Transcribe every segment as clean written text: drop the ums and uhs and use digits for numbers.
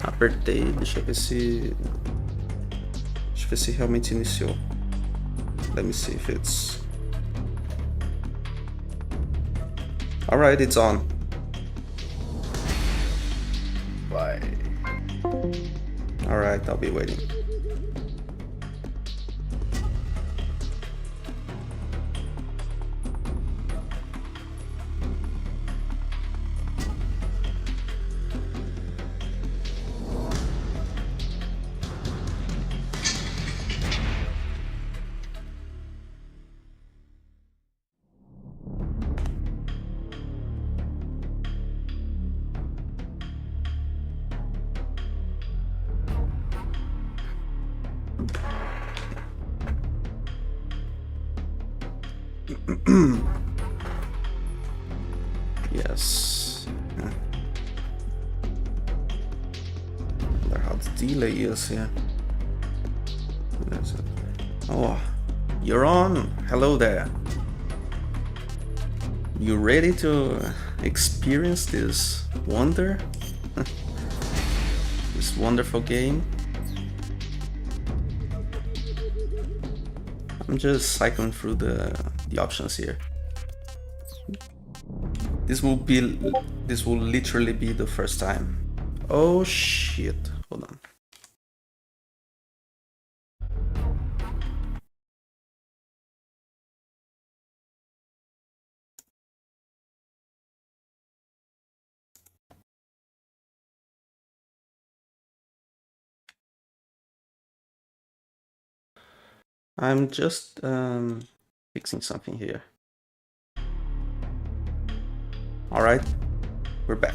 Apertei, deixa eu ver se... Deixa eu ver se realmente iniciou. Let me see if it's... Alright, it's on. Bye. Alright, I'll be waiting. Yes. Yeah. I wonder how the delay is here. That's it. Oh, you're on. Hello there. You ready to experience this wonder? This wonderful game? I'm just cycling through the options here. This will literally be the first time. Oh shit. Hold on. I'm just fixing something here. Alright, we're back.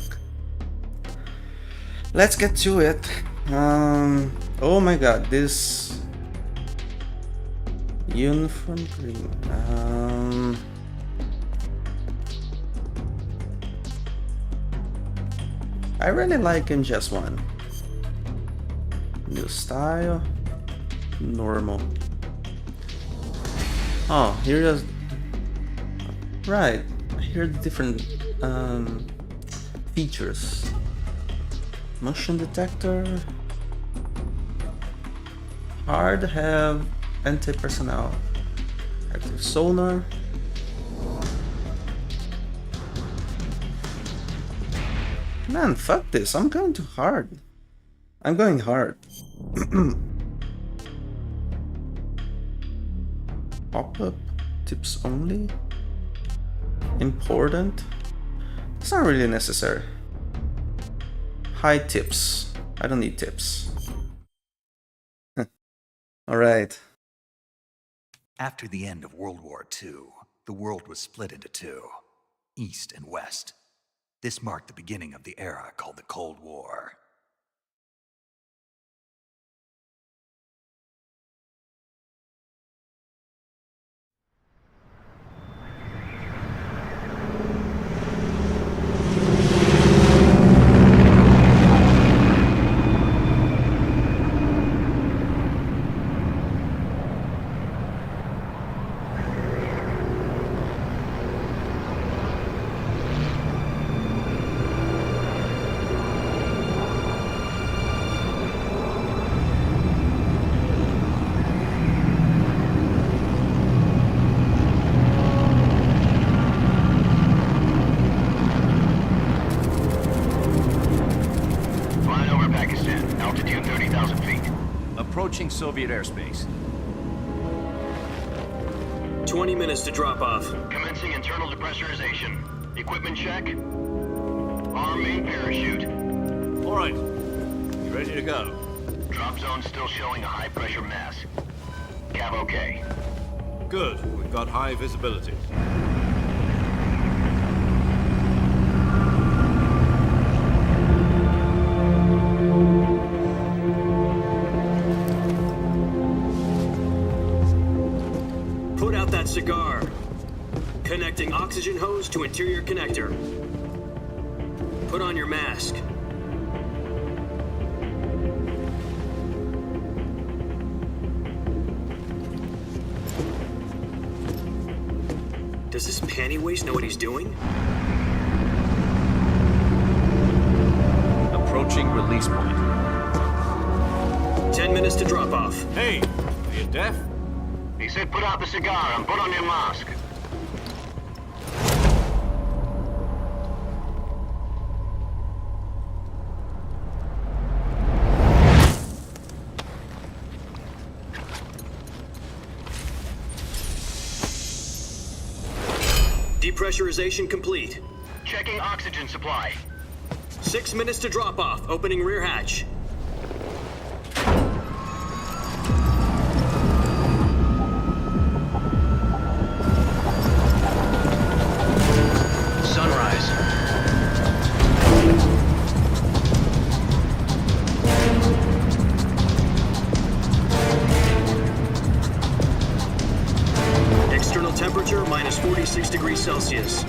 Let's get to it. Oh my god, this uniform green. I really like MGS 1. New style, normal. Oh, here is right. Here are the different features. Motion detector. Hard have anti-personnel. Active sonar. Man, fuck this. I'm going too hard. I'm going hard. Pop-up. Tips only. Important. It's not really necessary. High tips. I don't need tips. Alright. After the end of World War II, the world was split into two, East and West. This marked the beginning of the era called the Cold War. Approaching Soviet airspace. 20 minutes to drop off. Commencing internal depressurization. Equipment check. Arm main parachute. All right. You ready to go? Drop zone still showing a high pressure mass. Cav okay. Good. We've got high visibility. Put out that cigar. Connecting oxygen hose to interior connector. Put on your mask. Does this panty waste know what he's doing? Approaching Approaching release point. 10 minutes to drop off. Hey, are you deaf? He said put out the cigar and put on your mask. Depressurization complete. Checking oxygen supply. 6 minutes to drop off. Opening rear hatch. Sunrise. External temperature minus 46 degrees Celsius.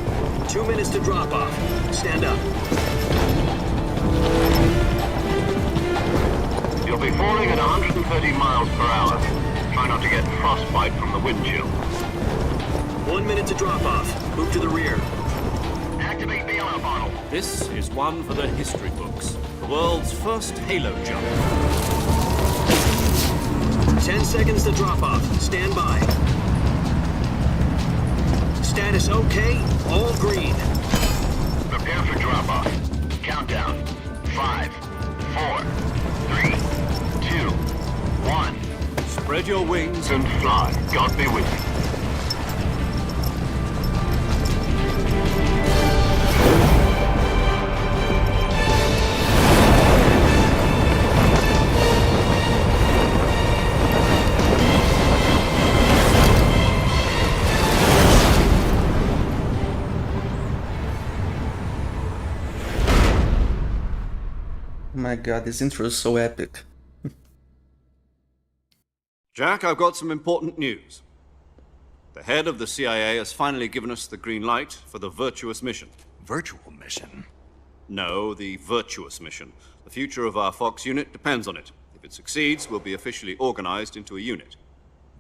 2 minutes to drop off. Stand up. You'll be falling at 130 miles per hour. Try not to get frostbite from the wind chill. 1 minute to drop off. Move to the rear. Activate the yellow bottle. This is one for the history books. The world's first halo jump. 10 seconds to drop off. Stand by. Status okay. All green. Prepare for drop-off. Countdown. 5, 4, 3, 2, 1. Spread your wings And fly. God be with you. Oh my god, this intro is so epic. Jack, I've got some important news. The head of the CIA has finally given us the green light for the virtuous mission. Virtual mission? No, the virtuous mission. The future of our Fox unit depends on it. If it succeeds, we'll be officially organized into a unit.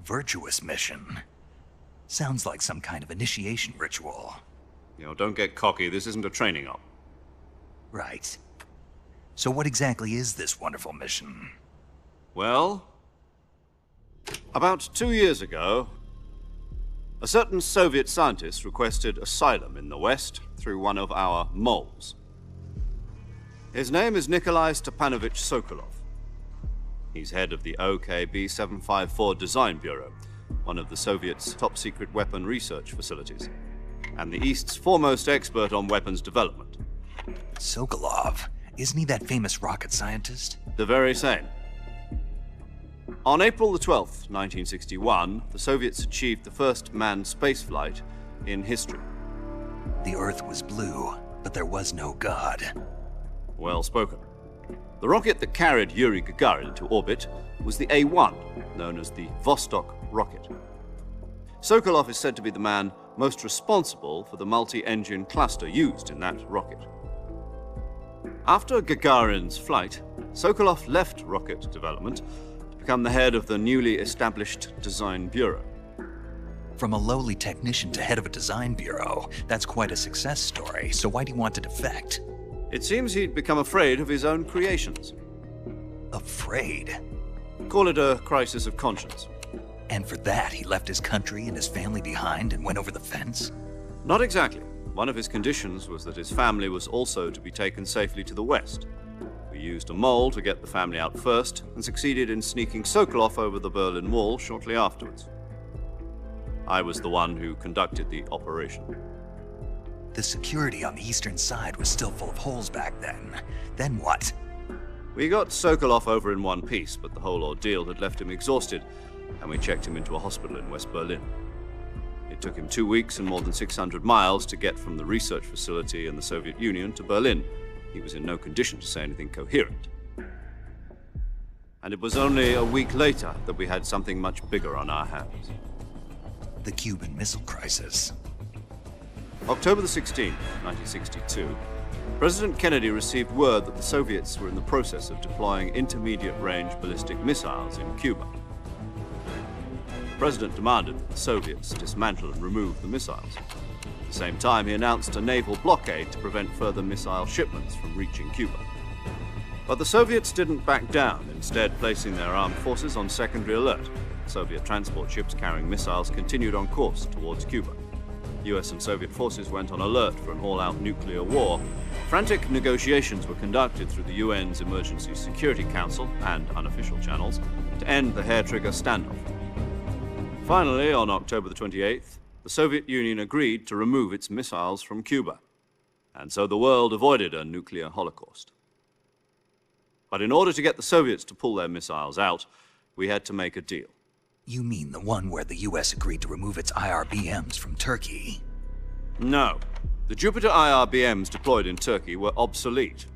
Virtuous mission? Sounds like some kind of initiation ritual. You know, don't get cocky. This isn't a training op. Right. So what exactly is this wonderful mission? Well, about 2 years ago, a certain Soviet scientist requested asylum in the West through one of our moles. His name is Nikolai Stepanovich Sokolov. He's head of the OKB 754 Design Bureau, one of the Soviets' top-secret weapon research facilities, and the East's foremost expert on weapons development. Sokolov? Isn't he that famous rocket scientist? The very same. On April the 12th, 1961, the Soviets achieved the first manned spaceflight in history. The Earth was blue, but there was no God. Well spoken. The rocket that carried Yuri Gagarin to orbit was the A-1, known as the Vostok rocket. Sokolov is said to be the man most responsible for the multi-engine cluster used in that rocket. After Gagarin's flight, Sokolov left rocket development to become the head of the newly established Design Bureau. From a lowly technician to head of a design bureau, that's quite a success story, so why'd he want to defect? It seems he'd become afraid of his own creations. Afraid? Call it a crisis of conscience. And for that, he left his country and his family behind and went over the fence? Not exactly. One of his conditions was that his family was also to be taken safely to the West. We used a mole to get the family out first and succeeded in sneaking Sokolov over the Berlin Wall shortly afterwards. I was the one who conducted the operation. The security on the eastern side was still full of holes back then. Then what? We got Sokolov over in one piece, but the whole ordeal had left him exhausted, and we checked him into a hospital in West Berlin. It took him 2 weeks and more than 600 miles to get from the research facility in the Soviet Union to Berlin. He was in no condition to say anything coherent. And it was only a week later that we had something much bigger on our hands. The Cuban Missile Crisis. October the 16th, 1962, President Kennedy received word that the Soviets were in the process of deploying intermediate-range ballistic missiles in Cuba. The President demanded that the Soviets dismantle and remove the missiles. At the same time, he announced a naval blockade to prevent further missile shipments from reaching Cuba. But the Soviets didn't back down, instead placing their armed forces on secondary alert. Soviet transport ships carrying missiles continued on course towards Cuba. US and Soviet forces went on alert for an all-out nuclear war. Frantic negotiations were conducted through the UN's Emergency Security Council and unofficial channels to end the hair-trigger standoff. Finally, on October the 28th, the Soviet Union agreed to remove its missiles from Cuba, and so the world avoided a nuclear holocaust. But in order to get the Soviets to pull their missiles out, we had to make a deal. You mean the one where the US agreed to remove its IRBMs from Turkey? No. The Jupiter IRBMs deployed in Turkey were obsolete,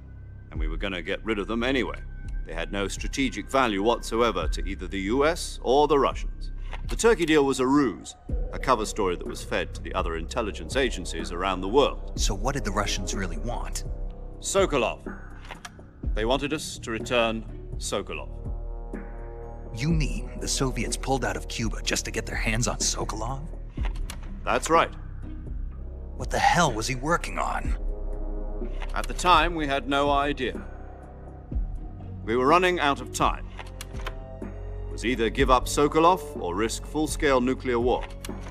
and we were going to get rid of them anyway. They had no strategic value whatsoever to either the US or the Russians. The Turkey deal was a ruse, a cover story that was fed to the other intelligence agencies around the world. So what did the Russians really want? Sokolov. They wanted us to return Sokolov. You mean the Soviets pulled out of Cuba just to get their hands on Sokolov? That's right. What the hell was he working on? At the time, we had no idea. We were running out of time. It was either give up Sokolov or risk full-scale nuclear war.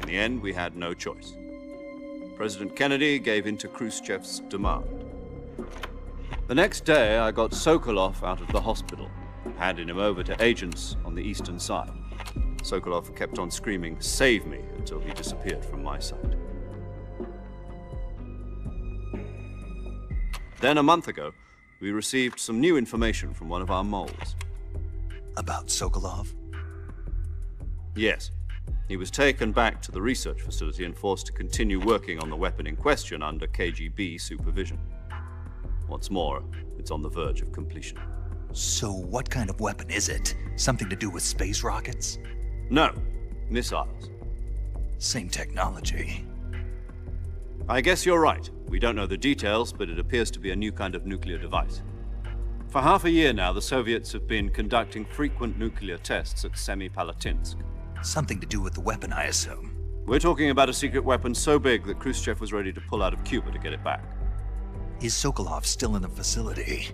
In the end, we had no choice. President Kennedy gave in to Khrushchev's demand. The next day, I got Sokolov out of the hospital, handing him over to agents on the eastern side. Sokolov kept on screaming, "Save me," until he disappeared from my sight. Then, a month ago, we received some new information from one of our moles. About Sokolov? Yes. He was taken back to the research facility and forced to continue working on the weapon in question under KGB supervision. What's more, it's on the verge of completion. So what kind of weapon is it? Something to do with space rockets? No, missiles. Same technology. I guess you're right. We don't know the details, but it appears to be a new kind of nuclear device. For half a year now, the Soviets have been conducting frequent nuclear tests at Semipalatinsk. Something to do with the weapon, I assume. We're talking about a secret weapon so big that Khrushchev was ready to pull out of Cuba to get it back. Is Sokolov still in the facility?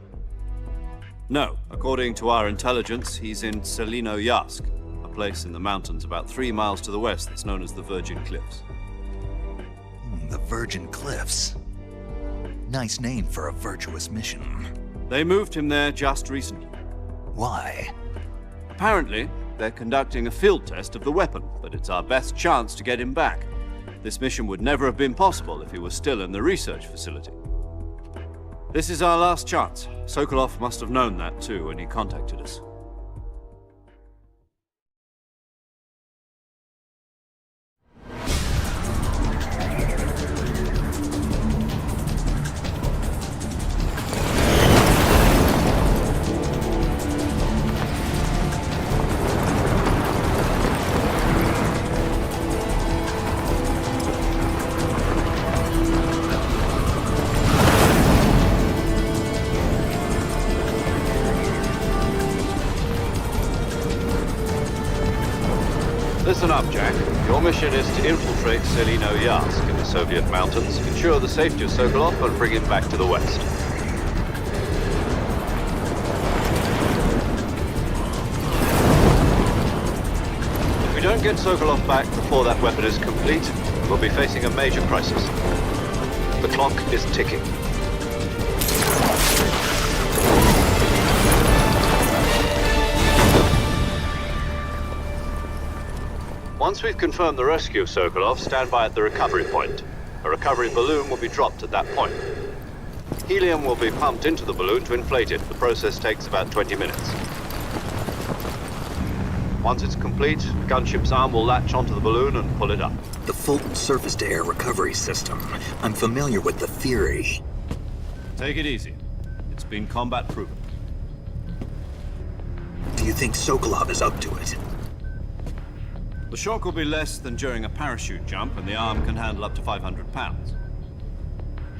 No. According to our intelligence, he's in Selinoyarsk, a place in the mountains about 3 miles to the west that's known as the Virgin Cliffs. The Virgin Cliffs. Nice name for a virtuous mission. They moved him there just recently. Why? Apparently, they're conducting a field test of the weapon, but it's our best chance to get him back. This mission would never have been possible if he was still in the research facility. This is our last chance. Sokolov must have known that too when he contacted us. Listen up, Jack. Your mission is to infiltrate Selinoyarsk in the Soviet mountains, ensure the safety of Sokolov, and bring him back to the west. If we don't get Sokolov back before that weapon is complete, we'll be facing a major crisis. The clock is ticking. Once we've confirmed the rescue of Sokolov, stand by at the recovery point. A recovery balloon will be dropped at that point. Helium will be pumped into the balloon to inflate it. The process takes about 20 minutes. Once it's complete, the gunship's arm will latch onto the balloon and pull it up. The Fulton surface-to-air recovery system. I'm familiar with the theory. Take it easy. It's been combat-proven. Do you think Sokolov is up to it? The shock will be less than during a parachute jump, and the arm can handle up to 500 pounds.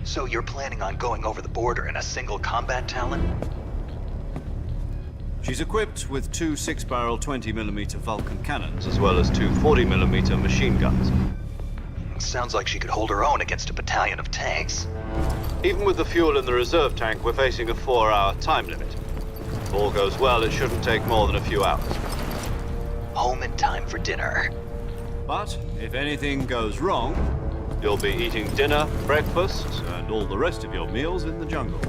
So you're planning on going over the border in a single combat Talon? She's equipped with 2 6-barrel 20mm Vulcan cannons, as well as 2 40mm machine guns. Sounds like she could hold her own against a battalion of tanks. Even with the fuel in the reserve tank, we're facing a 4-hour time limit. If all goes well, it shouldn't take more than a few hours. Home in time for dinner. But if anything goes wrong, you'll be eating dinner, breakfast, and all the rest of your meals in the jungle.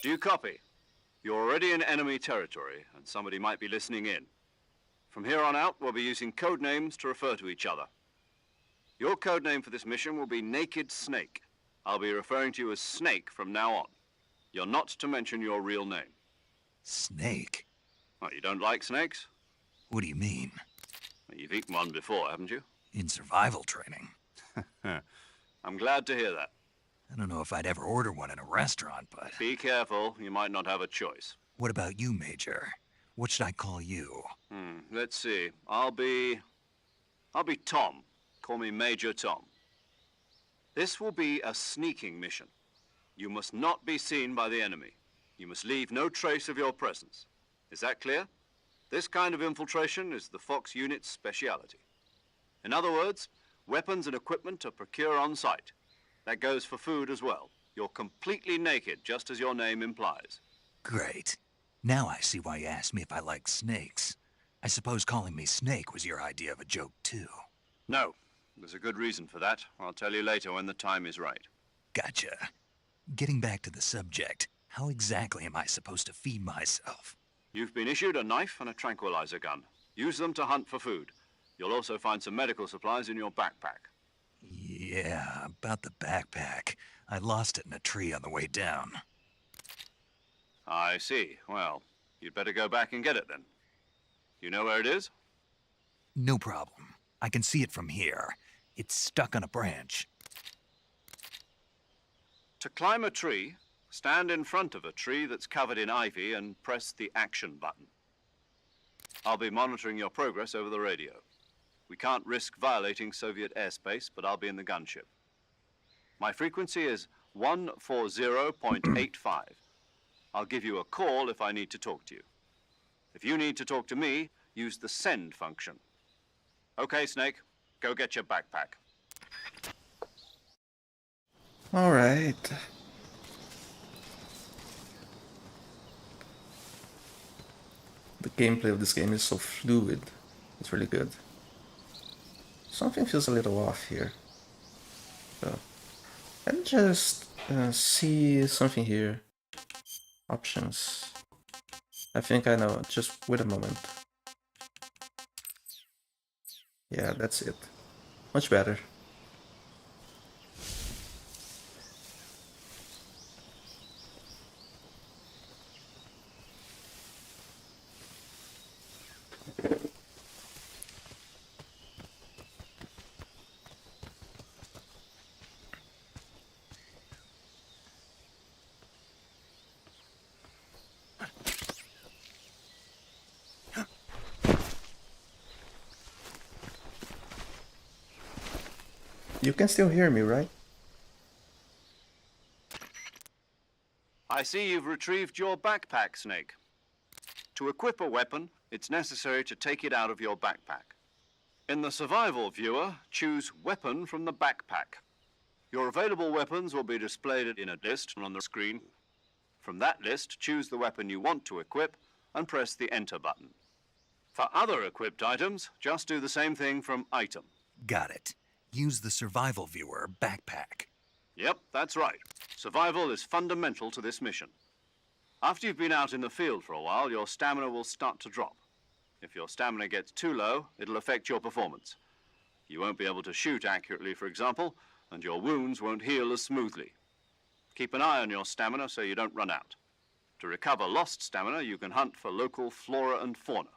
Do you copy? You're already in enemy territory, and somebody might be listening in. From here on out, we'll be using code names to refer to each other. Your code name for this mission will be Naked Snake. I'll be referring to you as Snake from now on. You're not to mention your real name. Snake? What, you don't like snakes? What do you mean? Well, you've eaten one before, haven't you? In survival training? I'm glad to hear that. I don't know if I'd ever order one in a restaurant, but... Be careful, you might not have a choice. What about you, Major? What should I call you? Let's see. I'll be Tom. Call me Major Tom. This will be a sneaking mission. You must not be seen by the enemy. You must leave no trace of your presence. Is that clear? This kind of infiltration is the Fox unit's speciality. In other words, weapons and equipment are procured on site. That goes for food as well. You're completely naked, just as your name implies. Great. Now I see why you asked me if I like snakes. I suppose calling me Snake was your idea of a joke, too. No. There's a good reason for that. I'll tell you later when the time is right. Gotcha. Getting back to the subject, how exactly am I supposed to feed myself? You've been issued a knife and a tranquilizer gun. Use them to hunt for food. You'll also find some medical supplies in your backpack. Yeah, about the backpack. I lost it in a tree on the way down. I see. Well, you'd better go back and get it then. You know where it is? No problem. I can see it from here. It's stuck on a branch. To climb a tree, stand in front of a tree that's covered in ivy and press the action button. I'll be monitoring your progress over the radio. We can't risk violating Soviet airspace, but I'll be in the gunship. My frequency is 140.85. I'll give you a call if I need to talk to you. If you need to talk to me, use the send function. Okay, Snake, go get your backpack. All right. The gameplay of this game is so fluid. It's really good. Something feels a little off here. So, let me just see something here. Options. I think I know. Just wait a moment. Yeah, that's it. Much better. You can still hear me, right? I see you've retrieved your backpack, Snake. To equip a weapon, it's necessary to take it out of your backpack. In the survival viewer, choose Weapon from the backpack. Your available weapons will be displayed in a list on the screen. From that list, choose the weapon you want to equip and press the Enter button. For other equipped items, just do the same thing from Item. Got it. Use the survival viewer backpack. Yep, that's right. Survival is fundamental to this mission. After you've been out in the field for a while, your stamina will start to drop. If your stamina gets too low, it'll affect your performance. You won't be able to shoot accurately, for example, and your wounds won't heal as smoothly. Keep an eye on your stamina so you don't run out. To recover lost stamina, you can hunt for local flora and fauna.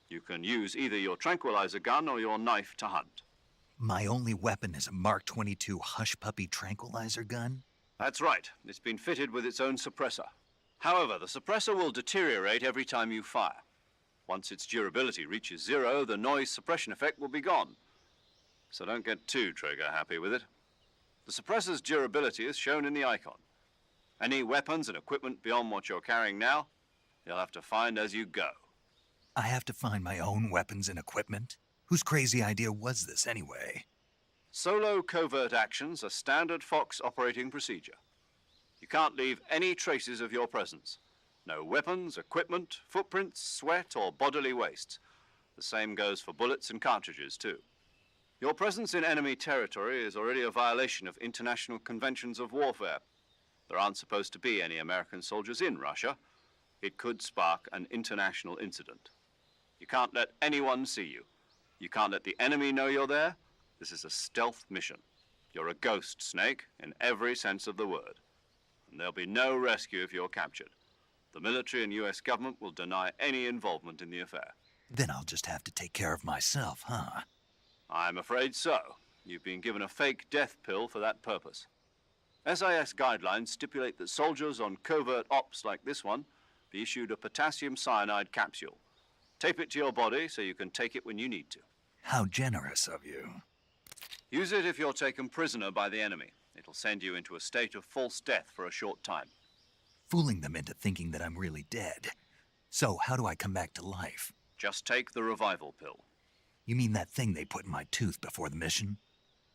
You can use either your tranquilizer gun or your knife to hunt. My only weapon is a Mark 22 Hush Puppy tranquilizer gun? That's right. It's been fitted with its own suppressor. However, the suppressor will deteriorate every time you fire. Once its durability reaches 0, the noise suppression effect will be gone. So don't get too trigger happy with it. The suppressor's durability is shown in the icon. Any weapons and equipment beyond what you're carrying now, you'll have to find as you go. I have to find my own weapons and equipment? Whose crazy idea was this anyway? Solo covert actions are standard Fox operating procedure. You can't leave any traces of your presence. No weapons, equipment, footprints, sweat, or bodily waste. The same goes for bullets and cartridges, too. Your presence in enemy territory is already a violation of international conventions of warfare. There aren't supposed to be any American soldiers in Russia. It could spark an international incident. You can't let anyone see you. You can't let the enemy know you're there. This is a stealth mission. You're a ghost, Snake, in every sense of the word. And there'll be no rescue if you're captured. The military and US government will deny any involvement in the affair. Then I'll just have to take care of myself, huh? I'm afraid so. You've been given a fake death pill for that purpose. SIS guidelines stipulate that soldiers on covert ops like this one be issued a potassium cyanide capsule. Tape it to your body so you can take it when you need to. How generous of you. Use it if you're taken prisoner by the enemy. It'll send you into a state of false death for a short time. Fooling them into thinking that I'm really dead. So, how do I come back to life? Just take the revival pill. You mean that thing they put in my tooth before the mission?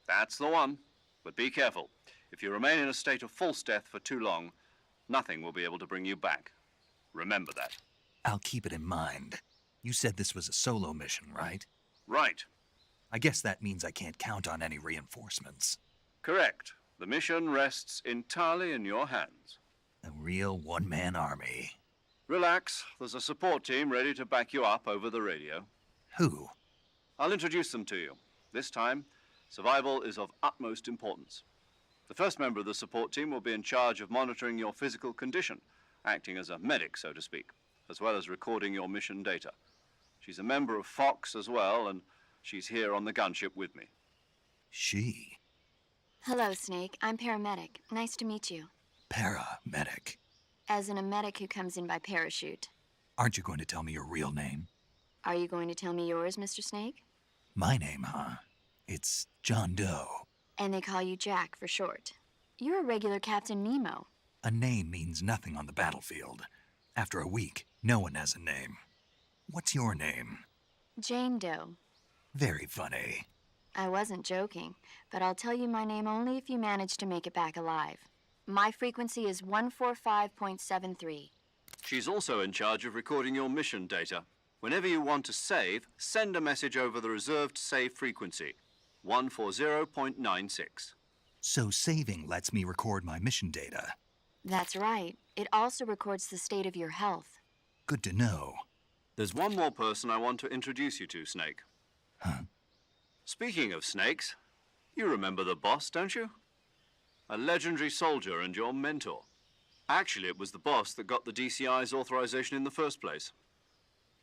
That's the one. But be careful. If you remain in a state of false death for too long, nothing will be able to bring you back. Remember that. I'll keep it in mind. You said this was a solo mission, right? Right. I guess that means I can't count on any reinforcements. Correct. The mission rests entirely in your hands. A real one-man army. Relax. There's a support team ready to back you up over the radio. Who? I'll introduce them to you. This time, survival is of utmost importance. The first member of the support team will be in charge of monitoring your physical condition, acting as a medic, so to speak, as well as recording your mission data. She's a member of Fox as well, and she's here on the gunship with me. She? Hello, Snake. I'm paramedic. Nice to meet you. Paramedic. As in a medic who comes in by parachute. Aren't you going to tell me your real name? Are you going to tell me yours, Mr. Snake? My name, huh? It's John Doe. And they call you Jack for short. You're a regular Captain Nemo. A name means nothing on the battlefield. After a week, no one has a name. What's your name? Jane Doe. Very funny. I wasn't joking, but I'll tell you my name only if you manage to make it back alive. My frequency is 145.73. She's also in charge of recording your mission data. Whenever you want to save, send a message over the reserved save frequency, 140.96. So saving lets me record my mission data. That's right. It also records the state of your health. Good to know. There's one more person I want to introduce you to, Snake. Huh? Speaking of snakes, you remember the boss, don't you? A legendary soldier and your mentor. Actually, it was the boss that got the DCI's authorization in the first place.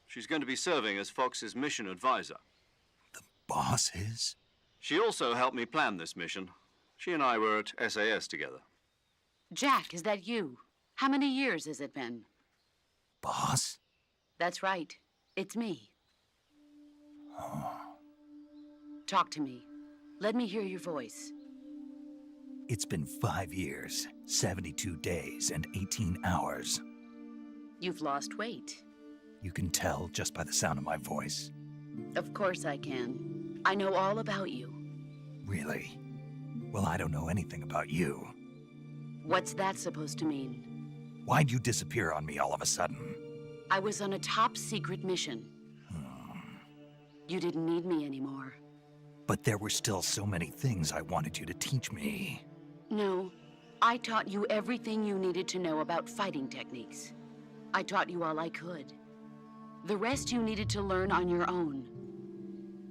She's going to be serving as Fox's mission advisor. The boss is? She also helped me plan this mission. She and I were at SAS together. Jack, is that you? How many years has it been? Boss? That's right. It's me. Oh. Talk to me. Let me hear your voice. It's been 5 years, 72 days, and 18 hours. You've lost weight. You can tell just by the sound of my voice. Of course I can. I know all about you. Really? Well, I don't know anything about you. What's that supposed to mean? Why'd you disappear on me all of a sudden? I was on a top-secret mission. You didn't need me anymore. But there were still so many things I wanted you to teach me. No, I taught you everything you needed to know about fighting techniques. I taught you all I could. The rest you needed to learn on your own.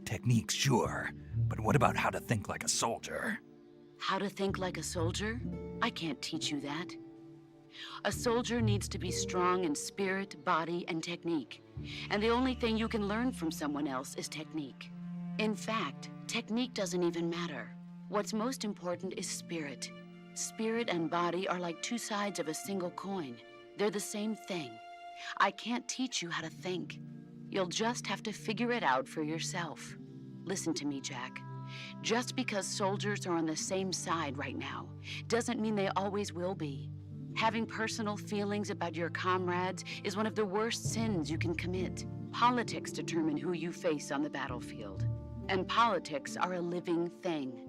Techniques, sure. But what about how to think like a soldier? How to think like a soldier? I can't teach you that. A soldier needs to be strong in spirit, body, and technique. And the only thing you can learn from someone else is technique. In fact, technique doesn't even matter. What's most important is spirit. Spirit and body are like two sides of a single coin. They're the same thing. I can't teach you how to think. You'll just have to figure it out for yourself. Listen to me, Jack. Just because soldiers are on the same side right now doesn't mean they always will be. Having personal feelings about your comrades is one of the worst sins you can commit. Politics determine who you face on the battlefield. And politics are a living thing.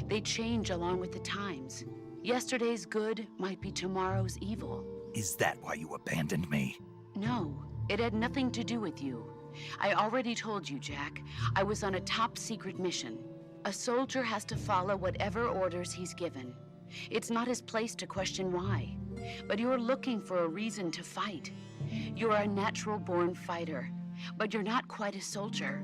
They change along with the times. Yesterday's good might be tomorrow's evil. Is that why you abandoned me? No, it had nothing to do with you. I already told you, Jack. I was on a top-secret mission. A soldier has to follow whatever orders he's given. It's not his place to question why. But you're looking for a reason to fight. You're a natural-born fighter, but you're not quite a soldier.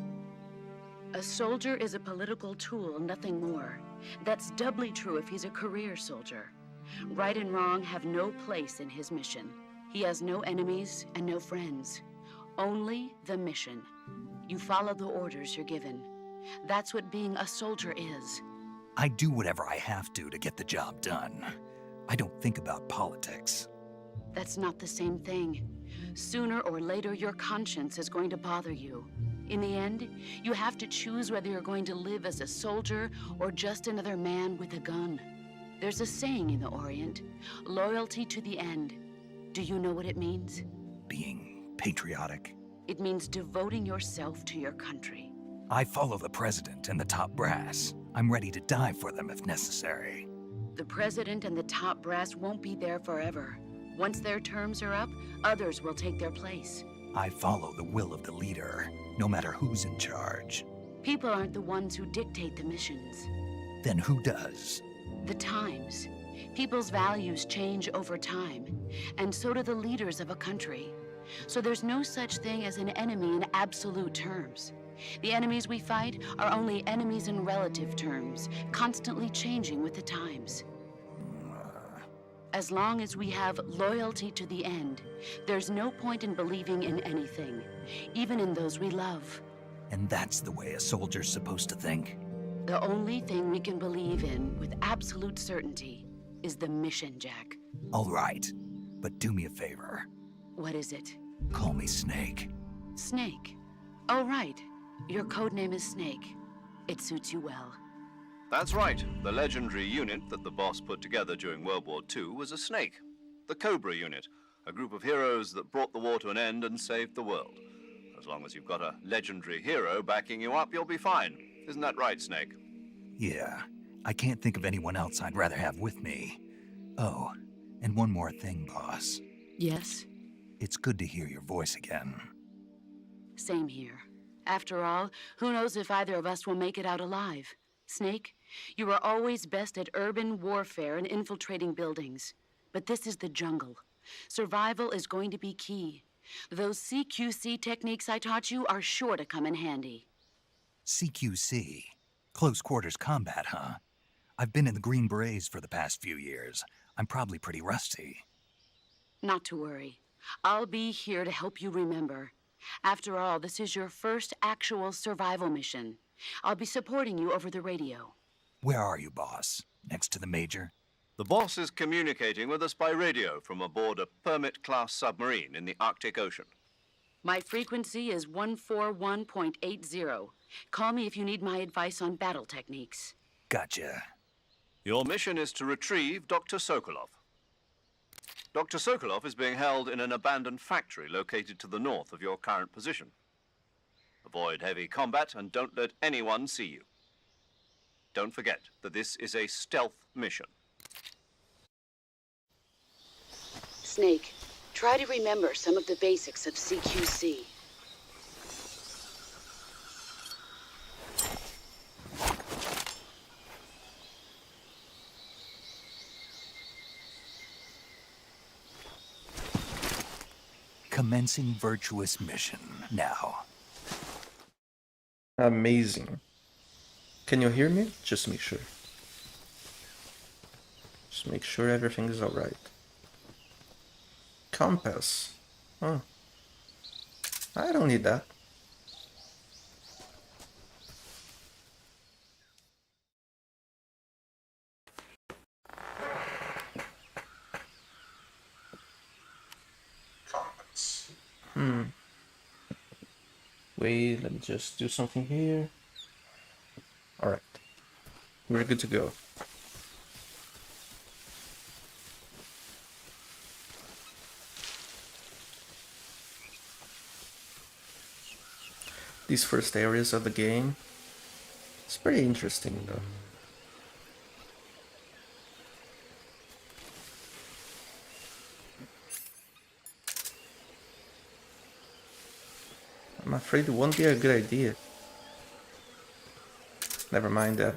A soldier is a political tool, nothing more. That's doubly true if he's a career soldier. Right and wrong have no place in his mission. He has no enemies and no friends. Only the mission. You follow the orders you're given. That's what being a soldier is. I do whatever I have to get the job done. I don't think about politics. That's not the same thing. Sooner or later, your conscience is going to bother you. In the end, you have to choose whether you're going to live as a soldier or just another man with a gun. There's a saying in the Orient, loyalty to the end. Do you know what it means? Being patriotic. It means devoting yourself to your country. I follow the president and the top brass. I'm ready to die for them if necessary. The president and the top brass won't be there forever. Once their terms are up, others will take their place. I follow the will of the leader, no matter who's in charge. People aren't the ones who dictate the missions. Then who does? The times. People's values change over time, and so do the leaders of a country. So there's no such thing as an enemy in absolute terms. The enemies we fight are only enemies in relative terms, constantly changing with the times. As long as we have loyalty to the end, there's no point in believing in anything, even in those we love. And that's the way a soldier's supposed to think? The only thing we can believe in with absolute certainty is the mission, Jack. All right, but do me a favor. What is it? Call me Snake. Snake. Oh, right. Your code name is Snake. It suits you well. That's right. The legendary unit that the boss put together during World War II was a snake. The Cobra unit, a group of heroes that brought the war to an end and saved the world. As long as you've got a legendary hero backing you up, you'll be fine. Isn't that right, Snake? Yeah, I can't think of anyone else I'd rather have with me. Oh, and one more thing, boss. Yes? It's good to hear your voice again. Same here. After all, who knows if either of us will make it out alive? Snake, you are always best at urban warfare and infiltrating buildings. But this is the jungle. Survival is going to be key. Those CQC techniques I taught you are sure to come in handy. CQC? Close quarters combat, huh? I've been in the Green Berets for the past few years. I'm probably pretty rusty. Not to worry. I'll be here to help you remember. After all, this is your first actual survival mission. I'll be supporting you over the radio. Where are you, boss? Next to the Major? The boss is communicating with us by radio from aboard a Permit-class submarine in the Arctic Ocean. My frequency is 141.80. Call me if you need my advice on battle techniques. Gotcha. Your mission is to retrieve Dr. Sokolov. Dr. Sokolov is being held in an abandoned factory located to the north of your current position. Avoid heavy combat and don't let anyone see you. Don't forget that this is a stealth mission. Snake, try to remember some of the basics of CQC. Commencing virtuous mission now. Amazing. Can you hear me? Just make sure. Just make sure everything is alright. Compass. Oh. I don't need that. Compass. Wait, let me just do something here. Alright. We're good to go. These first areas of the game, it's pretty interesting though. I'm afraid it won't be a good idea. Never mind that.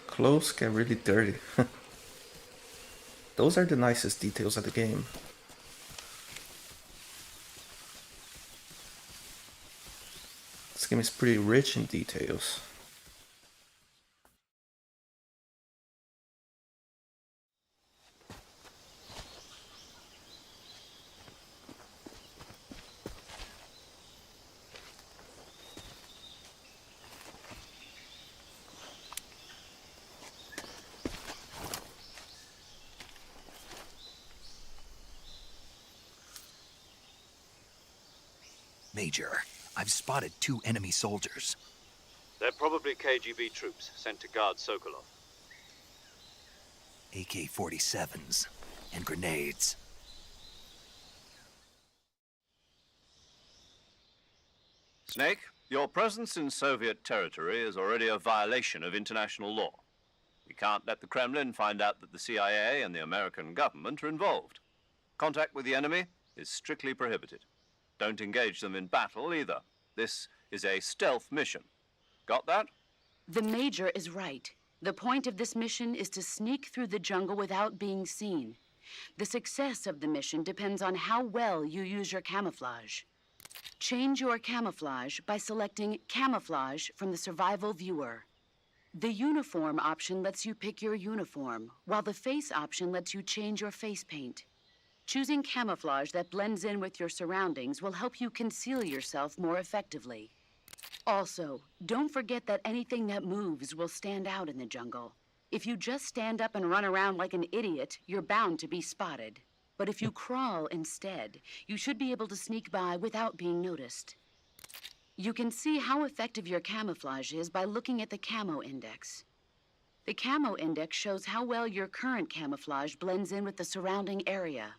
Clothes get really dirty. Those are the nicest details of the game. This game is pretty rich in details. Major, I've spotted 2 enemy soldiers. They're probably KGB troops sent to guard Sokolov. AK-47s and grenades. Snake, your presence in Soviet territory is already a violation of international law. We can't let the Kremlin find out that the CIA and the American government are involved. Contact with the enemy is strictly prohibited. Don't engage them in battle either. This is a stealth mission. Got that? The Major is right. The point of this mission is to sneak through the jungle without being seen. The success of the mission depends on how well you use your camouflage. Change your camouflage by selecting Camouflage from the Survival Viewer. The Uniform option lets you pick your uniform, while the Face option lets you change your face paint. Choosing camouflage that blends in with your surroundings will help you conceal yourself more effectively. Also, don't forget that anything that moves will stand out in the jungle. If you just stand up and run around like an idiot, you're bound to be spotted. But if you crawl instead, you should be able to sneak by without being noticed. You can see how effective your camouflage is by looking at the Camo Index. The Camo Index shows how well your current camouflage blends in with the surrounding area.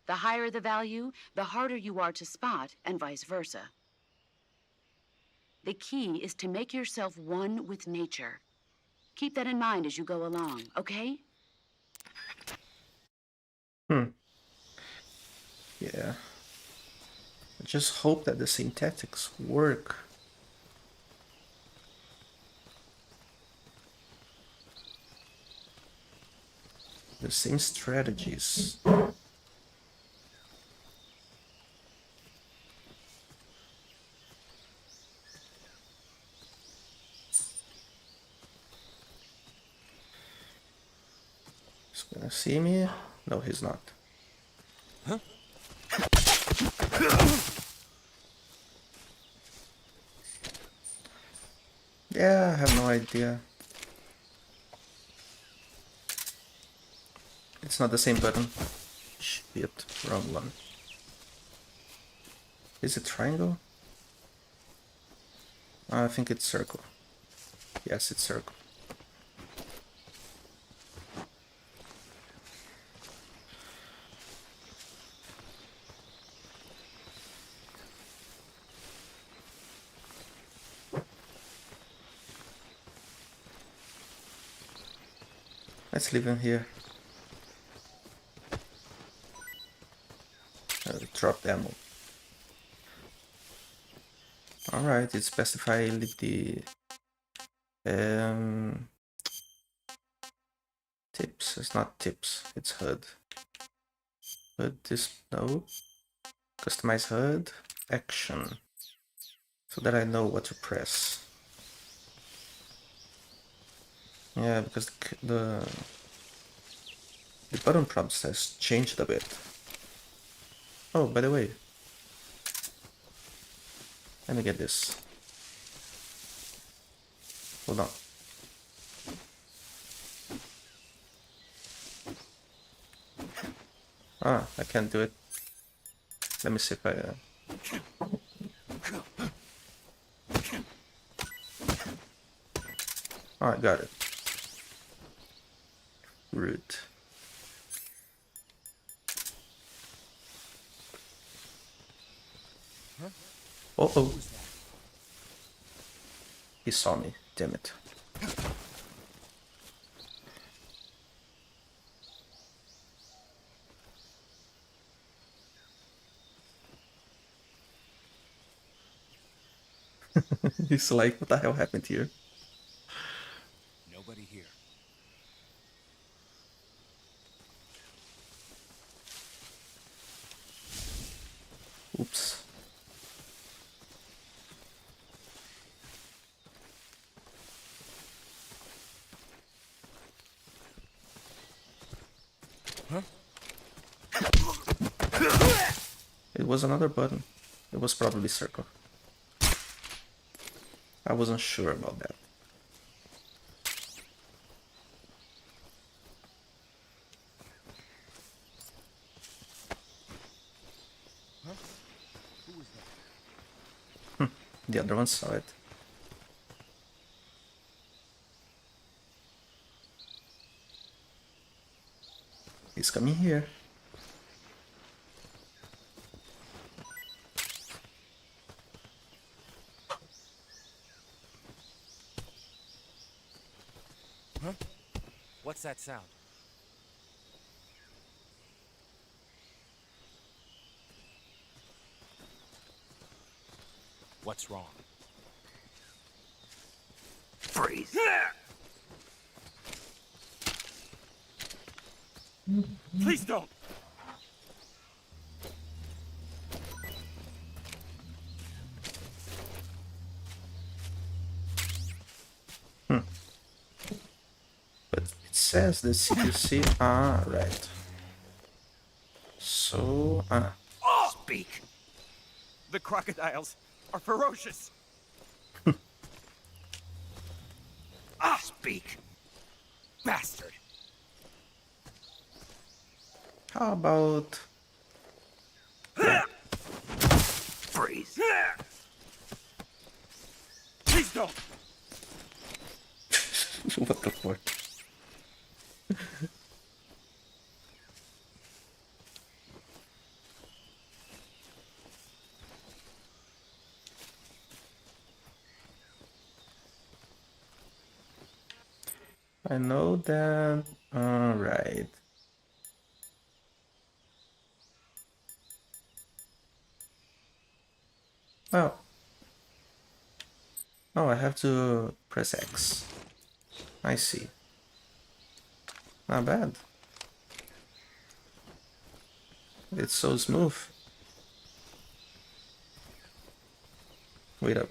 The higher the value, the harder you are to spot, and vice versa. The key is to make yourself one with nature. Keep that in mind as you go along, okay? Yeah. I just hope that the same tactics work. The same strategies. see me? No, he's not. Yeah, I have no idea. It's not the same button. Shit, wrong one. Is it triangle? I think it's circle. Yes, it's circle. Let's leave him here. Drop ammo. Alright, it's best if I leave the tips. It's not tips, it's HUD. HUD this no. Customize HUD action. So that I know what to press. Yeah, because the button prompts has changed a bit. Oh, by the way, let me get this. Hold on. Ah, I can't do it. Let me see if I... Oh, I got it. Root. Uh-oh. He saw me, damn it. He's like, what the hell happened here? Nobody here. Oops. Huh? It was another button. It was probably circle. I wasn't sure about that. Huh? Who was that? The other one saw it. He's coming here. Huh? What's that sound? What's wrong? Freeze. Please don't! But it says the CQC. Ah, right. So, Speak. The crocodiles are ferocious! Speak. Bastard! how about... Freeze. Please don't! What the fuck? I know that. Alright. Well. Oh, I have to press X. I see. Not bad. It's so smooth. Wait up.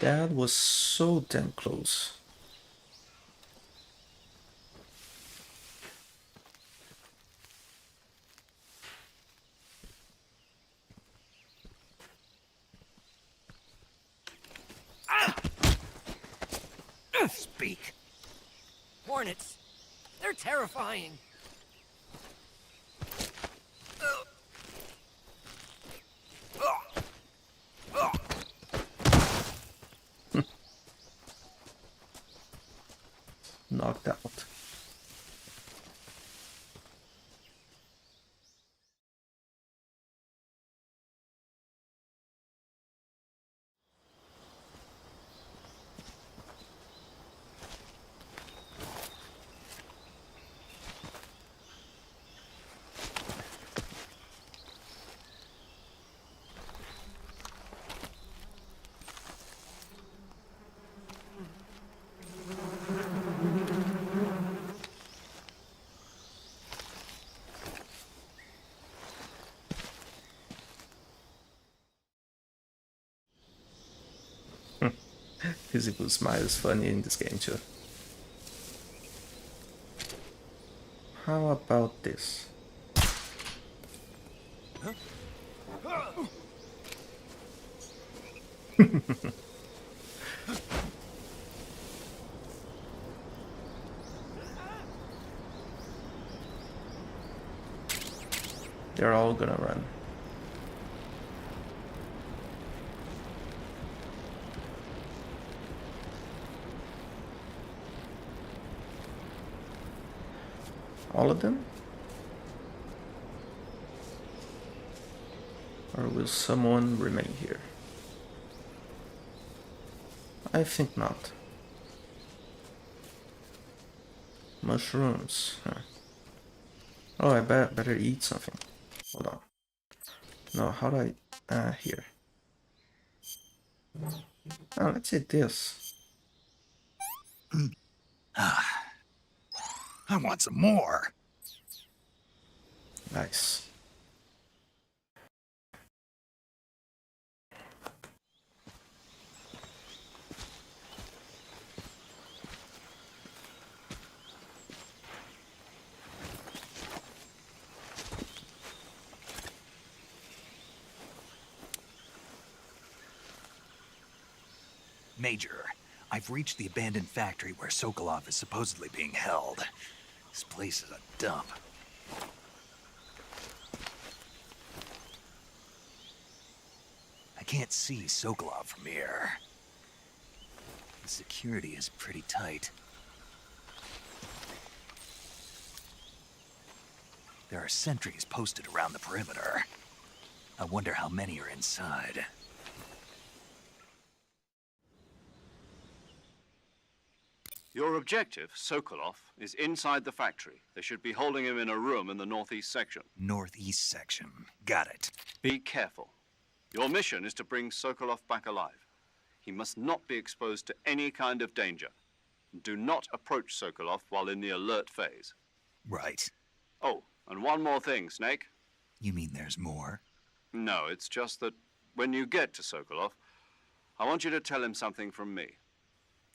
That was so damn close. Speak. Hornets. They're terrifying. Knocked out. Physical smile is funny in this game too. How about this? They're all gonna run. All of them? Or will someone remain here? I think not. Mushrooms. Huh. Oh, I better eat something. Hold on. No, how do I... here. Oh, let's eat this. I want some more. Nice. Major, I've reached the abandoned factory where Sokolov is supposedly being held. This place is a dump. I can't see Sokolov from here. The security is pretty tight. There are sentries posted around the perimeter. I wonder how many are inside. Your objective, Sokolov, is inside the factory. They should be holding him in a room in the northeast section. Northeast section. Got it. Be careful. Your mission is to bring Sokolov back alive. He must not be exposed to any kind of danger. Do not approach Sokolov while in the alert phase. Right. Oh, and one more thing, Snake. You mean there's more? No, it's just that when you get to Sokolov, I want you to tell him something from me.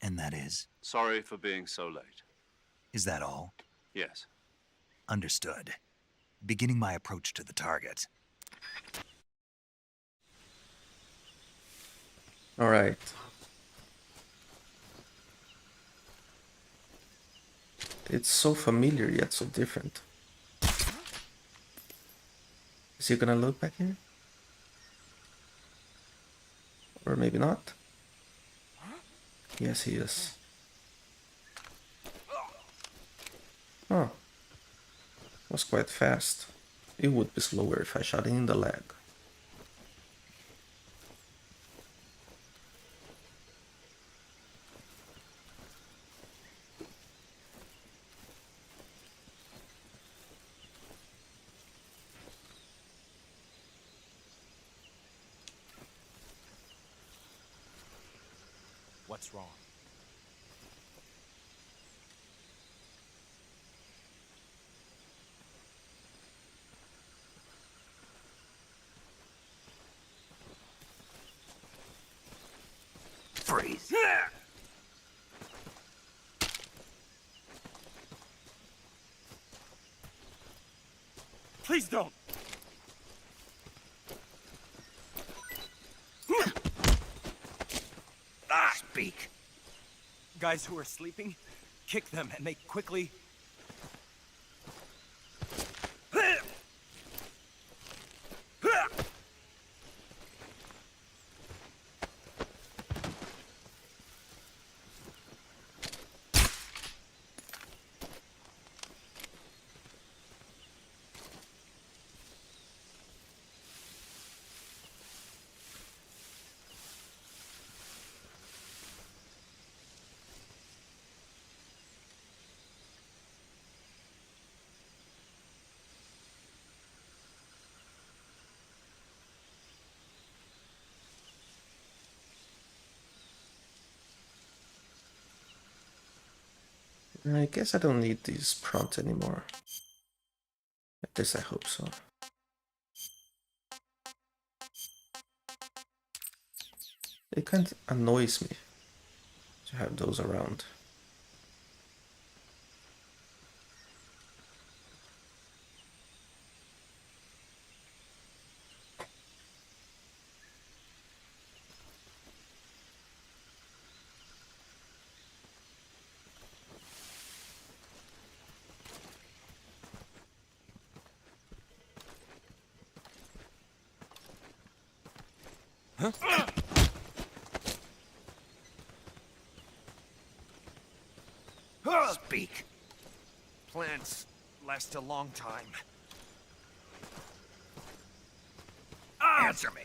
And that is? Sorry for being so late. Is that all? Yes. Understood. Beginning my approach to the target. All right. It's so familiar yet so different. Is he gonna look back here? Or maybe not? Yes, he is. Oh. Was quite fast. It would be slower if I shot in the leg. What's wrong? Freeze. Please don't. Speak. Guys who are sleeping, kick them and they quickly... I guess I don't need these prompts anymore. At least I hope so. It kind of annoys me to have those around. Speak. Plants last a long time. Answer me.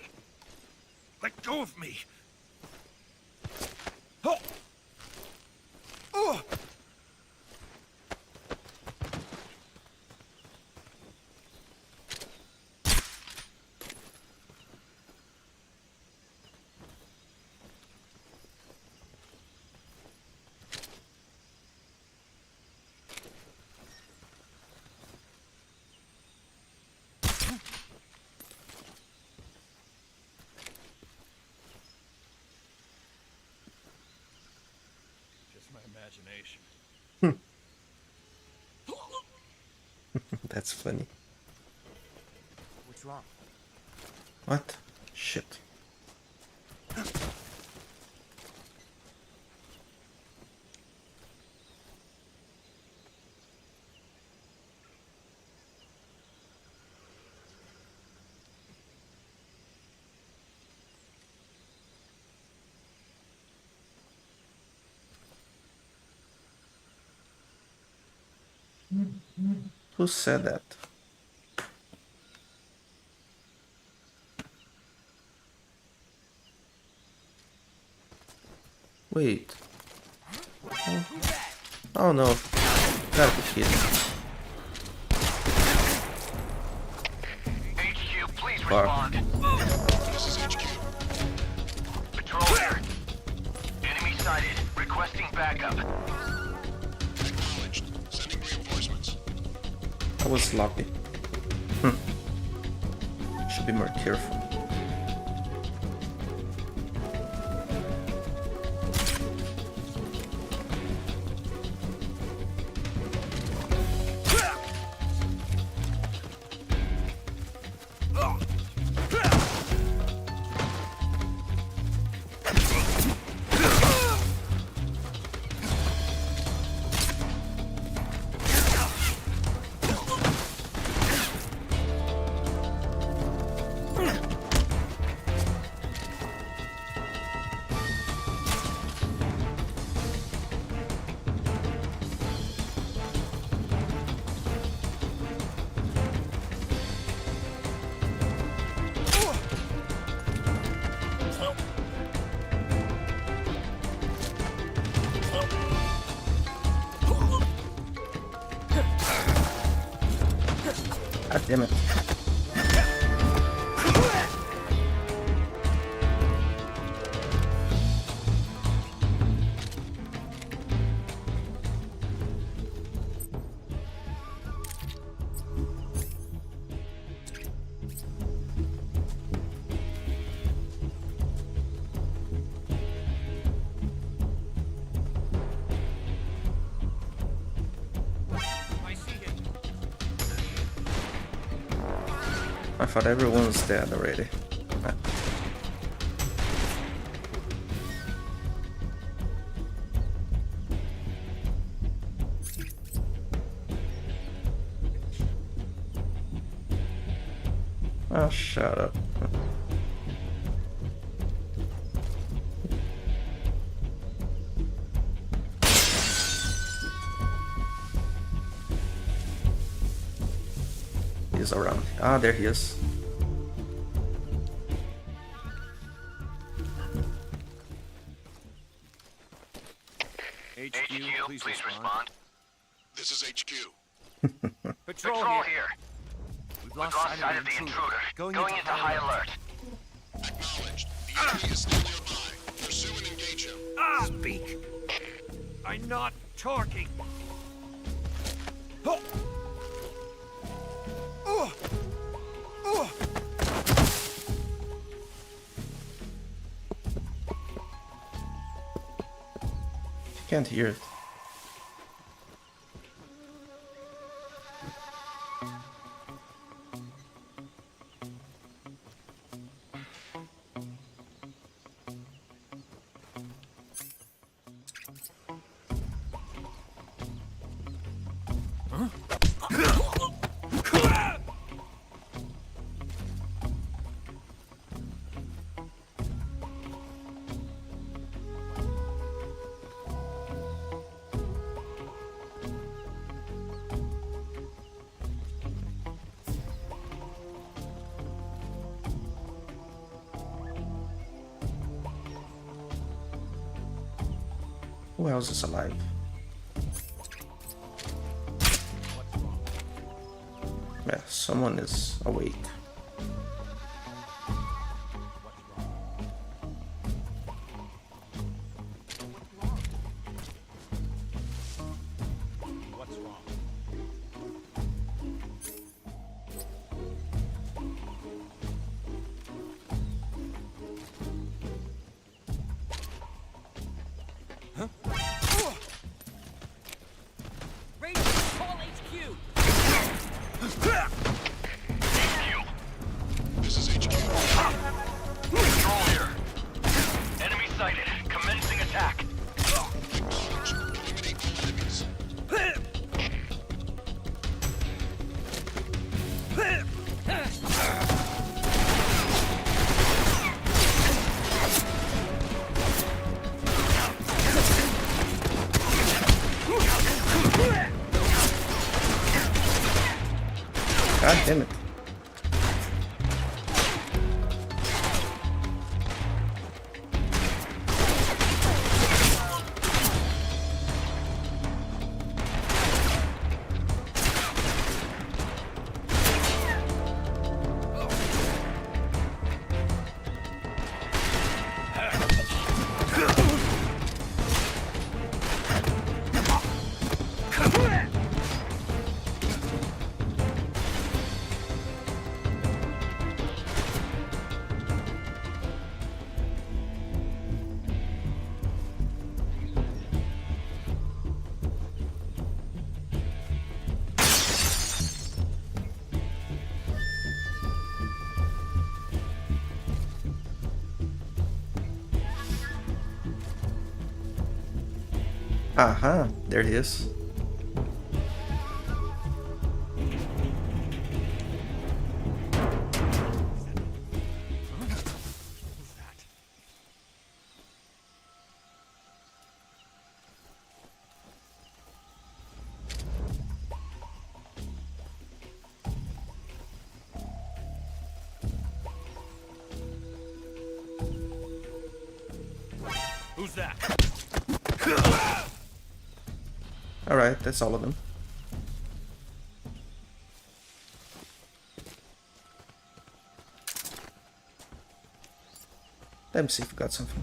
Let go of me. Oh. Oh. My imagination. That's funny. What's wrong? What? Shit. Who said that? Wait. Oh no. Gotta be kidding. HQ, please Bar. respond. This is HQ. Patrol here. Enemy sighted. Requesting backup. Acknowledged. Sending reinforcements. I was sloppy. Should be more careful. God damn it. I thought everyone was dead already. Ah. Oh, shut up. He's around. Ah, there he is. HQ, please respond. This is HQ. Patrol here. We've lost sight of the intruder. Going into high alert. Acknowledged. The enemy is still nearby. Pursue and engage him. Speak. I'm not talking. Oh. Oh. Oh. Can't hear it. Who else is alive? Yeah, someone is awake. What's wrong? This is HQ. Control here. Enemy sighted. Commencing attack. Acknowledged. Eliminate all enemies. God damn it. Aha, there he is. Who's that? Alright, that's all of them. Let me see if we got something.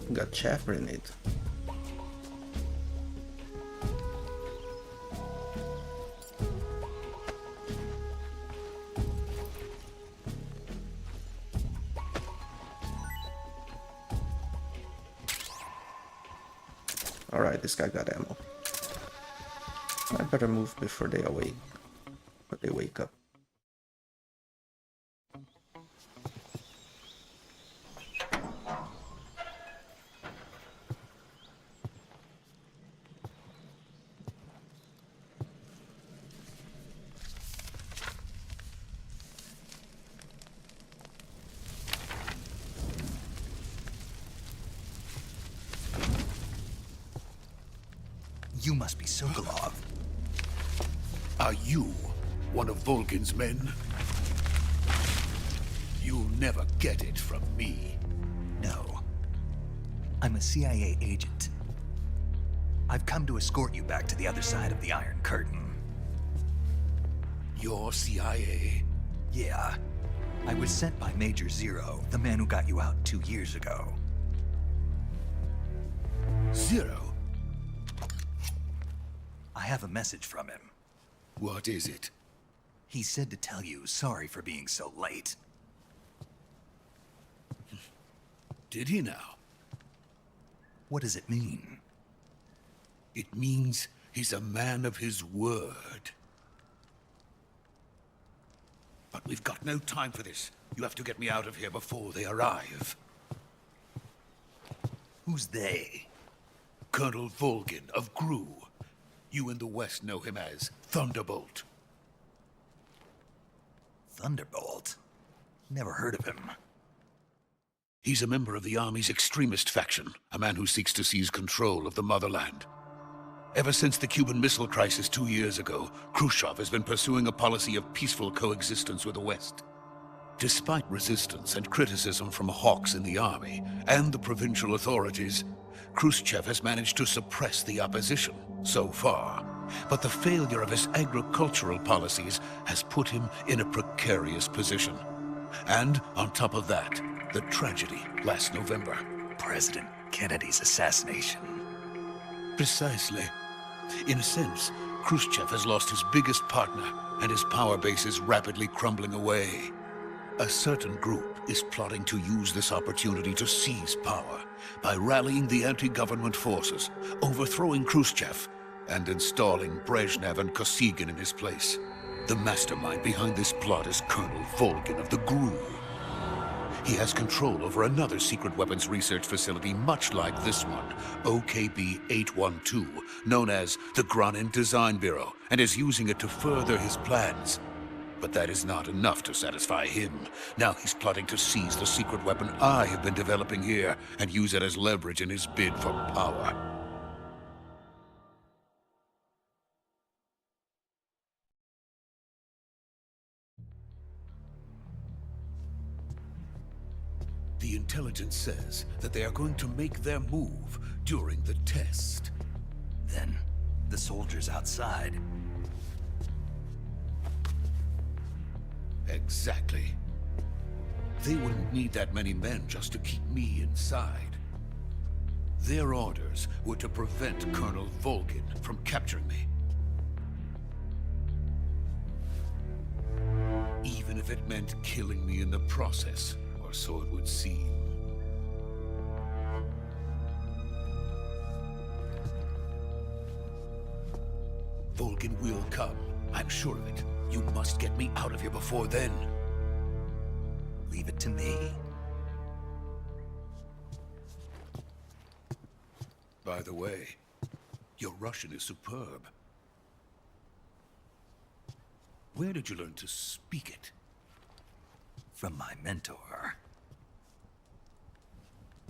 We got chaff grenade. Alright, this guy got ammo. I better move before they awake. Or they wake up. You must be Sokolov. Are you one of Volgin's men? You'll never get it from me. No. I'm a CIA agent. I've come to escort you back to the other side of the Iron Curtain. You're CIA? Yeah. I was sent by Major Zero, the man who got you out 2 years ago. Zero? I have a message from him. What is it? He said to tell you sorry for being so late. Did he now? What does it mean? It means he's a man of his word. But we've got no time for this. You have to get me out of here before they arrive. Who's they? Colonel Volgin of GRU. You in the West know him as Thunderbolt. Thunderbolt? Never heard of him. He's a member of the Army's extremist faction, a man who seeks to seize control of the motherland. Ever since the Cuban Missile Crisis 2 years ago, Khrushchev has been pursuing a policy of peaceful coexistence with the West. Despite resistance and criticism from hawks in the Army and the provincial authorities, Khrushchev has managed to suppress the opposition, so far. But the failure of his agricultural policies has put him in a precarious position. And on top of that, the tragedy last November. President Kennedy's assassination. Precisely. In a sense, Khrushchev has lost his biggest partner, and his power base is rapidly crumbling away. A certain group is plotting to use this opportunity to seize power by rallying the anti-government forces, overthrowing Khrushchev, and installing Brezhnev and Kosygin in his place. The mastermind behind this plot is Colonel Volgin of the GRU. He has control over another secret weapons research facility much like this one, OKB-812, known as the Granin Design Bureau, and is using it to further his plans. But that is not enough to satisfy him. Now he's plotting to seize the secret weapon I have been developing here and use it as leverage in his bid for power. The intelligence says that they are going to make their move during the test. Then, the soldiers outside. Exactly. They wouldn't need that many men just to keep me inside. Their orders were to prevent Colonel Volgin from capturing me. Even if it meant killing me in the process, or so it would seem. Volgin will come. I'm sure of it. You must get me out of here before then. Leave it to me. By the way, your Russian is superb. Where did you learn to speak it? From my mentor.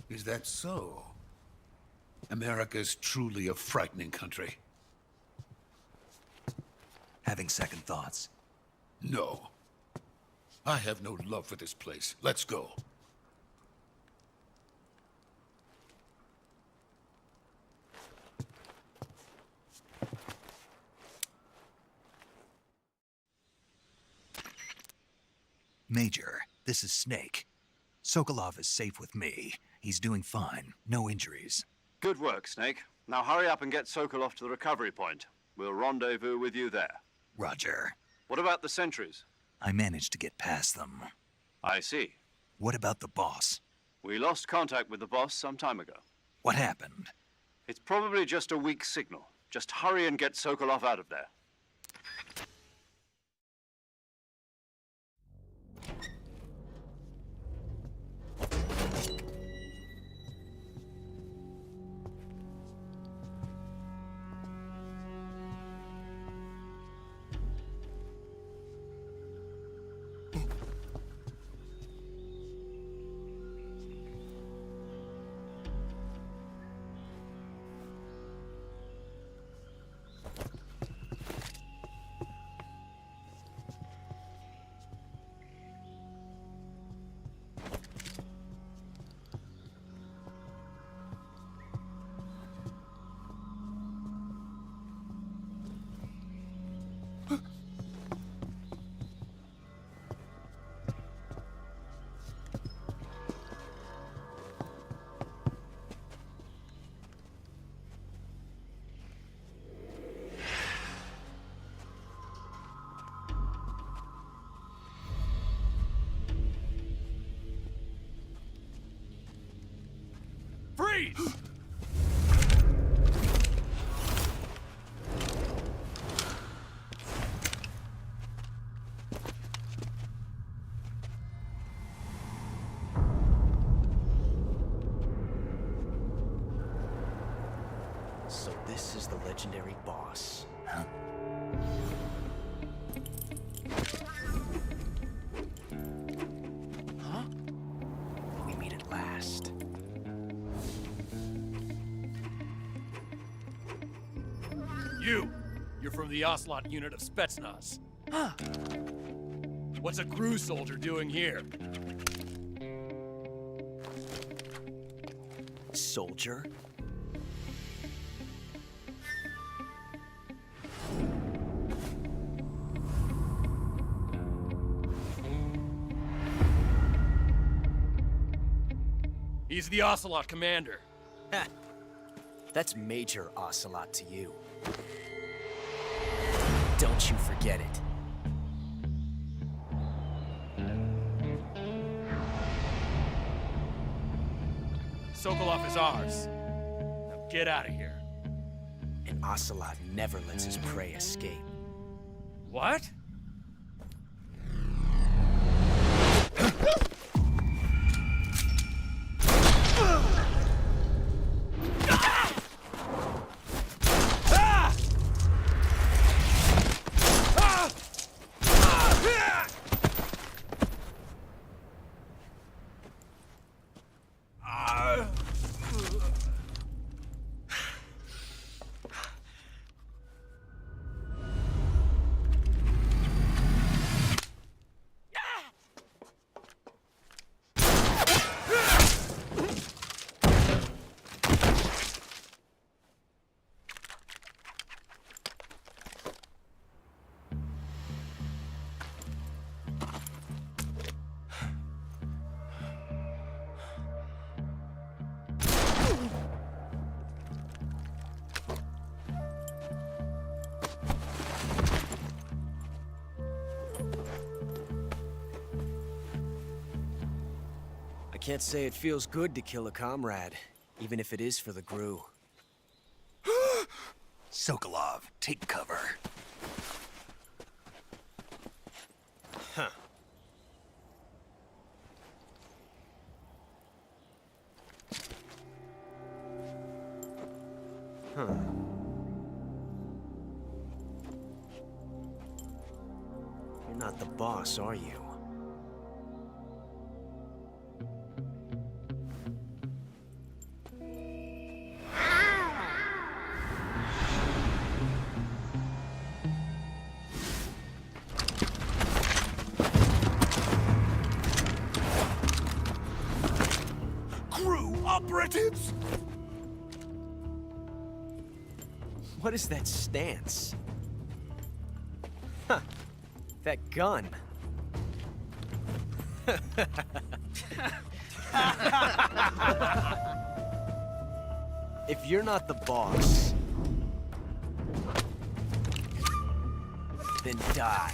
Is that so? America's truly a frightening country. Having second thoughts? No. I have no love for this place. Let's go. Major, this is Snake. Sokolov is safe with me. He's doing fine. No injuries. Good work, Snake. Now hurry up and get Sokolov to the recovery point. We'll rendezvous with you there. Roger. What about the sentries? I managed to get past them. I see. What about the boss? We lost contact with the boss some time ago. What happened? It's probably just a weak signal. Just hurry and get Sokolov out of there. Freeze! So this is the legendary boss. Huh? Huh? We meet at last. You're from the Ocelot unit of Spetsnaz. Huh? What's a crew soldier doing here? Soldier? He's the Ocelot commander. Ha! That's Major Ocelot to you. Don't you forget it. Sokolov is ours. Now get out of here. And Ocelot never lets his prey escape. What? I can't say it feels good to kill a comrade, even if it is for the GRU. Sokolov, take cover. Huh. Huh. You're not the boss, are you? Operatives! What is that stance? Huh. That gun. If you're not the boss, then die.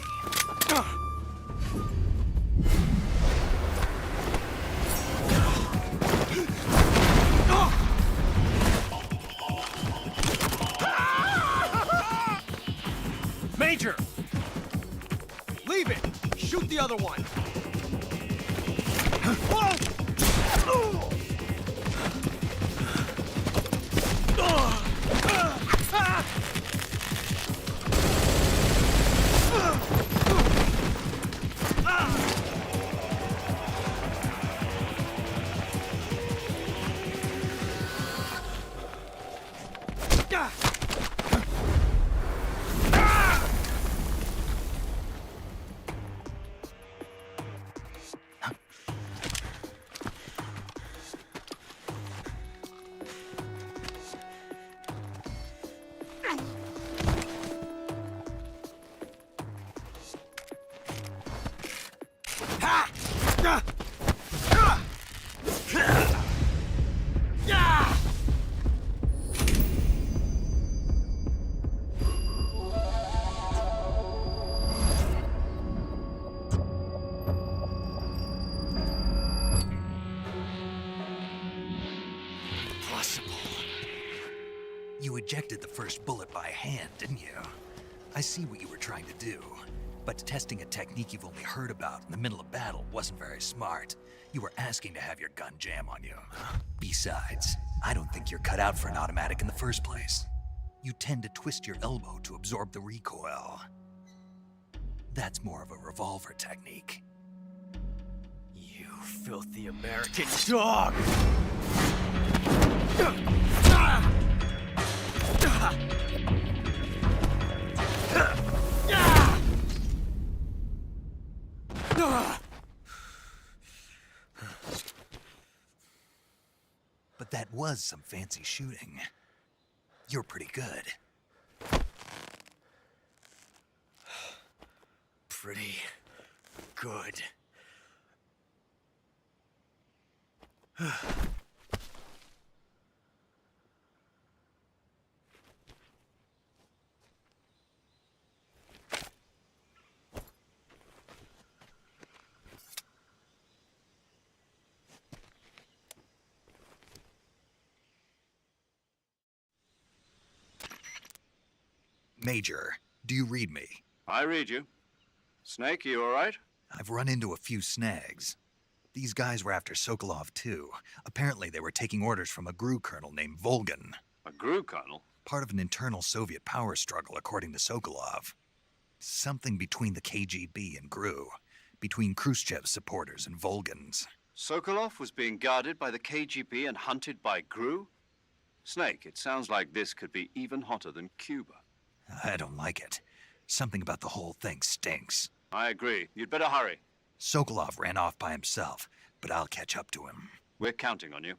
Shoot the other one! You ejected the first bullet by hand, didn't you? I see what you were trying to do. But testing a technique you've only heard about in the middle of battle wasn't very smart. You were asking to have your gun jam on you. Besides, I don't think you're cut out for an automatic in the first place. You tend to twist your elbow to absorb the recoil. That's more of a revolver technique. You filthy American dog! But that was some fancy shooting. You're pretty good. Pretty good. Major, do you read me? I read you. Snake, you all right? I've run into a few snags. These guys were after Sokolov too. Apparently they were taking orders from a GRU colonel named Volgan. A GRU colonel? Part of an internal Soviet power struggle, according to Sokolov. Something between the KGB and GRU. Between Khrushchev's supporters and Volgan's. Sokolov was being guarded by the KGB and hunted by GRU? Snake, it sounds like this could be even hotter than Cuba. I don't like it. Something about the whole thing stinks. I agree. You'd better hurry. Sokolov ran off by himself, but I'll catch up to him. We're counting on you.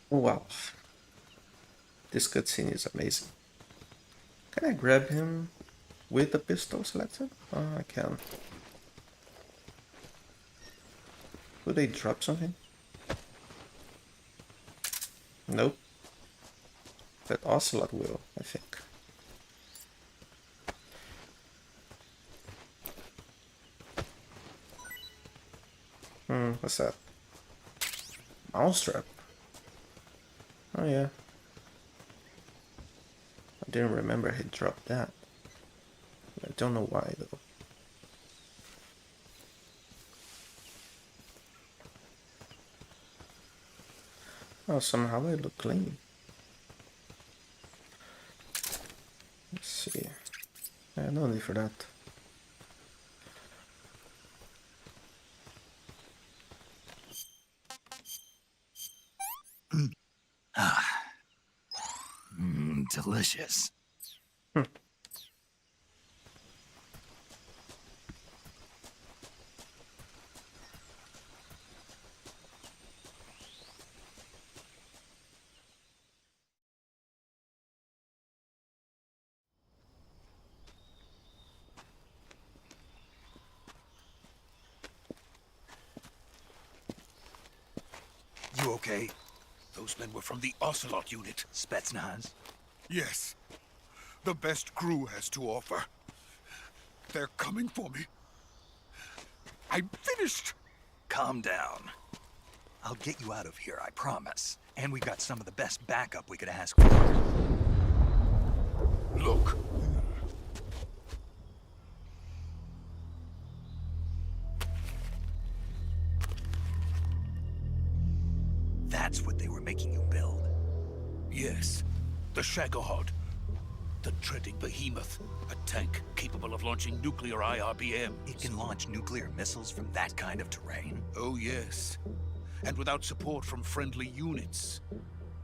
Wow. This cutscene is amazing. Can I grab him with the pistol selected? Oh, I can. Would they drop something? Nope. That Ocelot will, I think. What's that? Mousetrap. Oh yeah. I didn't remember he dropped that. I don't know why though. Oh, somehow I look clean. Let's see. No need for that. Delicious. You okay? Those men were from the Ocelot unit. Spetsnaz? Yes. The best GRU has to offer. They're coming for me. I'm finished. Calm down. I'll get you out of here, I promise. And we've got some of the best backup we could ask for. Yes, the Shagohod. The dreaded behemoth. A tank capable of launching nuclear IRBMs. It can launch nuclear missiles from that kind of terrain? Oh, yes. And without support from friendly units.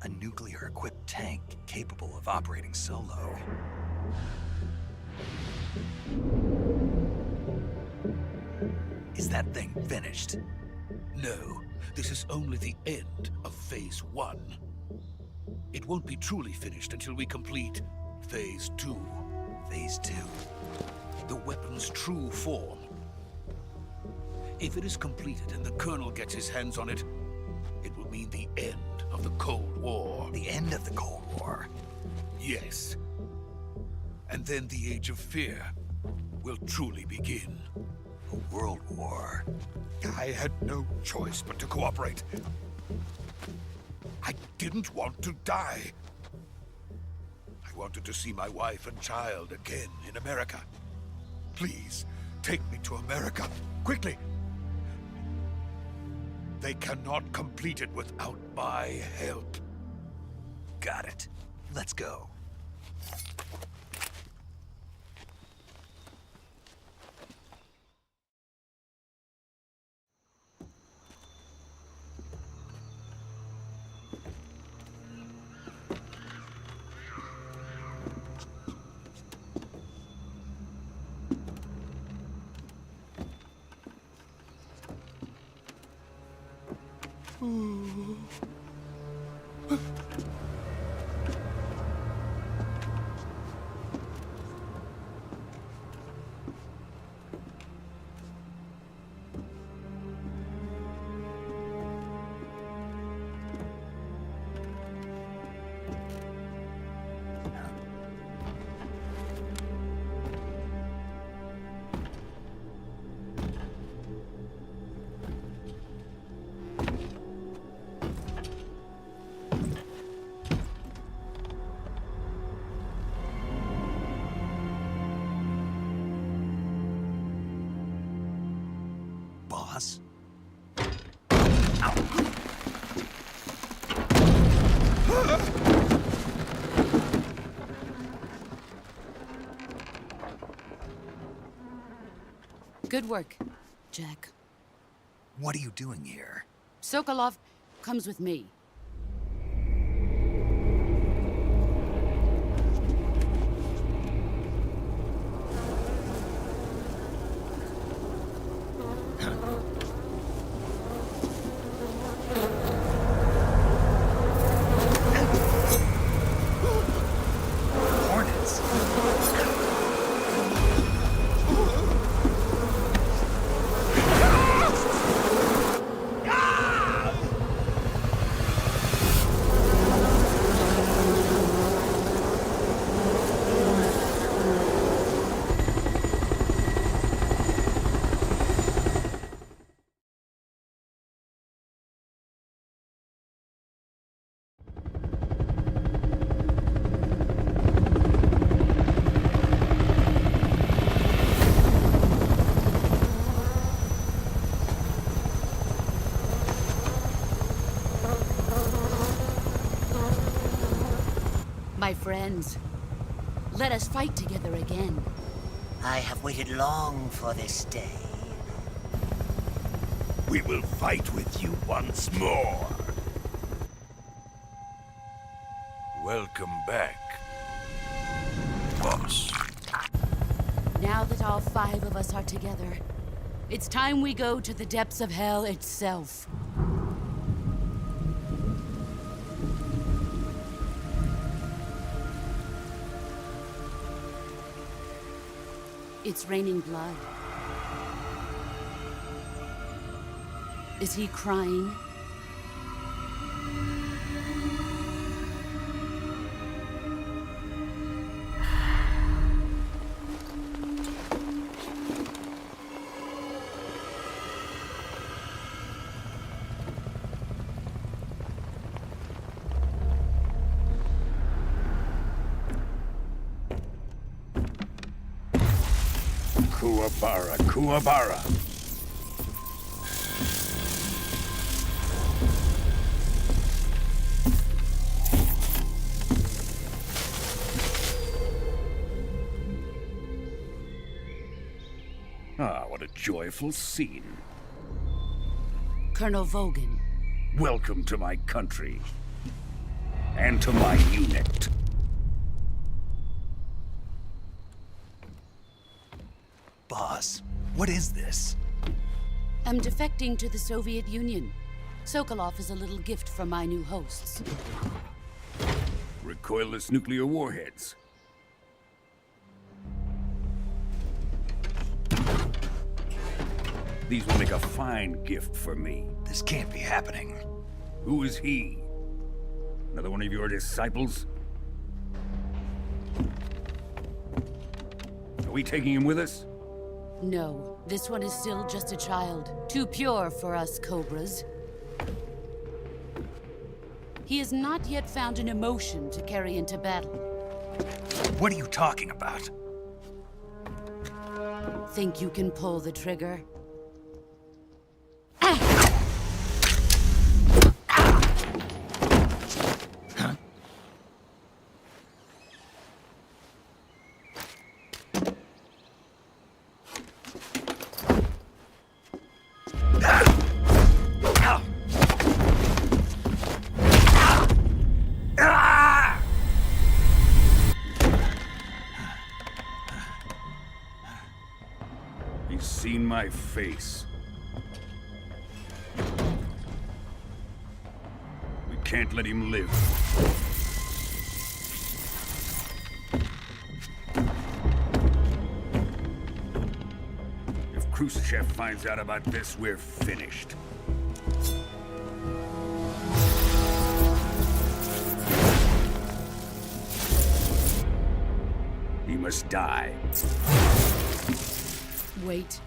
A nuclear-equipped tank capable of operating solo. Is that thing finished? No, this is only the end of Phase 1. It won't be truly finished until we complete Phase 2. Phase 2? The weapon's true form. If it is completed and the Colonel gets his hands on it, it will mean the end of the Cold War. The end of the Cold War? Yes. And then the Age of Fear will truly begin. A world war. I had no choice but to cooperate. I didn't want to die. I wanted to see my wife and child again in America. Please, take me to America, quickly. They cannot complete it without my help. Got it. Let's go. Boss? Good work, Jack. What are you doing here? Sokolov comes with me. Hornets? My friends, let us fight together again. I have waited long for this day. We will fight with you once more. Welcome back, boss. Now that all 5 of us are together, it's time we go to the depths of hell itself. It's raining blood. Is he crying? Kuwabara, Kuwabara. Ah, what a joyful scene. Colonel Vogan. Welcome to my country. And to my unit. Boss, what is this? I'm defecting to the Soviet Union. Sokolov is a little gift from my new hosts. Recoilless nuclear warheads. These will make a fine gift for me. This can't be happening. Who is he? Another one of your disciples? Are we taking him with us? No, this one is still just a child. Too pure for us Cobras. He has not yet found an emotion to carry into battle. What are you talking about? Think you can pull the trigger? He's seen my face. We can't let him live. If Khrushchev finds out about this, we're finished. He must die. Wait.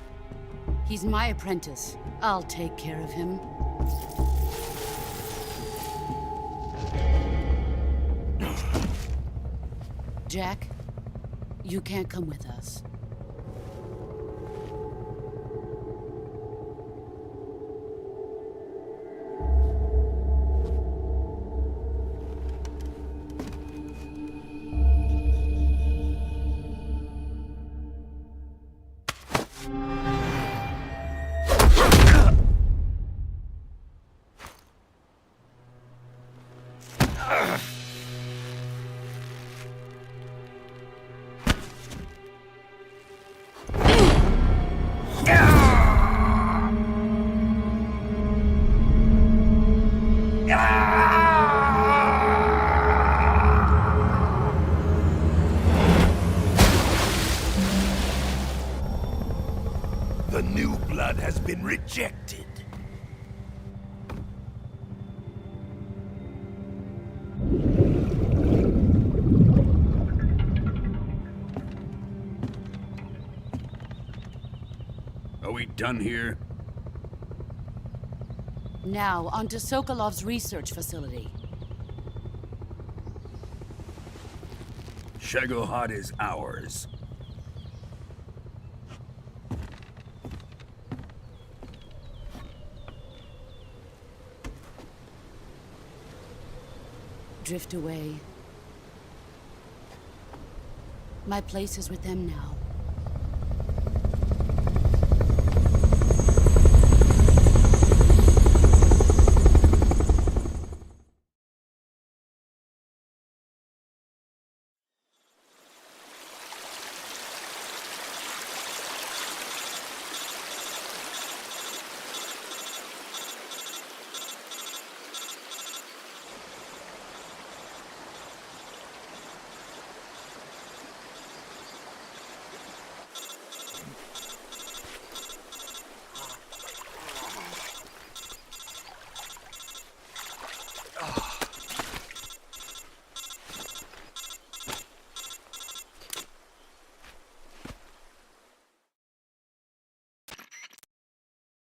He's my apprentice. I'll take care of him. Jack, you can't come with us. The new blood has been rejected. Are we done here? Now, onto Sokolov's research facility. Shagohod is ours. Drift away. My place is with them now.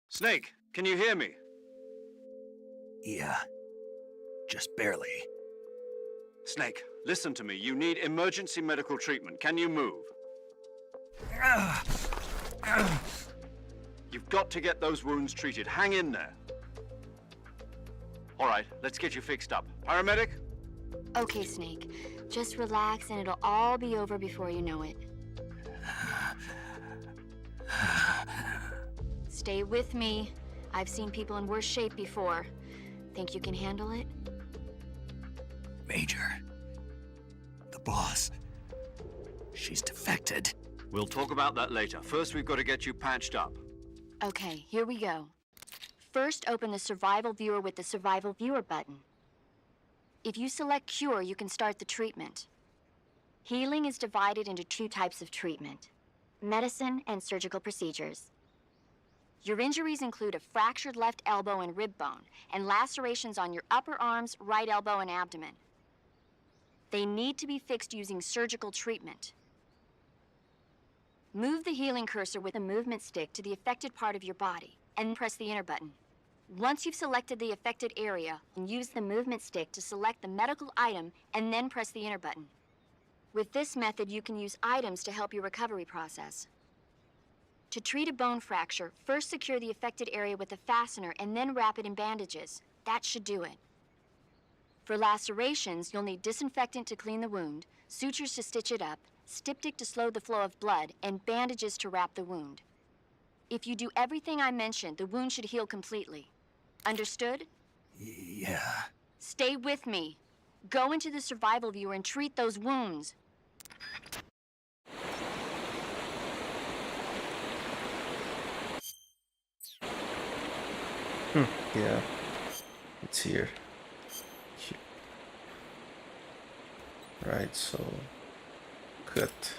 Snake, can you hear me? Yeah. Just barely. Snake, listen to me. You need emergency medical treatment. Can you move? You've got to get those wounds treated. Hang in there. All right, let's get you fixed up. Paramedic? Okay, Snake. Just relax and it'll all be over before you know it. Stay with me. I've seen people in worse shape before. Think you can handle it? Major. The boss. She's defected. We'll talk about that later. First, we've got to get you patched up. Okay, here we go. First, open the Survival Viewer with the Survival Viewer button. If you select Cure, you can start the treatment. Healing is divided into 2 types of treatment: medicine and surgical procedures. Your injuries include a fractured left elbow and rib bone, and lacerations on your upper arms, right elbow, and abdomen. They need to be fixed using surgical treatment. Move the healing cursor with a movement stick to the affected part of your body, and press the enter button. Once you've selected the affected area, use the movement stick to select the medical item, and then press the enter button. With this method, you can use items to help your recovery process. To treat a bone fracture, first secure the affected area with a fastener and then wrap it in bandages. That should do it. For lacerations, you'll need disinfectant to clean the wound, sutures to stitch it up, styptic to slow the flow of blood, and bandages to wrap the wound. If you do everything I mentioned, the wound should heal completely. Understood? Yeah. Stay with me. Go into the Survival Viewer and treat those wounds. Yeah. It's here. Right, so... cut.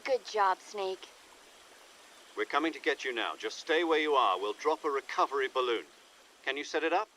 Good job, Snake. We're coming to get you now. Just stay where you are. We'll drop a recovery balloon. Can you set it up?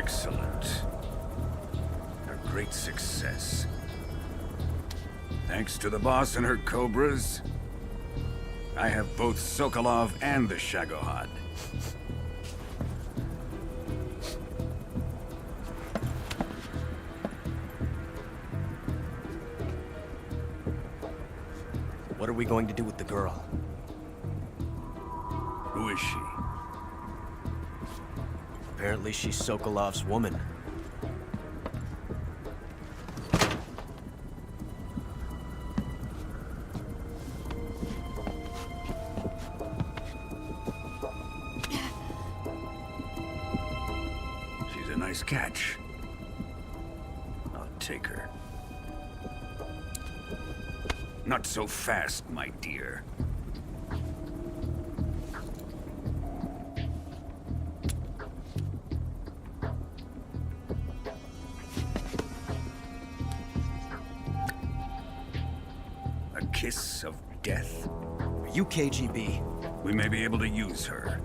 Excellent. A great success. Thanks to the boss and her cobras, I have both Sokolov and the Shagohod. What are we going to do with the girl? Who is she? Apparently she's Sokolov's woman. She's a nice catch. I'll take her. Not so fast, my dear. A kiss of death? Are you KGB? We may be able to use her.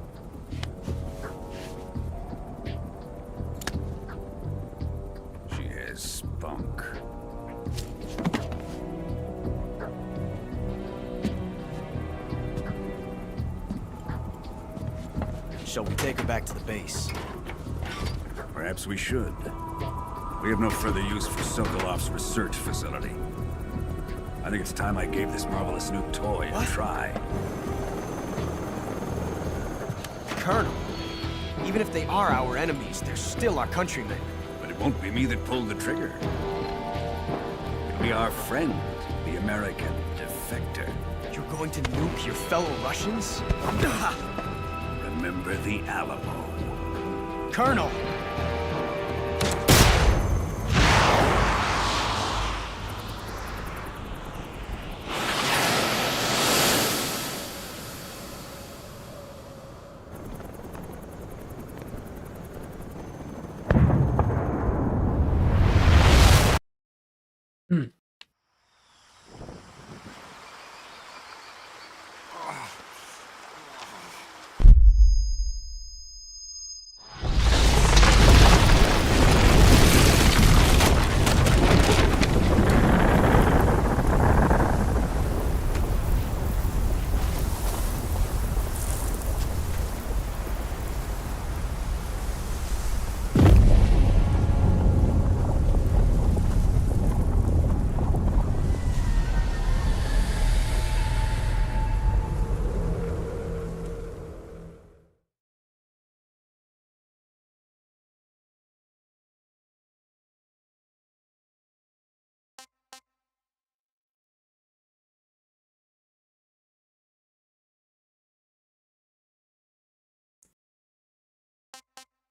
She has spunk. Shall we take her back to the base? Perhaps we should. We have no further use for Sokolov's research facility. I think it's time I gave this marvelous new toy a try. Colonel, even if they are our enemies, they're still our countrymen. But it won't be me that pulled the trigger. It'll be our friend, the American defector. You're going to nuke your fellow Russians? Remember the Alamo. Colonel!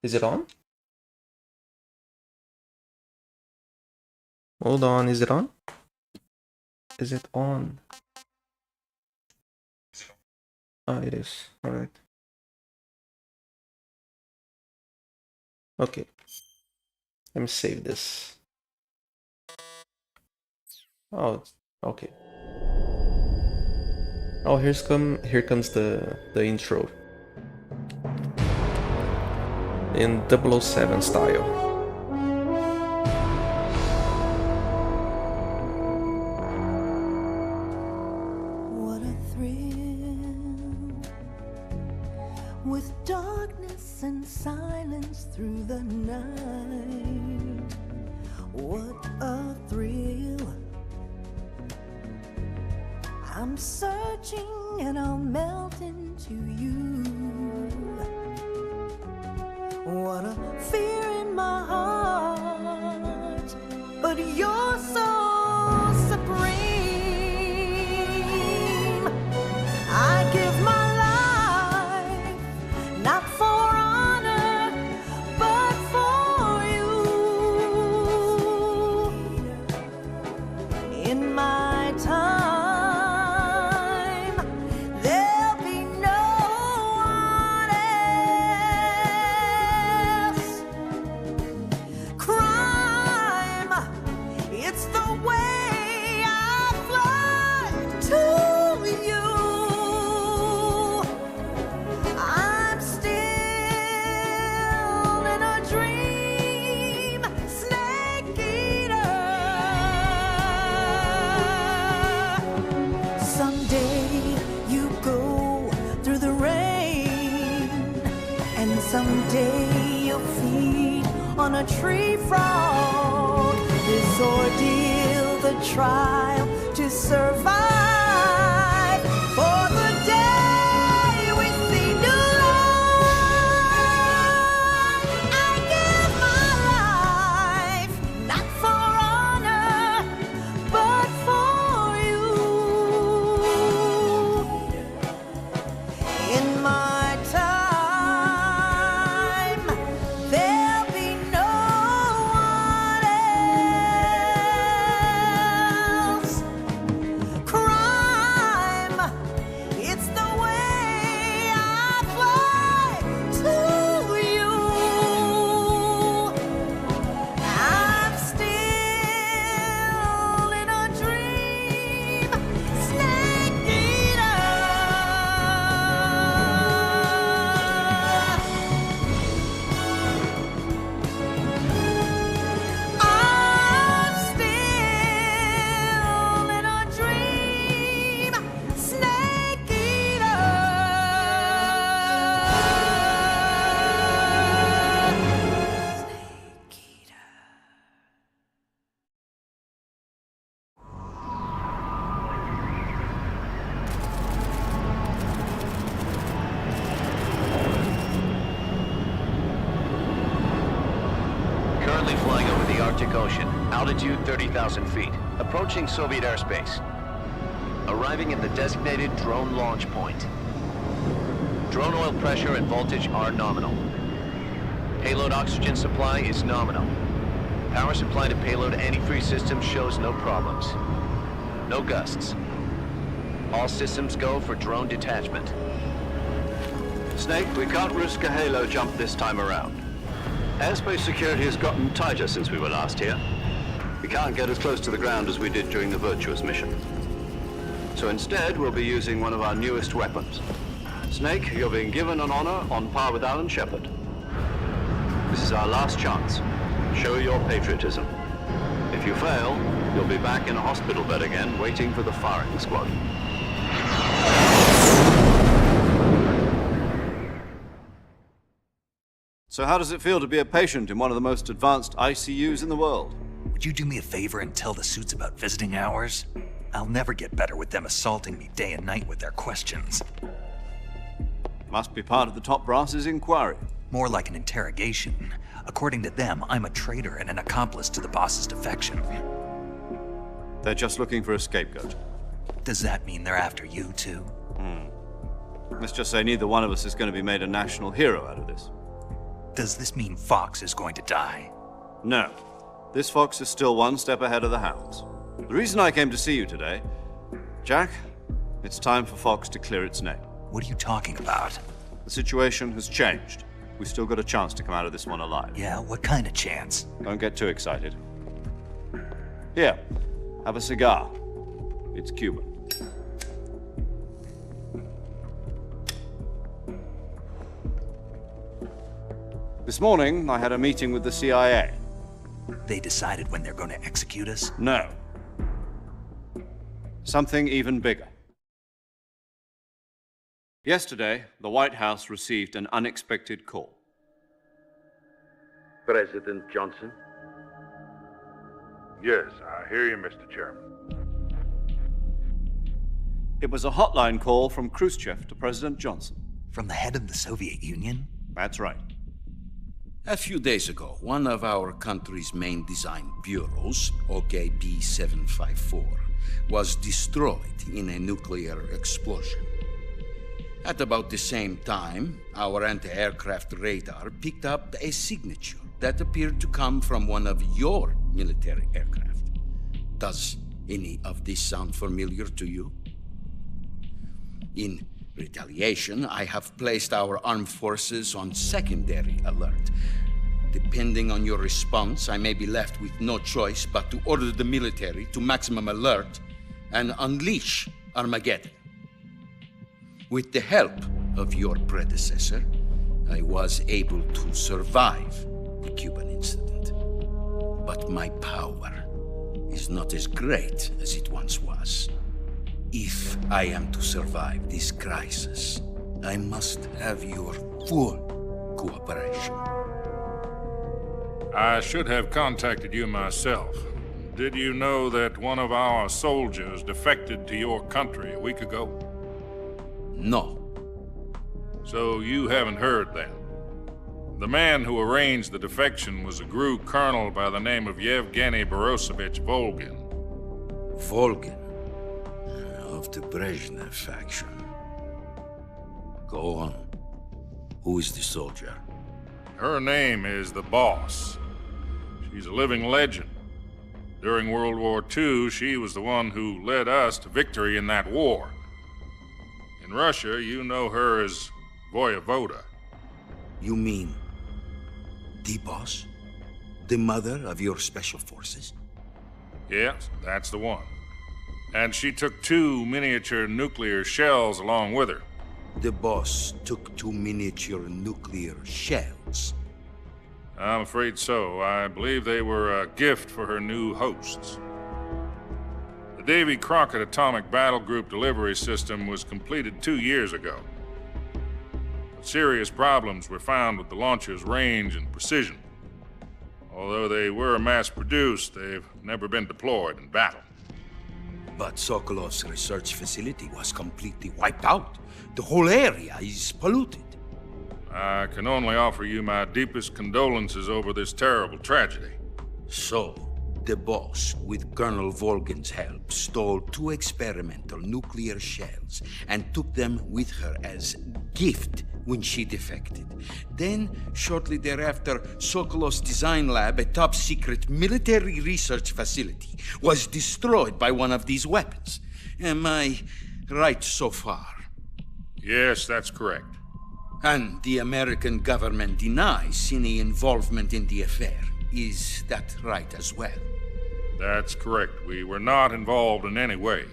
Is it on? Hold on, is it on? Is it on? Ah, it is. Alright. Okay. Let me save this. Oh, okay. Oh, here comes the intro. In 007 style. What a thrill, with darkness and silence through the night. What a thrill. I'm searching and I'll melt into you. What a fear in my heart, but you're so supreme. I give my life, not for honor, but for you. In my time, there'll be no Someday you'll feed on a tree frog. This ordeal, the trial to survive. For the day we see new life, I give my life, not for honor, but for you. In my time, there'll be no one else. Crime, it's the way I fly to you. I'm still in a dream, snake eater. I'm still in a dream, snake eater. Currently flying over the Arctic Ocean, altitude 30,000 feet, approaching Soviet airspace. Arriving at the designated drone launch point. Drone oil pressure and voltage are nominal. Payload oxygen supply is nominal. Power supply to payload antifreeze system shows no problems. No gusts. All systems go for drone detachment. Snake, we can't risk a halo jump this time around. Airspace security has gotten tighter since we were last here. We can't get as close to the ground as we did during the Virtuous mission. So instead, we'll be using one of our newest weapons. Snake, you're being given an honor on par with Alan Shepard. This is our last chance. Show your patriotism. If you fail, you'll be back in a hospital bed again, waiting for the firing squad. So how does it feel to be a patient in one of the most advanced ICUs in the world? Would you do me a favor and tell the suits about visiting hours? I'll never get better with them assaulting me day and night with their questions. Must be part of the top brass's inquiry. More like an interrogation. According to them, I'm a traitor and an accomplice to the boss's defection. They're just looking for a scapegoat. Does that mean they're after you, too? Let's just say neither one of us is going to be made a national hero out of this. Does this mean Fox is going to die? No. This fox is still one step ahead of the hounds. The reason I came to see you today, Jack, it's time for Fox to clear its name. What are you talking about? The situation has changed. We've still got a chance to come out of this one alive. Yeah, what kind of chance? Don't get too excited. Here, have a cigar. It's Cuban. This morning, I had a meeting with the CIA. They decided when they're going to execute us? No. Something even bigger. Yesterday, the White House received an unexpected call. President Johnson? Yes, I hear you, Mr. Chairman. It was a hotline call from Khrushchev to President Johnson. From the head of the Soviet Union? That's right. A few days ago, one of our country's main design bureaus, OKB 754, was destroyed in a nuclear explosion. At about the same time, our anti-aircraft radar picked up a signature that appeared to come from one of your military aircraft. Does any of this sound familiar to you? In retaliation, I have placed our armed forces on secondary alert. Depending on your response, I may be left with no choice but to order the military to maximum alert and unleash Armageddon. With the help of your predecessor, I was able to survive the Cuban incident. But my power is not as great as it once was. If I am to survive this crisis, I must have your full cooperation. I should have contacted you myself. Did you know that one of our soldiers defected to your country a week ago? No. So you haven't heard then? The man who arranged the defection was a GRU colonel by the name of Yevgeny Borisovich Volgin. Volgin? Of the Brezhnev faction. Go on. Who is the soldier? Her name is the Boss. She's a living legend. During World War II, she was the one who led us to victory in that war. In Russia, you know her as Voyevoda. You mean the Boss? The mother of your special forces? Yes, that's the one. And she took 2 miniature nuclear shells along with her. The Boss took 2 miniature nuclear shells? I'm afraid so. I believe they were a gift for her new hosts. The Davy Crockett Atomic Battle Group delivery system was completed 2 years ago. But serious problems were found with the launcher's range and precision. Although they were mass-produced, they've never been deployed in battle. But Sokolov's research facility was completely wiped out. The whole area is polluted. I can only offer you my deepest condolences over this terrible tragedy. So, the Boss, with Colonel Volgin's help, stole 2 experimental nuclear shells and took them with her as gift when she defected. Then, shortly thereafter, Sokolov's design lab, a top-secret military research facility, was destroyed by one of these weapons. Am I right so far? Yes, that's correct. And the American government denies any involvement in the affair. Is that right as well? That's correct. We were not involved in any way.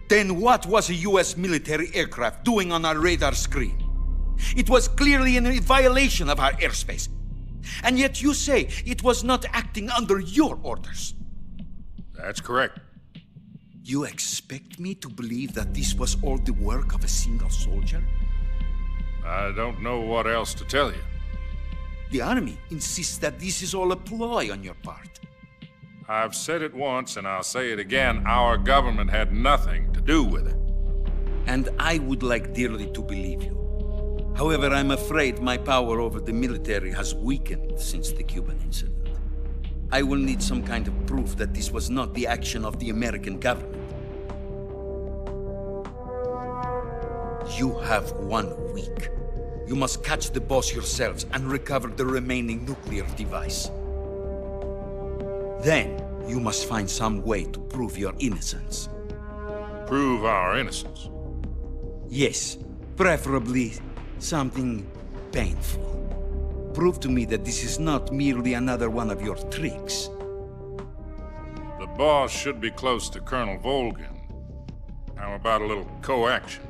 Then what was a U.S. military aircraft doing on our radar screen? It was clearly in violation of our airspace. And yet you say it was not acting under your orders. That's correct. You expect me to believe that this was all the work of a single soldier? I don't know what else to tell you. The Army insists that this is all a ploy on your part. I've said it once, and I'll say it again. Our government had nothing to do with it. And I would like dearly to believe you. However, I'm afraid my power over the military has weakened since the Cuban incident. I will need some kind of proof that this was not the action of the American government. You have 1 week. You must catch the Boss yourselves and recover the remaining nuclear device. Then, you must find some way to prove your innocence. Prove our innocence? Yes, preferably something painful. Prove to me that this is not merely another one of your tricks. The Boss should be close to Colonel Volgin. How about a little coaction?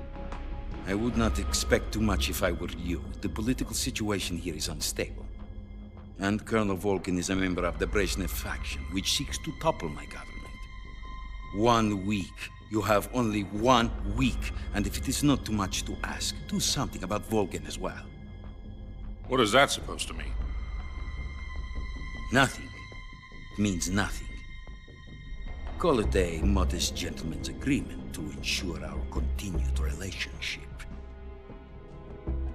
I would not expect too much if I were you. The political situation here is unstable. And Colonel Volgin is a member of the Brezhnev faction, which seeks to topple my government. 1 week. You have only 1 week, and if it is not too much to ask, do something about Volgin as well. What is that supposed to mean? Nothing. It means nothing. Call it a modest gentleman's agreement to ensure our continued relationship.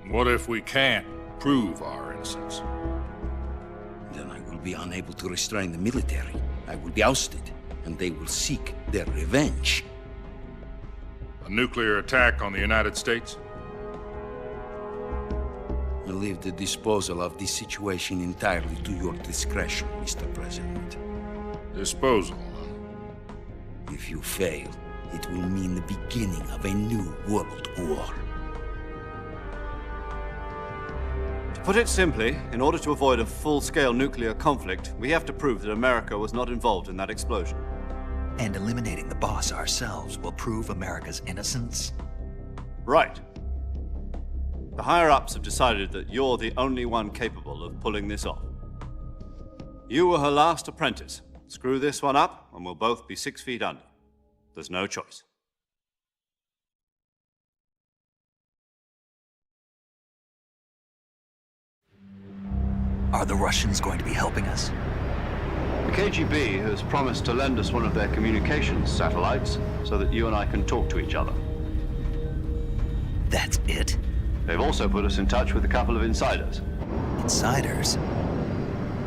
What if we can't prove our innocence? Then I will be unable to restrain the military. I will be ousted, and they will seek their revenge. A nuclear attack on the United States? I leave the disposal of this situation entirely to your discretion, Mr. President. Disposal? If you fail, it will mean the beginning of a new world war. To put it simply, in order to avoid a full-scale nuclear conflict, we have to prove that America was not involved in that explosion. And eliminating the Boss ourselves will prove America's innocence? Right. The higher-ups have decided that you're the only one capable of pulling this off. You were her last apprentice. Screw this one up, and we'll both be 6 feet under. There's no choice. Are the Russians going to be helping us? The KGB has promised to lend us one of their communications satellites so that you and I can talk to each other. That's it? They've also put us in touch with a couple of insiders. Insiders?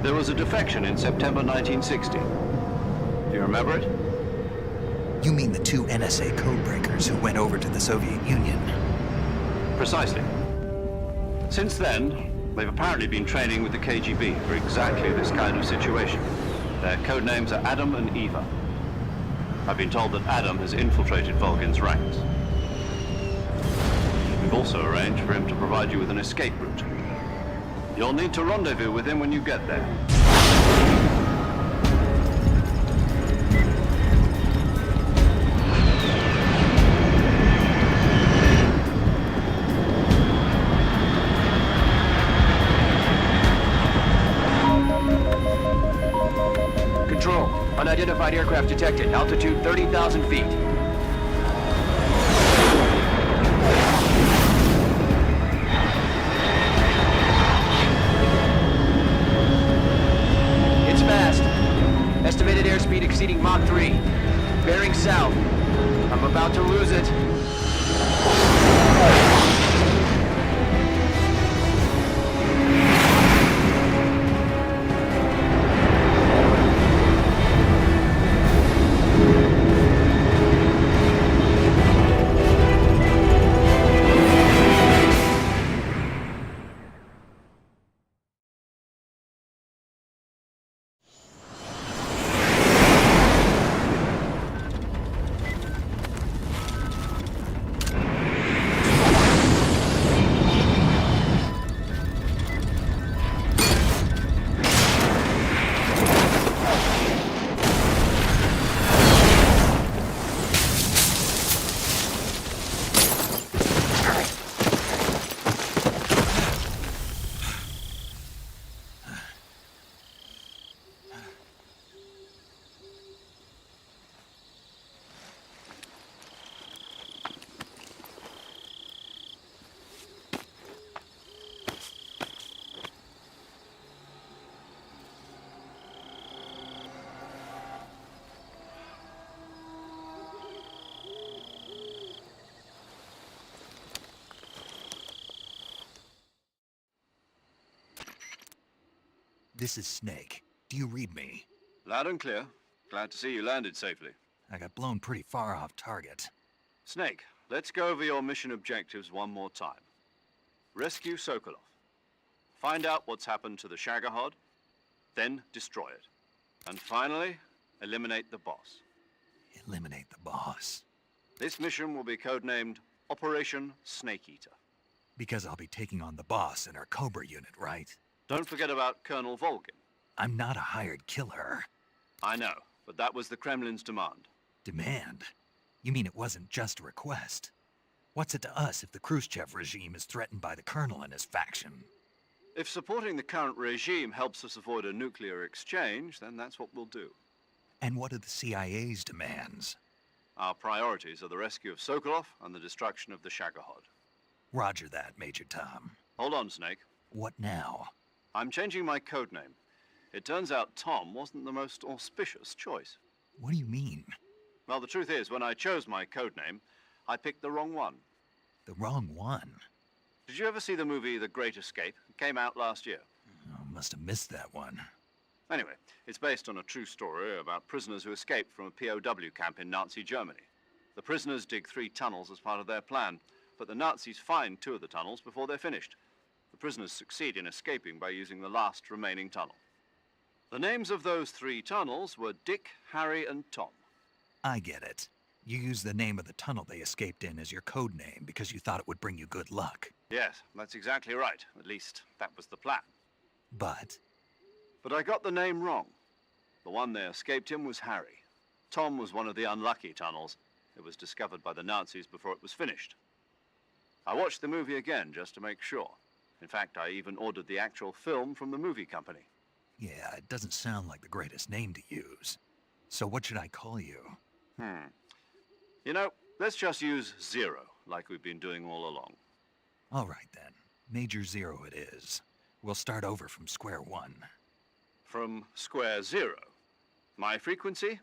There was a defection in September 1960. Do you remember it? You mean the two NSA codebreakers who went over to the Soviet Union? Precisely. Since then, they've apparently been training with the KGB for exactly this kind of situation. Their codenames are Adam and Eva. I've been told that Adam has infiltrated Volgin's ranks. We've also arranged for him to provide you with an escape route. You'll need to rendezvous with him when you get there. Control, unidentified aircraft detected. Altitude 30,000 feet. It's fast. Estimated airspeed exceeding Mach 3. Bearing south. I'm about to lose it. This is Snake. Do you read me? Loud and clear. Glad to see you landed safely. I got blown pretty far off target. Snake, let's go over your mission objectives one more time. Rescue Sokolov. Find out what's happened to the Shagohod, then destroy it. And finally, eliminate the boss. Eliminate the boss. This mission will be codenamed Operation Snake Eater. Because I'll be taking on the boss in our Cobra unit, right? Don't forget about Colonel Volgin. I'm not a hired killer. I know, but that was the Kremlin's demand. Demand? You mean it wasn't just a request? What's it to us if the Khrushchev regime is threatened by the Colonel and his faction? If supporting the current regime helps us avoid a nuclear exchange, then that's what we'll do. And what are the CIA's demands? Our priorities are the rescue of Sokolov and the destruction of the Shagohod. Roger that, Major Tom. Hold on, Snake. What now? I'm changing my codename. It turns out Tom wasn't the most auspicious choice. What do you mean? Well, the truth is, when I chose my codename, I picked the wrong one. The wrong one? Did you ever see the movie The Great Escape? It came out last year. Oh, must have missed that one. Anyway, it's based on a true story about prisoners who escaped from a POW camp in Nazi Germany. The prisoners dig 3 tunnels as part of their plan, but the Nazis find 2 of the tunnels before they're finished. The prisoners succeed in escaping by using the last remaining tunnel. The names of those 3 tunnels were Dick, Harry, and Tom. I get it. You used the name of the tunnel they escaped in as your code name because you thought it would bring you good luck. Yes, that's exactly right. At least, that was the plan. But I got the name wrong. The one they escaped in was Harry. Tom was one of the unlucky tunnels. It was discovered by the Nazis before it was finished. I watched the movie again just to make sure. In fact, I even ordered the actual film from the movie company. yeah, it doesn't sound like the greatest name to use. So what should I call you? You know, let's just use Zero, like we've been doing all along. All right then. Major Zero it is. We'll start over from square one. From square zero. My frequency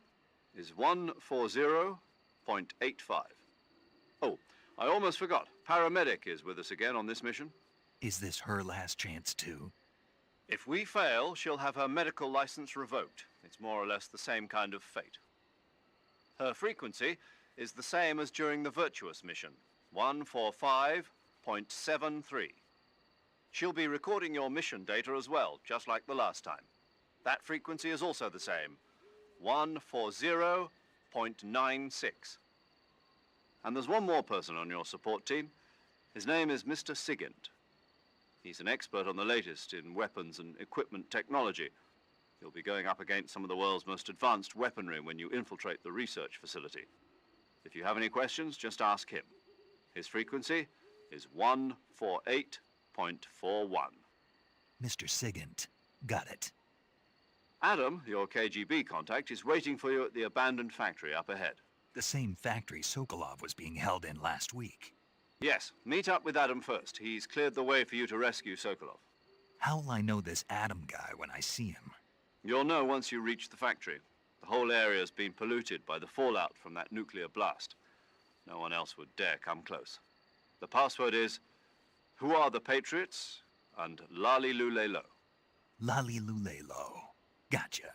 is 140.85. Oh, I almost forgot. Paramedic is with us again on this mission. Is this her last chance too? If we fail, she'll have her medical license revoked. It's more or less the same kind of fate. Her frequency is the same as during the Virtuous mission, 145.73. She'll be recording your mission data as well, just like the last time. That frequency is also the same, 140.96. And there's one more person on your support team. His name is Mr. Sigint. He's an expert on the latest in weapons and equipment technology. You'll be going up against some of the world's most advanced weaponry when you infiltrate the research facility. If you have any questions, just ask him. His frequency is 148.41. Mr. Sigint. Got it. Adam, your KGB contact, is waiting for you at the abandoned factory up ahead. The same factory Sokolov was being held in last week. Yes, meet up with Adam first. He's cleared the way for you to rescue Sokolov. How will I know this Adam guy when I see him? You'll know once you reach the factory. The whole area's been polluted by the fallout from that nuclear blast. No one else would dare come close. The password is, "Who are the Patriots?" and "Lali Lule Lo." Lali Lule Lo. Gotcha.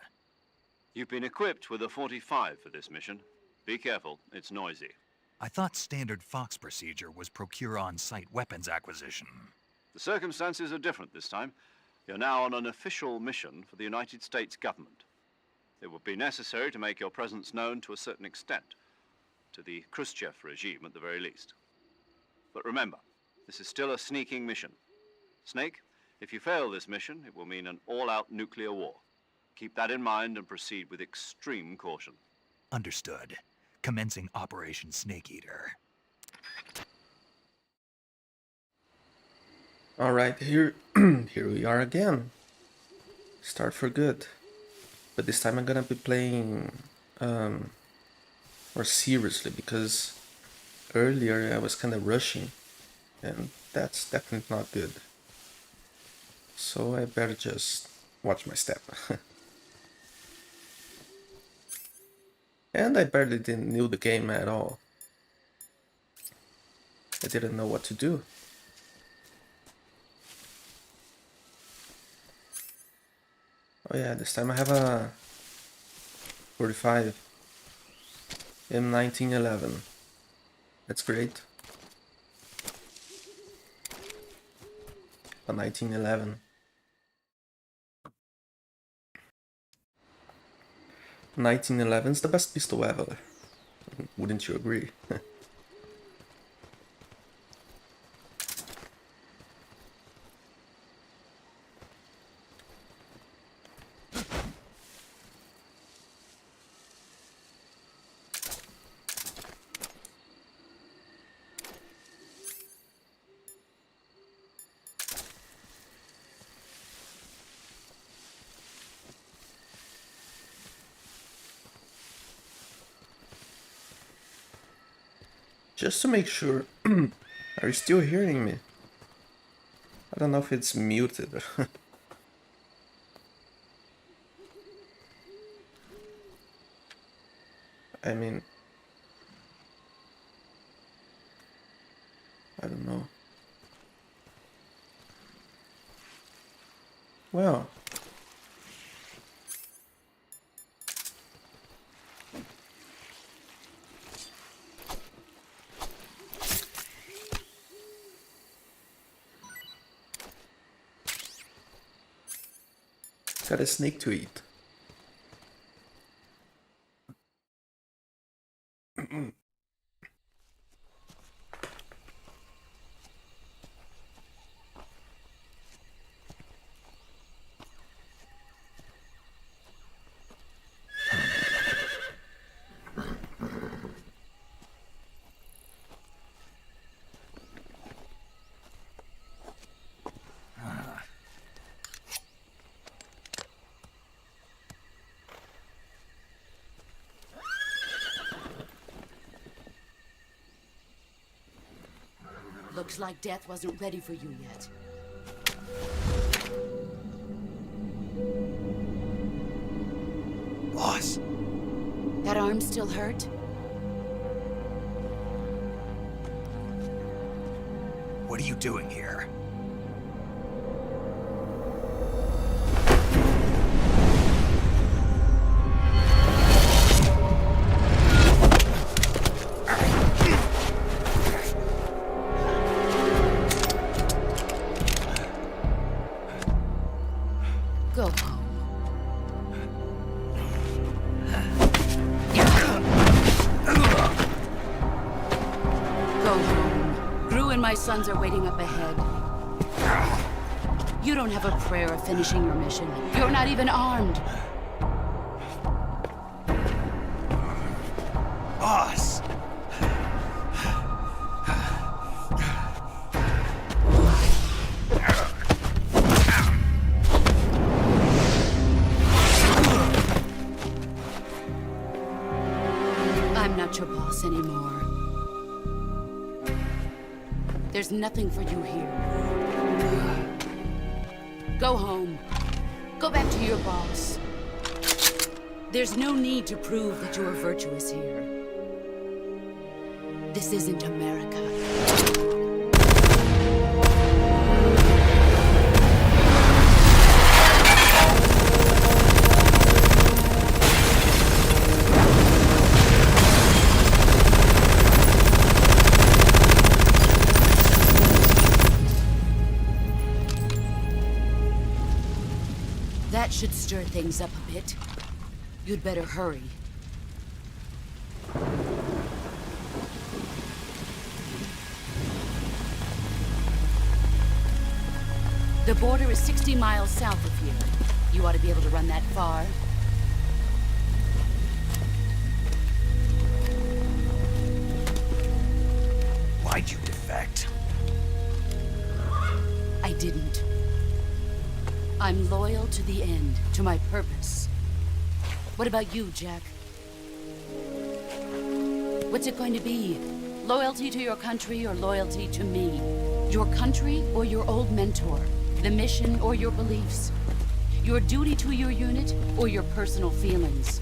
You've been equipped with a 45 for this mission. Be careful, it's noisy. I thought standard Fox procedure was procure on-site weapons acquisition. The circumstances are different this time. You're now on an official mission for the United States government. It would be necessary to make your presence known to a certain extent, to the Khrushchev regime at the very least. But remember, this is still a sneaking mission. Snake, if you fail this mission, it will mean an all-out nuclear war. Keep that in mind and proceed with extreme caution. Understood. Commencing Operation Snake Eater. Alright, here we are again. Start for good. But this time I'm gonna be playing more seriously, because earlier I was kinda rushing, and that's definitely not good. So I better just watch my step. And I barely didn't knew the game at all. I didn't know what to do. Oh yeah, this time I have a 45 M1911. That's great. A 1911. 1911 is the best pistol ever. Wouldn't you agree? Just to make sure, are you still hearing me? I don't know if it's muted. I mean, I don't know. Well, got a snake to eat. Looks like death wasn't ready for you yet. Boss. That arm still hurt? What are you doing here? Go home. Go home. Gru and my sons are waiting up ahead. You don't have a prayer of finishing your mission. You're not even armed. Boss! I'm not your boss anymore. There's nothing for you here. Go home. Go back to your boss. There's no need to prove that you are virtuous here. This isn't America. That should stir things up a bit. You'd better hurry. The border is 60 miles south of here. You ought to be able to run that far. Why'd you defect? I didn't. I'm loyal to the end, to my purpose. What about you, Jack? What's it going to be? Loyalty to your country or loyalty to me? Your country or your old mentor? The mission or your beliefs? Your duty to your unit or your personal feelings?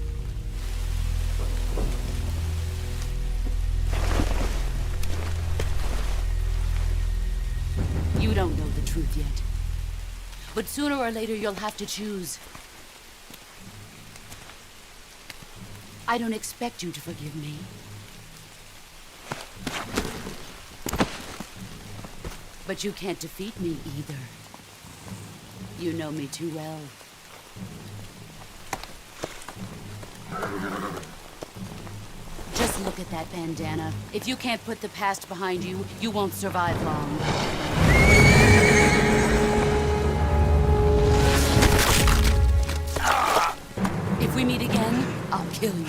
You don't know the truth yet. But sooner or later, you'll have to choose. I don't expect you to forgive me. But you can't defeat me either. You know me too well. Just look at that bandana. If you can't put the past behind you, you won't survive long. If we meet again, I'll kill you.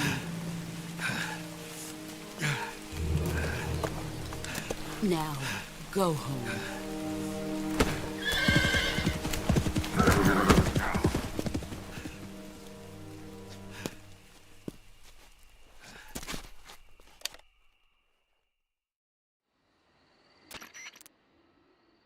Now, go home.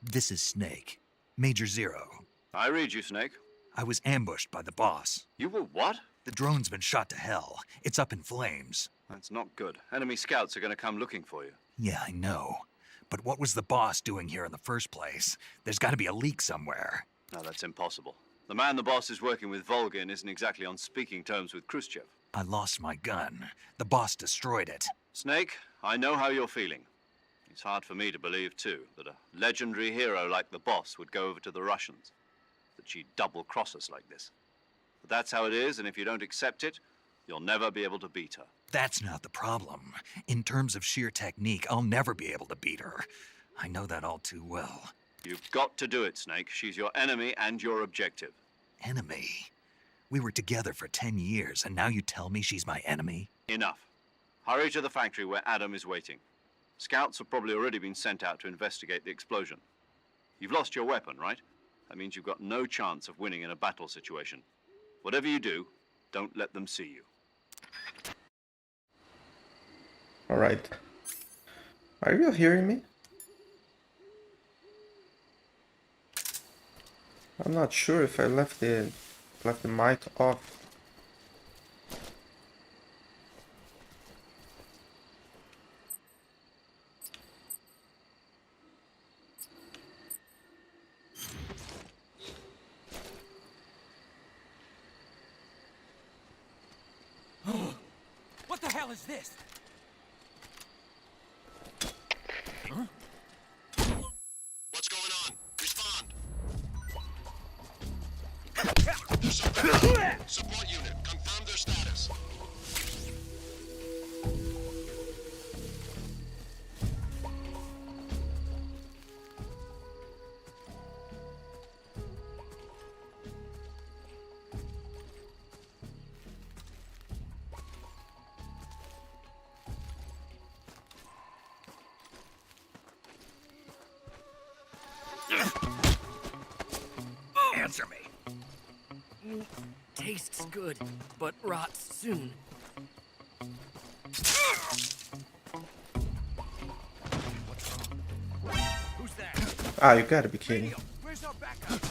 This is Snake. Major Zero. I read you, Snake. I was ambushed by the boss. You were what? The drone's been shot to hell. It's up in flames. That's not good. Enemy scouts are going to come looking for you. Yeah, I know. But what was the boss doing here in the first place? There's got to be a leak somewhere. No, that's impossible. The man the boss is working with, Volgin, isn't exactly on speaking terms with Khrushchev. I lost my gun. The boss destroyed it. Snake, I know how you're feeling. It's hard for me to believe, too, that a legendary hero like the boss would go over to the Russians. That she'd double-cross us like this. But that's how it is, and if you don't accept it, you'll never be able to beat her. That's not the problem. In terms of sheer technique, I'll never be able to beat her. I know that all too well. You've got to do it, Snake. She's your enemy and your objective. Enemy? We were together for 10 years, and now you tell me she's my enemy? Enough. Hurry to the factory where Adam is waiting. Scouts have probably already been sent out to investigate the explosion. You've lost your weapon, right? That means you've got no chance of winning in a battle situation. Whatever you do, don't let them see you. Alright. Are you hearing me? I'm not sure if I left the mic off. What the hell is this? Huh? What's going on? Respond. There's something. Support unit, confirm their status. Answer me. Tastes good, but rots soon. Who's that? Ah, you gotta be kidding. Where's our backup?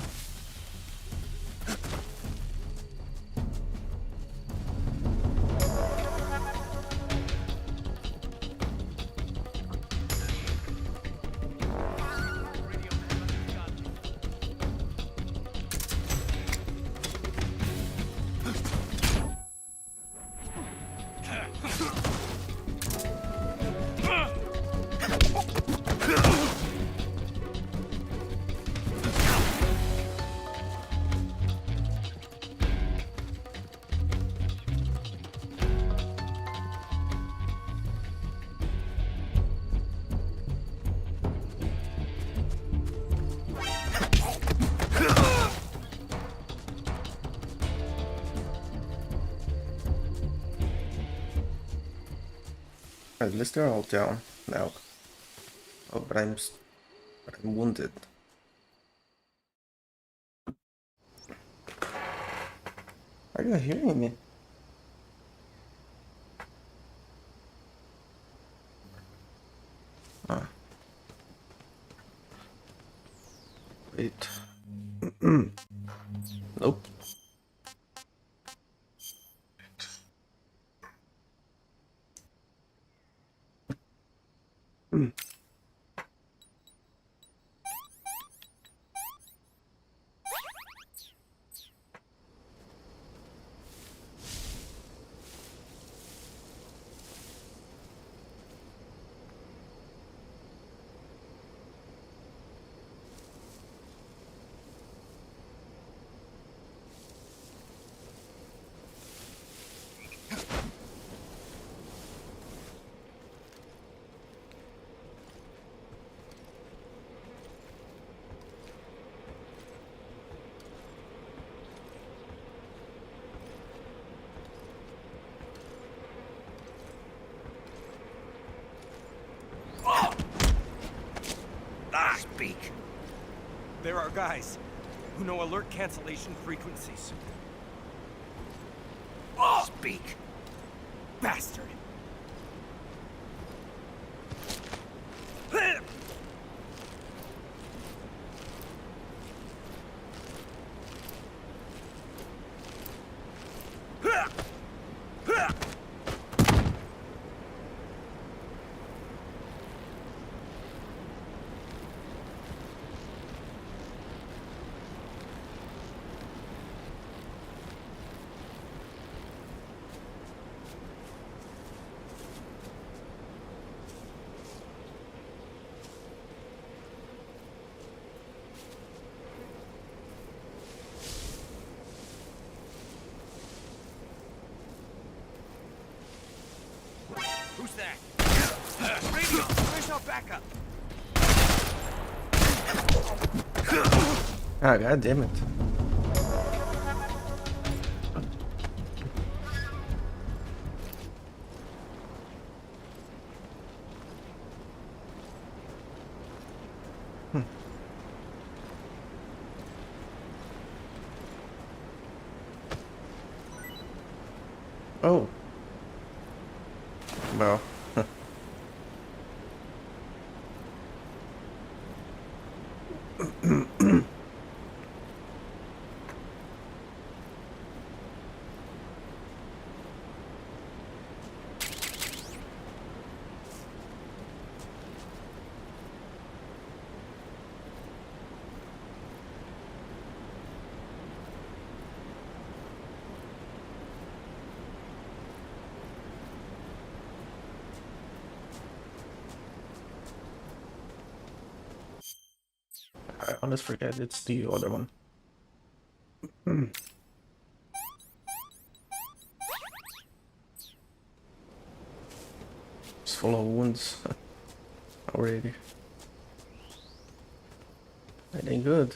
At least they're all down now. Oh, but I'm wounded. Are you hearing me? Ah. Wait. Nope. Speak. There are guys who know alert cancellation frequencies. Speak. Bastard. Who's that? Radio, where's our backup? Ah, god damn it. Oh. Well. let's forget. It's the other one. It's full of wounds already. That ain't good.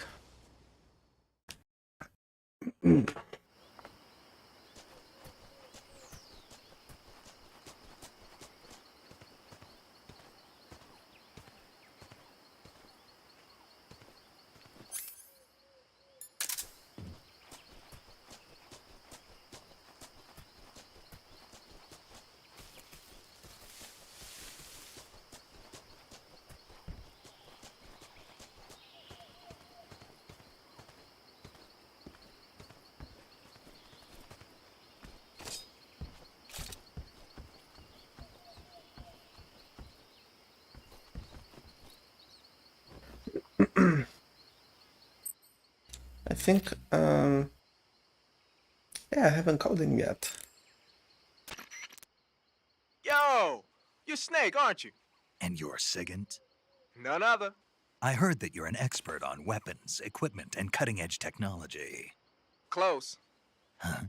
I think, yeah, I haven't called him yet. Yo! You're Snake, aren't you? And you're Sigint? None other. I heard that you're an expert on weapons, equipment, and cutting-edge technology. Close. Huh?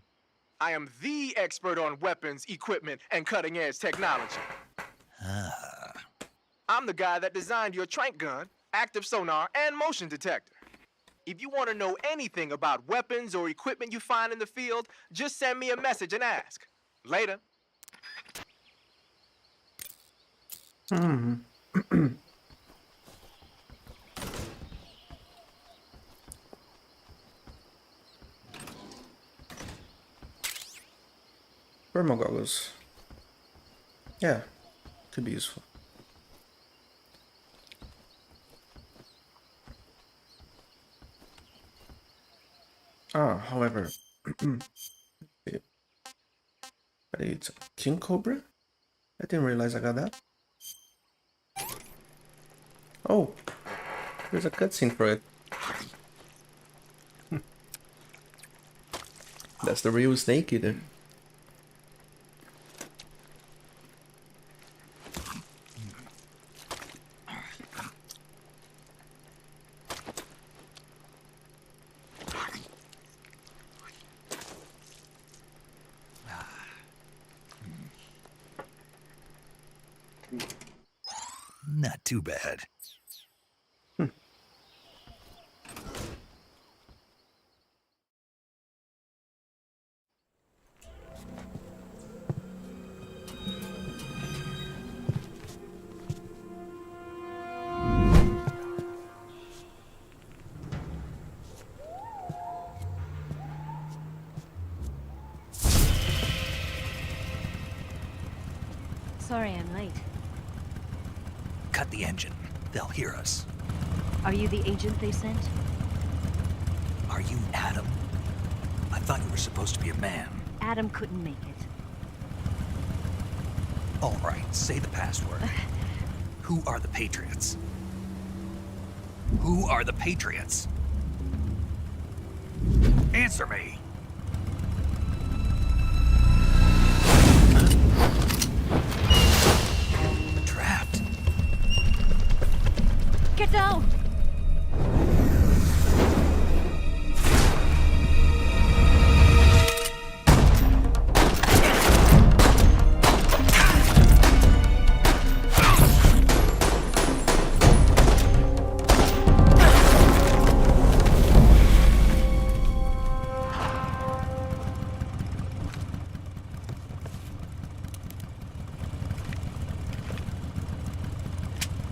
I am the expert on weapons, equipment, and cutting-edge technology. Ah. I'm the guy that designed your trank gun, active sonar, and motion detector. If you want to know anything about weapons or equipment you find in the field, just send me a message and ask. Later. Thermal goggles. Yeah, could be useful. However, it's King Cobra? I didn't realize I got that. Oh, there's a cutscene for it. That's the real Snake Eater. Not too bad. Sorry I'm late. Cut the engine. They'll hear us. Are you the agent they sent? Are you Adam? I thought you were supposed to be a man. Adam couldn't make it. All right, say the password. Who are the Patriots? Who are the Patriots? Answer me! Trapped. Get down!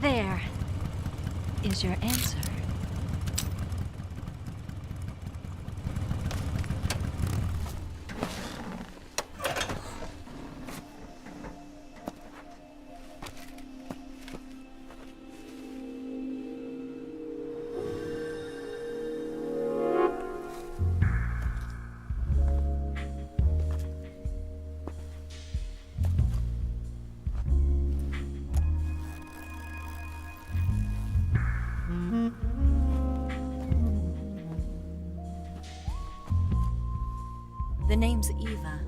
There is your answer. The name's Eva.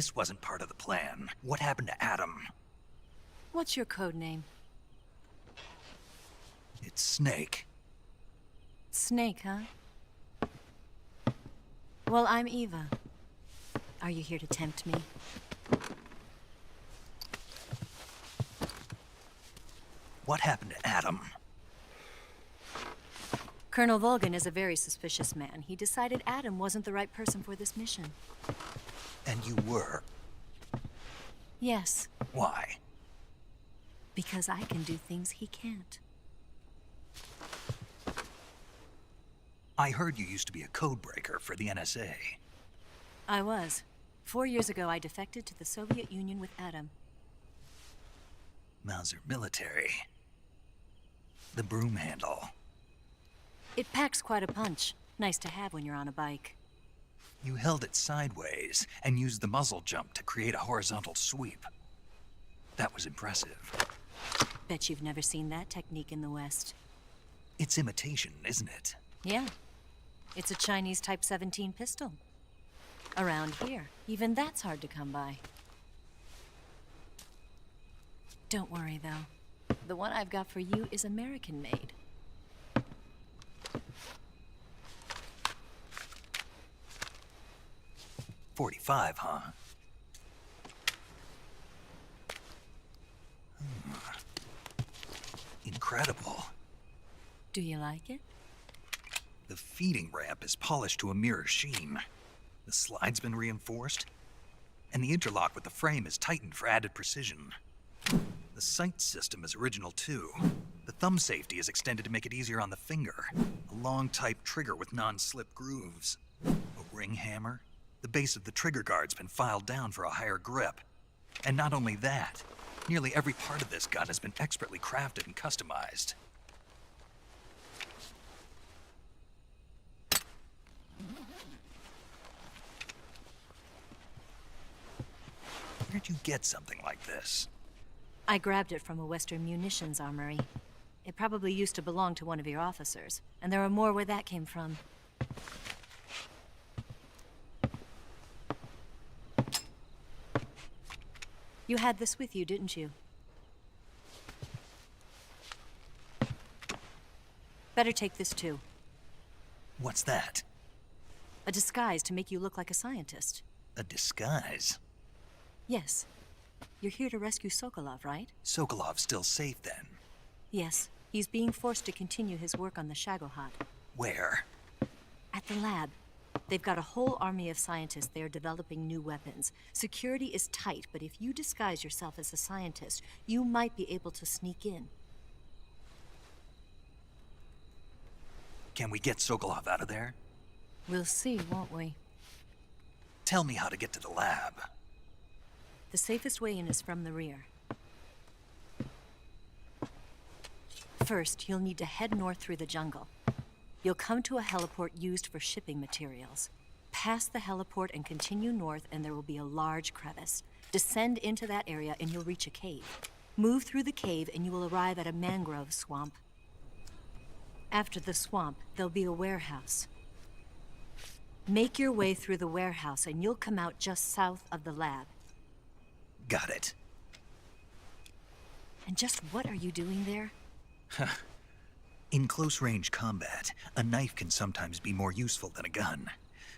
This wasn't part of the plan. What happened to Adam? What's your code name? It's Snake. Snake, huh? Well, I'm Eva. Are you here to tempt me? What happened to Adam? Colonel Volgan is a very suspicious man. He decided Adam wasn't the right person for this mission. And you were? Yes, Why? because I can do things he can't. I heard you used to be a codebreaker for the NSA. I was. 4 years ago, I defected to the Soviet Union with Adam. Mauser military. The broom handle. It packs quite a punch. Nice to have when you're on a bike. You held it sideways and used the muzzle jump to create a horizontal sweep. That was impressive. Bet you've never seen that technique in the West. It's imitation, isn't it? Yeah. It's a Chinese Type 17 pistol. Around here, even that's hard to come by. Don't worry, though. The one I've got for you is American-made. .45, huh? Incredible. Do you like it? The feeding ramp is polished to a mirror sheen. The slide's been reinforced, and the interlock with the frame is tightened for added precision. The sight system is original too. The thumb safety is extended to make it easier on the finger. A long type trigger with non-slip grooves. A ring hammer. The base of the trigger guard's been filed down for a higher grip. And not only that, nearly every part of this gun has been expertly crafted and customized. Where'd you get something like this? I grabbed it from a Western munitions armory. It probably used to belong to one of your officers, and there are more where that came from. You had this with you, didn't you? Better take this too. What's that? A disguise to make you look like a scientist. A disguise? Yes. You're here to rescue Sokolov, right? Sokolov's still safe then? Yes. He's being forced to continue his work on the Shagohod. Where? At the lab. They've got a whole army of scientists there developing new weapons. Security is tight, but if you disguise yourself as a scientist, you might be able to sneak in. Can we get Sokolov out of there? We'll see, won't we? Tell me how to get to the lab. The safest way in is from the rear. First, you'll need to head north through the jungle. You'll come to a heliport used for shipping materials. Pass the heliport and continue north, and there will be a large crevice. Descend into that area and you'll reach a cave. Move through the cave and you will arrive at a mangrove swamp. After the swamp, there'll be a warehouse. Make your way through the warehouse and you'll come out just south of the lab. Got it. And just what are you doing there? In close-range combat, a knife can sometimes be more useful than a gun.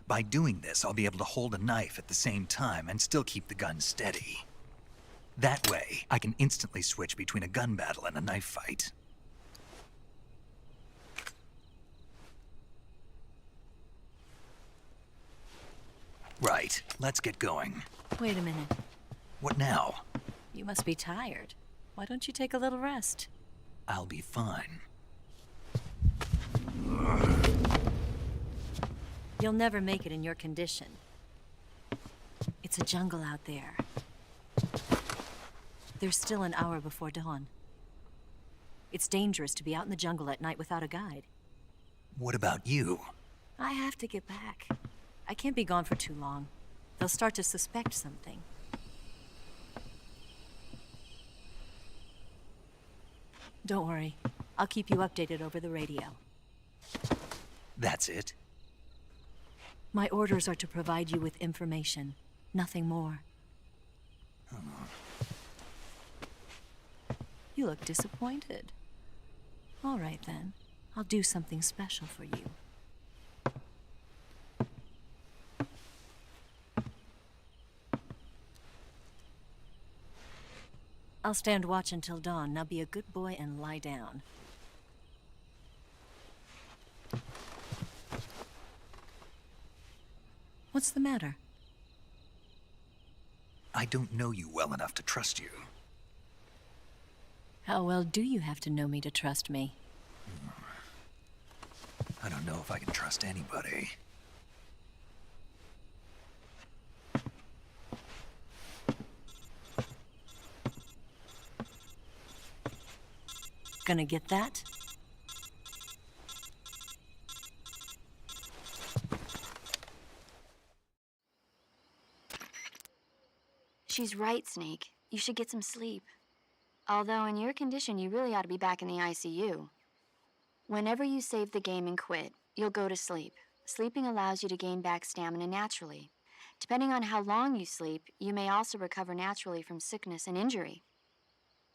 By doing this, I'll be able to hold a knife at the same time and still keep the gun steady. That way, I can instantly switch between a gun battle and a knife fight. Right, let's get going. Wait a minute. What now? You must be tired. Why don't you take a little rest? I'll be fine. You'll never make it in your condition. It's a jungle out there. There's still an hour before dawn. It's dangerous to be out in the jungle at night without a guide. What about you? I have to get back. I can't be gone for too long. They'll start to suspect something. Don't worry. I'll keep you updated over the radio. That's it? My orders are to provide you with information, nothing more. You look disappointed. All right then. I'll do something special for you. I'll stand watch until dawn. Now be a good boy and lie down. What's the matter? I don't know you well enough to trust you. How well do you have to know me to trust me? I don't know if I can trust anybody. Gonna get that? She's right, Snake. You should get some sleep. Although in your condition, you really ought to be back in the ICU. Whenever you save the game and quit, you'll go to sleep. Sleeping allows you to gain back stamina naturally. Depending on how long you sleep, you may also recover naturally from sickness and injury.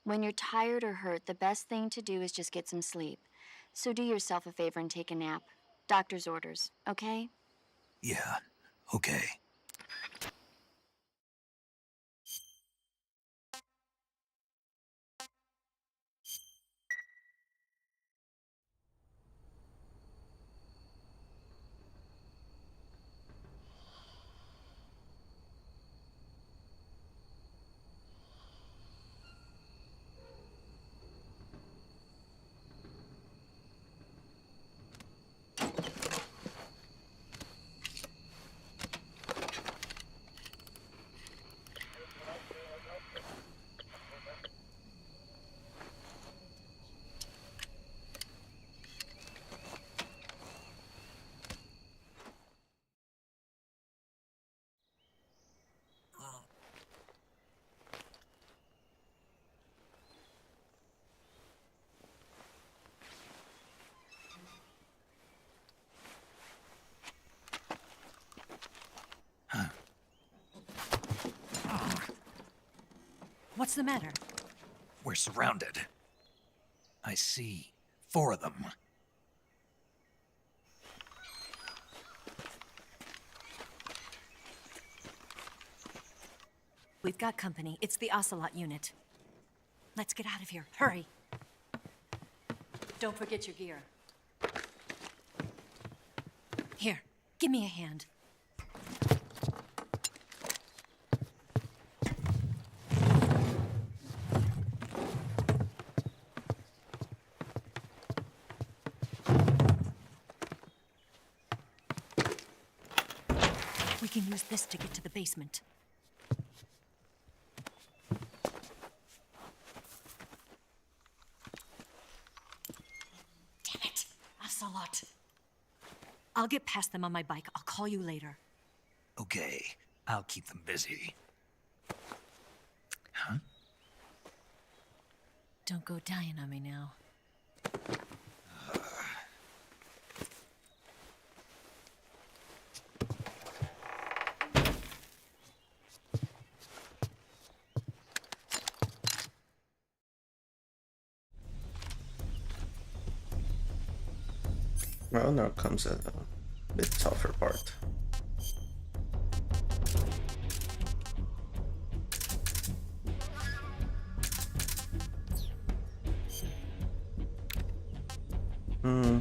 When you're tired or hurt, the best thing to do is just get some sleep. So do yourself a favor and take a nap. Doctor's orders, okay? Yeah, okay. What's the matter? We're surrounded. I see 4 of them. We've got company. It's the Ocelot unit. Let's get out of here. Hurry. Don't forget your gear. Here, give me a hand. We can use this to get to the basement. Damn it, Ocelot. I'll get past them on my bike. I'll call you later. Okay, I'll keep them busy. Huh? Don't go dying on me now. Well, now comes a bit tougher part. Hmm.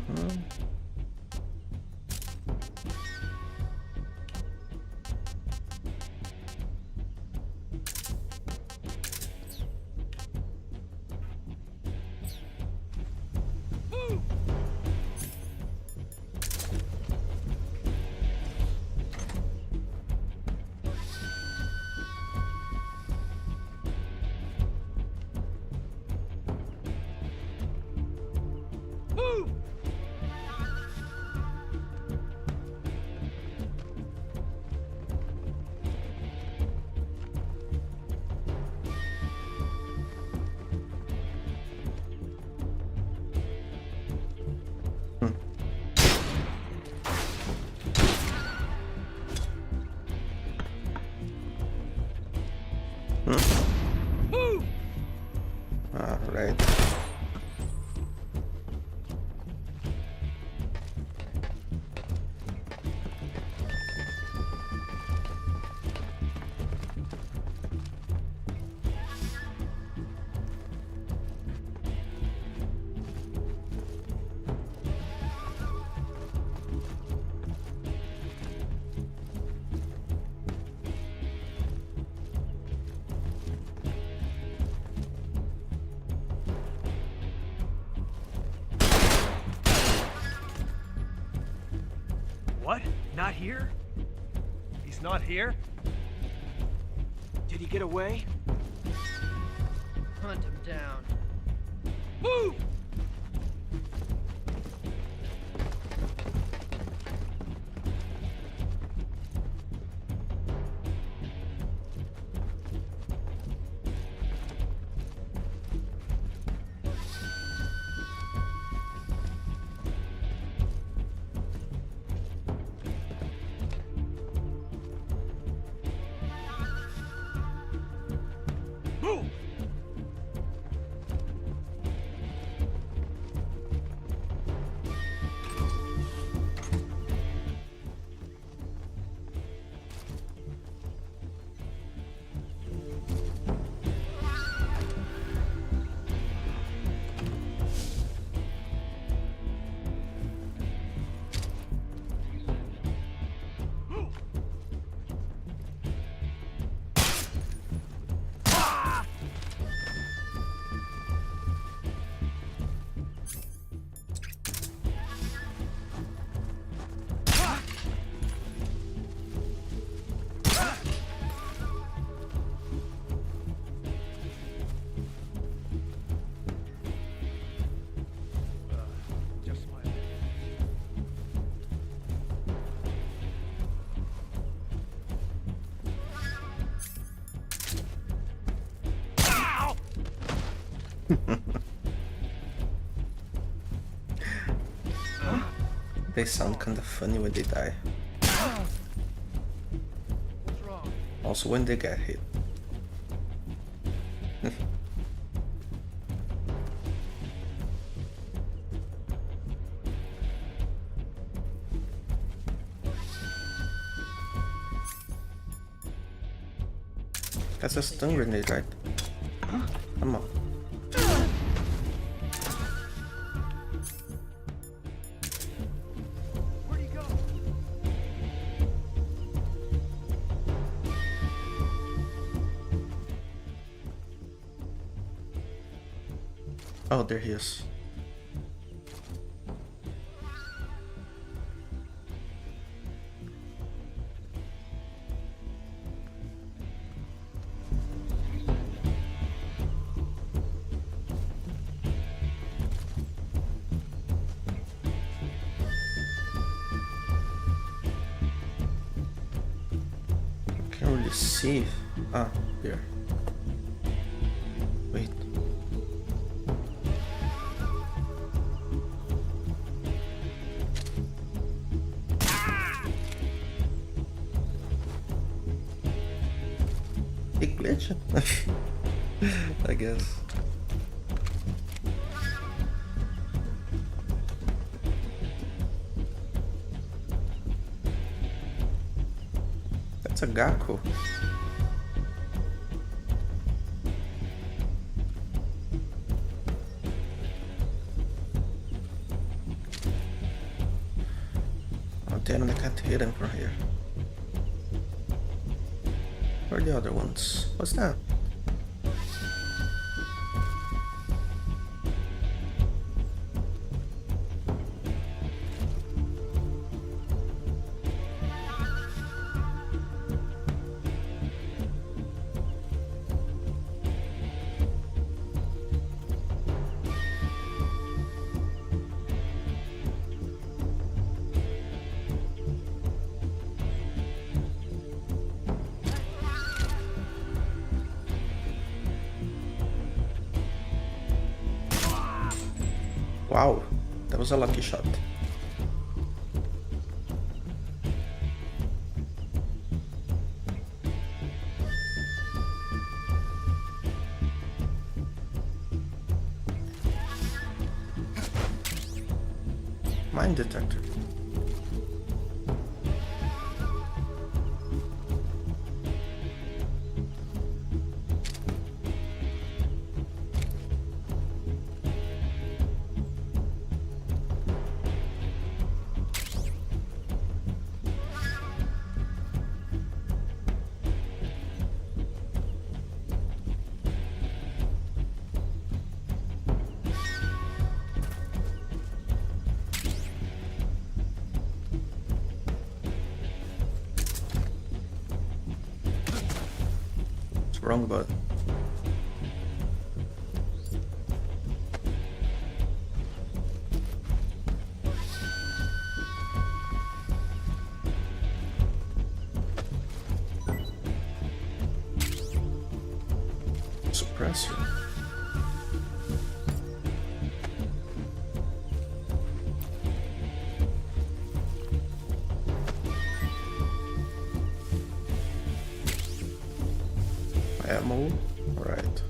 right? What? Not here? He's not here? Did he get away? Hunt him down. Move! Move! They sound kinda funny when they die. Also when they get hit. That's a stun grenade, right? Come on. Oh, there he is. Can't really see. Ah, here. Wait. It glitched. I guess. That's a Gaku. Oh damn, I can't hit him from here. Where are the other ones? What's that? Wow, that was a lucky shot. Mine detector. Wrong button. Suppressor. Ammo, right.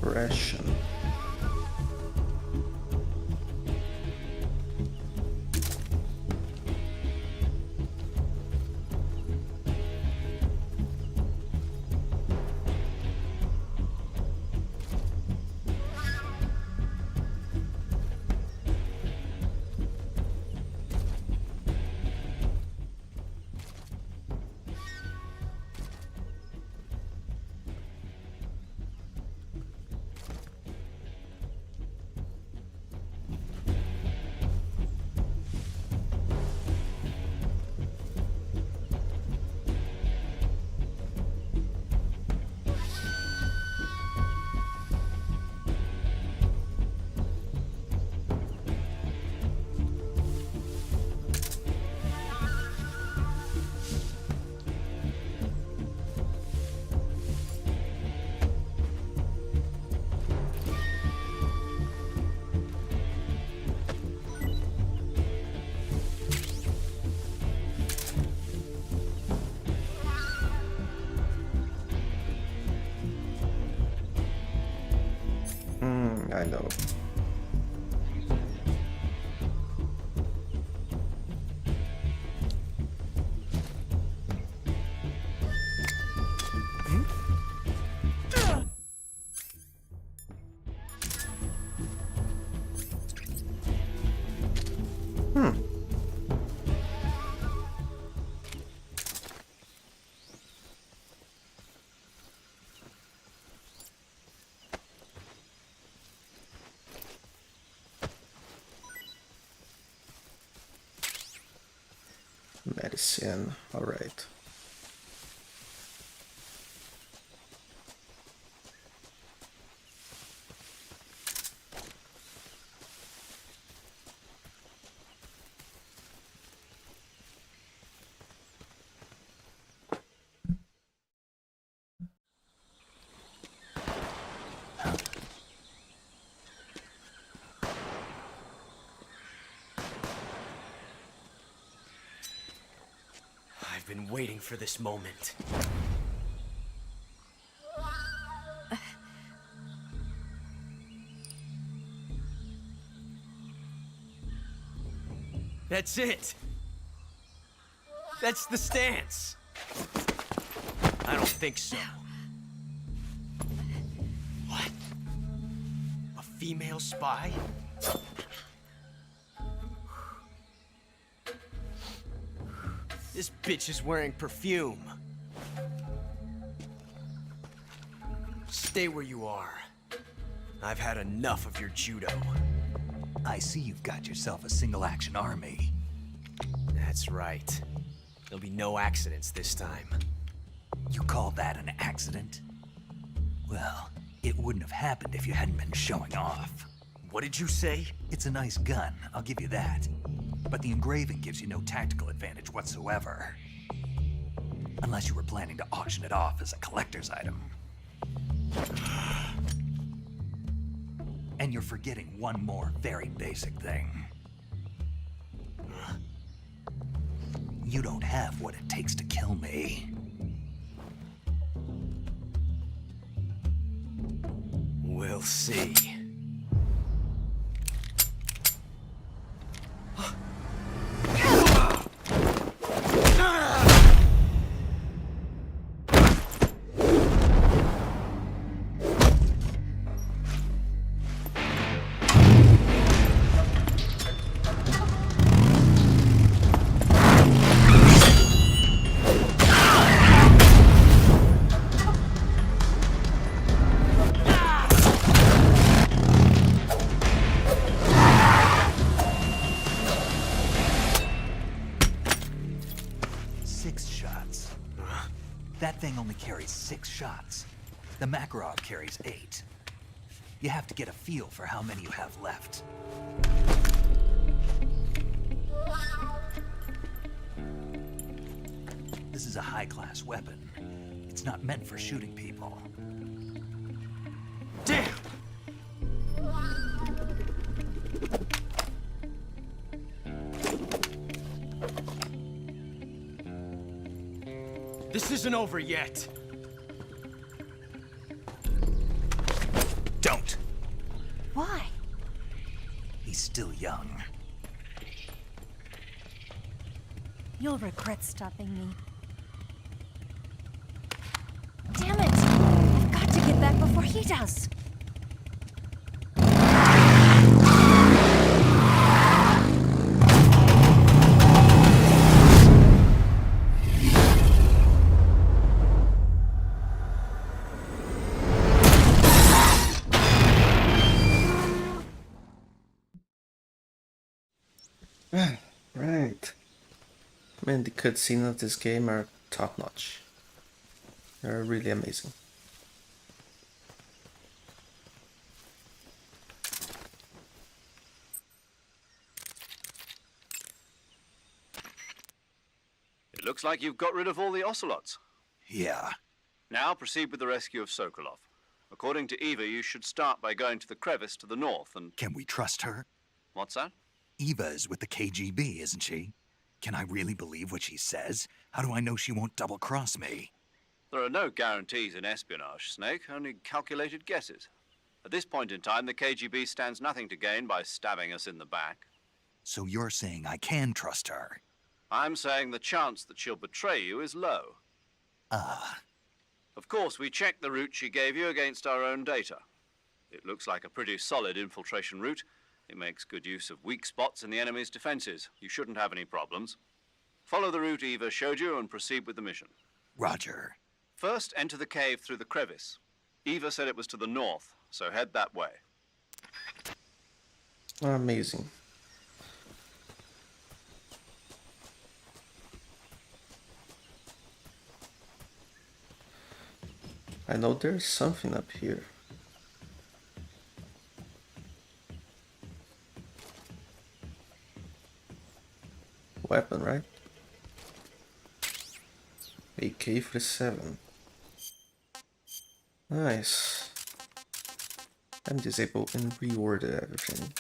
Ration. I know. Medicine, all right. I've been waiting for this moment. That's it. That's the stance. I don't think so. What? A female spy? This bitch is wearing perfume. Stay where you are. I've had enough of your judo. I see you've got yourself a single-action army. That's right. There'll be no accidents this time. You call that an accident? Well, it wouldn't have happened if you hadn't been showing off. What did you say? It's a nice gun, I'll give you that. but the engraving gives you no tactical advantage whatsoever. Unless you were planning to auction it off as a collector's item. And you're forgetting one more very basic thing. You don't have what it takes to kill me. We'll see. That thing only carries 6 shots. The Makarov carries 8. You have to get a feel for how many you have left. This is a high-class weapon. It's not meant for shooting people. Damn! This isn't over yet. Don't. Why? He's still young. You'll regret stopping me. Damn it! I've got to get back before he does. Right. Man, the cutscenes of this game are top-notch. They're really amazing. It looks like you've got rid of all the ocelots. Yeah. Now proceed with the rescue of Sokolov. According to Eva, you should start by going to the crevice to the north and... Can we trust her? What's that? Eva is with the KGB, isn't she? Can I really believe what she says? How do I know she won't double-cross me? There are no guarantees in espionage, Snake, only calculated guesses. At this point in time, the KGB stands nothing to gain by stabbing us in the back. So you're saying I can trust her? I'm saying the chance that she'll betray you is low. Of course, we checked the route she gave you against our own data. It looks like a pretty solid infiltration route. It makes good use of weak spots in the enemy's defenses. You shouldn't have any problems. Follow the route Eva showed you and proceed with the mission. Roger. First, enter the cave through the crevice. Eva said it was to the north, so head that way. Amazing. I know there's something up here. Weapon, right? AK-47. Nice. I'm disabled and reorder everything.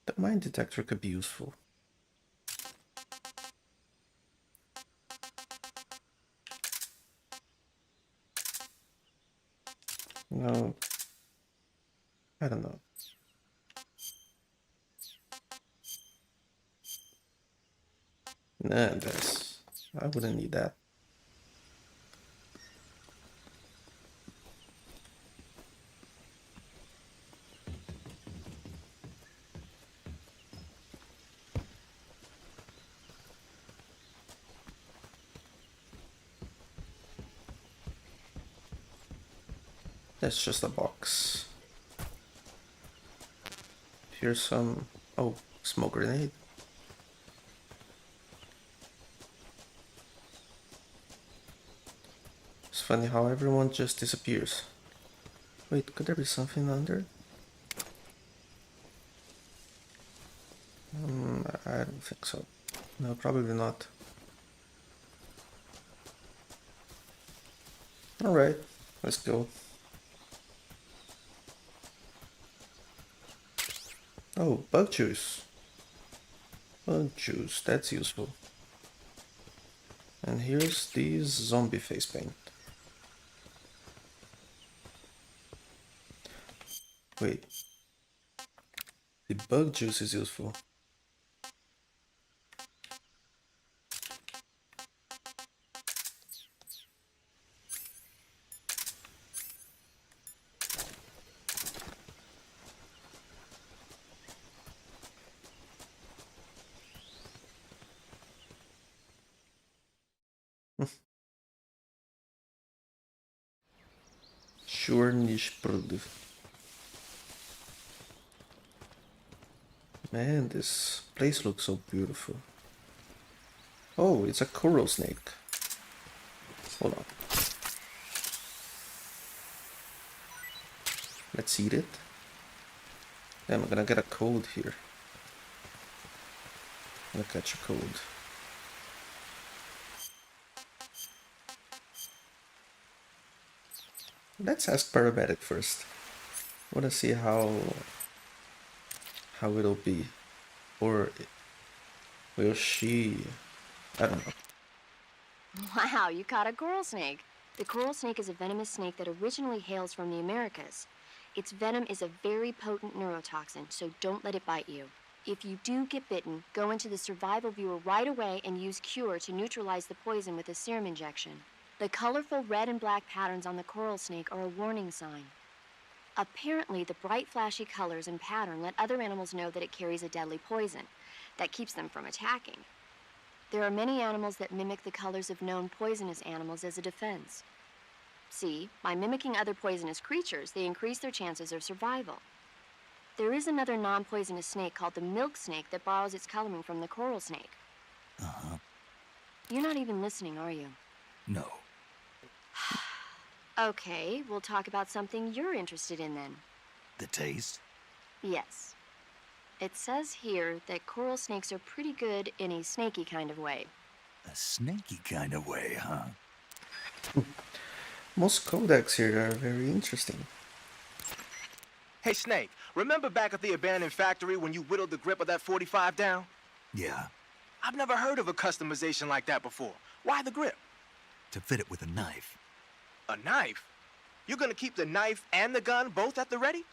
The mine detector could be useful. No, I don't know. Nah, I wouldn't need that. That's just a box. Here's some... oh, smoke grenade. As funny how everyone just disappears. Wait, could there be something under? I don't think so. No, probably not. Alright, let's go. Oh, bug juice. Bug juice, that's useful. And here's the zombie face paint. Wait. The bug juice is useful. Sure niche product. Man, this place looks so beautiful. Oh, it's a coral snake. Hold on. Let's eat it. Damn, I'm gonna get a cold here. I'm gonna catch a cold. Let's ask paramedic first. I wanna see how it'll be. Or will she... I don't know. Wow, you caught a coral snake. The coral snake is a venomous snake that originally hails from the Americas. Its venom is a very potent neurotoxin, so don't let it bite you. If you do get bitten, go into the survival viewer right away and use Cure to neutralize the poison with a serum injection. The colorful red and black patterns on the coral snake are a warning sign. Apparently, the bright flashy colors and pattern let other animals know that it carries a deadly poison that keeps them from attacking. There are many animals that mimic the colors of known poisonous animals as a defense. See, by mimicking other poisonous creatures, they increase their chances of survival. There is another non-poisonous snake called the milk snake that borrows its coloring from the coral snake. Uh-huh. You're not even listening, are you? No. Okay, we'll talk about something you're interested in then. The taste? Yes. It says here that coral snakes are pretty good in a snaky kind of way. A snaky kind of way, huh? Most codex here are very interesting. Hey, Snake, remember back at the abandoned factory when you whittled the grip of that 45 down? Yeah. I've never heard of a customization like that before. Why the grip? To fit it with a knife. A knife? You're gonna keep the knife and the gun both at the ready?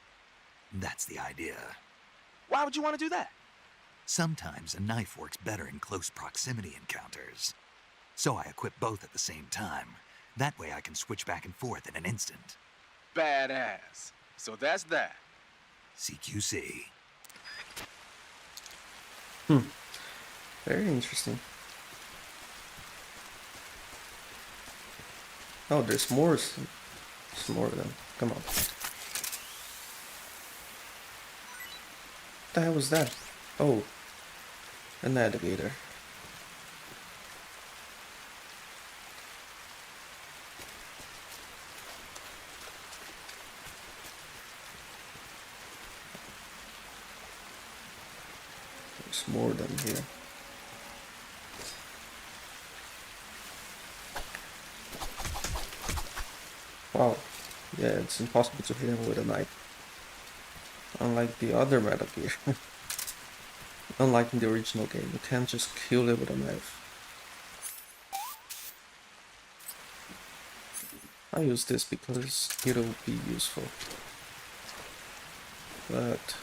That's the idea. Why would you want to do that? Sometimes a knife works better in close proximity encounters. So I equip both at the same time. That way I can switch back and forth in an instant. Badass. So that's that. CQC. Very interesting. Oh, there's more. There's more of them. Come on. What the hell was that? Oh, a navigator. There's more of them here. Wow, yeah, it's impossible to hit him with a knife. Unlike the other Metal Gear. Unlike in the original game, you can't just kill it with a knife. I use this because it'll be useful. But...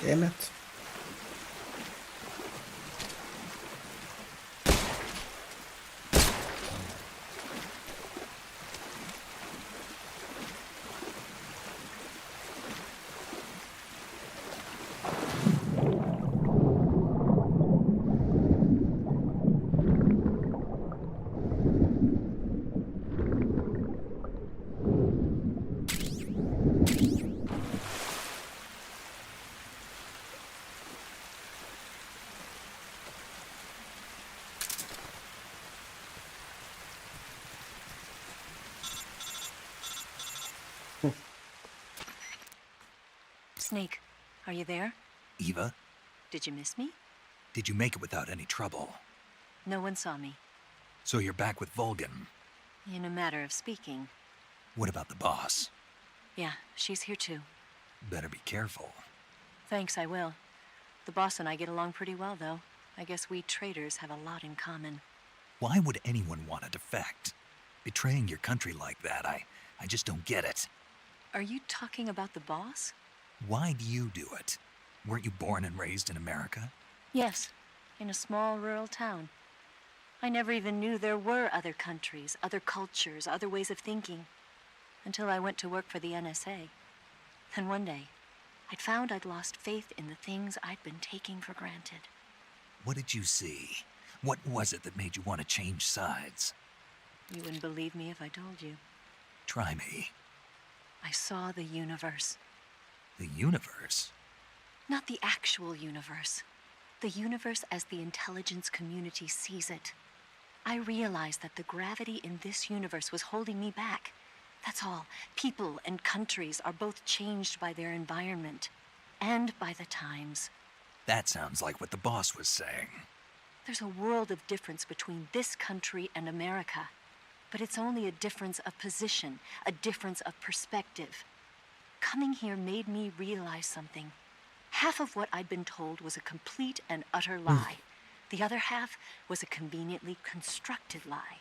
damn it. Snake, are you there? Eva, Did you miss me? did you make it without any trouble? No one saw me. So you're back with Vulcan. In a matter of speaking. What about the boss? Yeah, she's here too. Better be careful. Thanks, I will. The boss and I get along pretty well, though. I guess we traitors have a lot in common. Why would anyone want to defect? Betraying your country like that, I just don't get it. Are you talking about the boss? Why do you do it? Weren't you born and raised in America? Yes, in a small rural town. I never even knew there were other countries, other cultures, other ways of thinking, until I went to work for the NSA. Then one day, I'd found I'd lost faith in the things I'd been taking for granted. What did you see? What was it that made you want to change sides? You wouldn't believe me if I told you. Try me. I saw the universe. The universe? Not the actual universe. The universe as the intelligence community sees it. I realized that the gravity in this universe was holding me back. That's all. People and countries are both changed by their environment and by the times. That sounds like what the boss was saying. There's a world of difference between this country and America. But it's only a difference of position, a difference of perspective. Coming here made me realize something. Half of what I'd been told was a complete and utter lie. The other half was a conveniently constructed lie.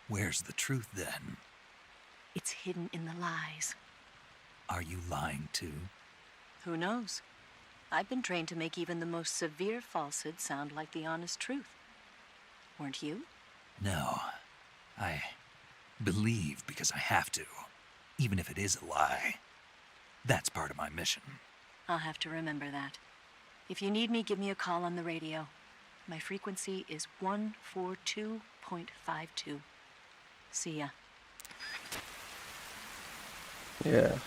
Where's the truth then? It's hidden in the lies. Are you lying too? Who knows? I've been trained to make even the most severe falsehood sound like the honest truth. Weren't you? No. I believe because I have to, even if it is a lie. That's part of my mission. I'll have to remember that. If you need me, give me a call on the radio. My frequency is 142.52. See ya. Yeah.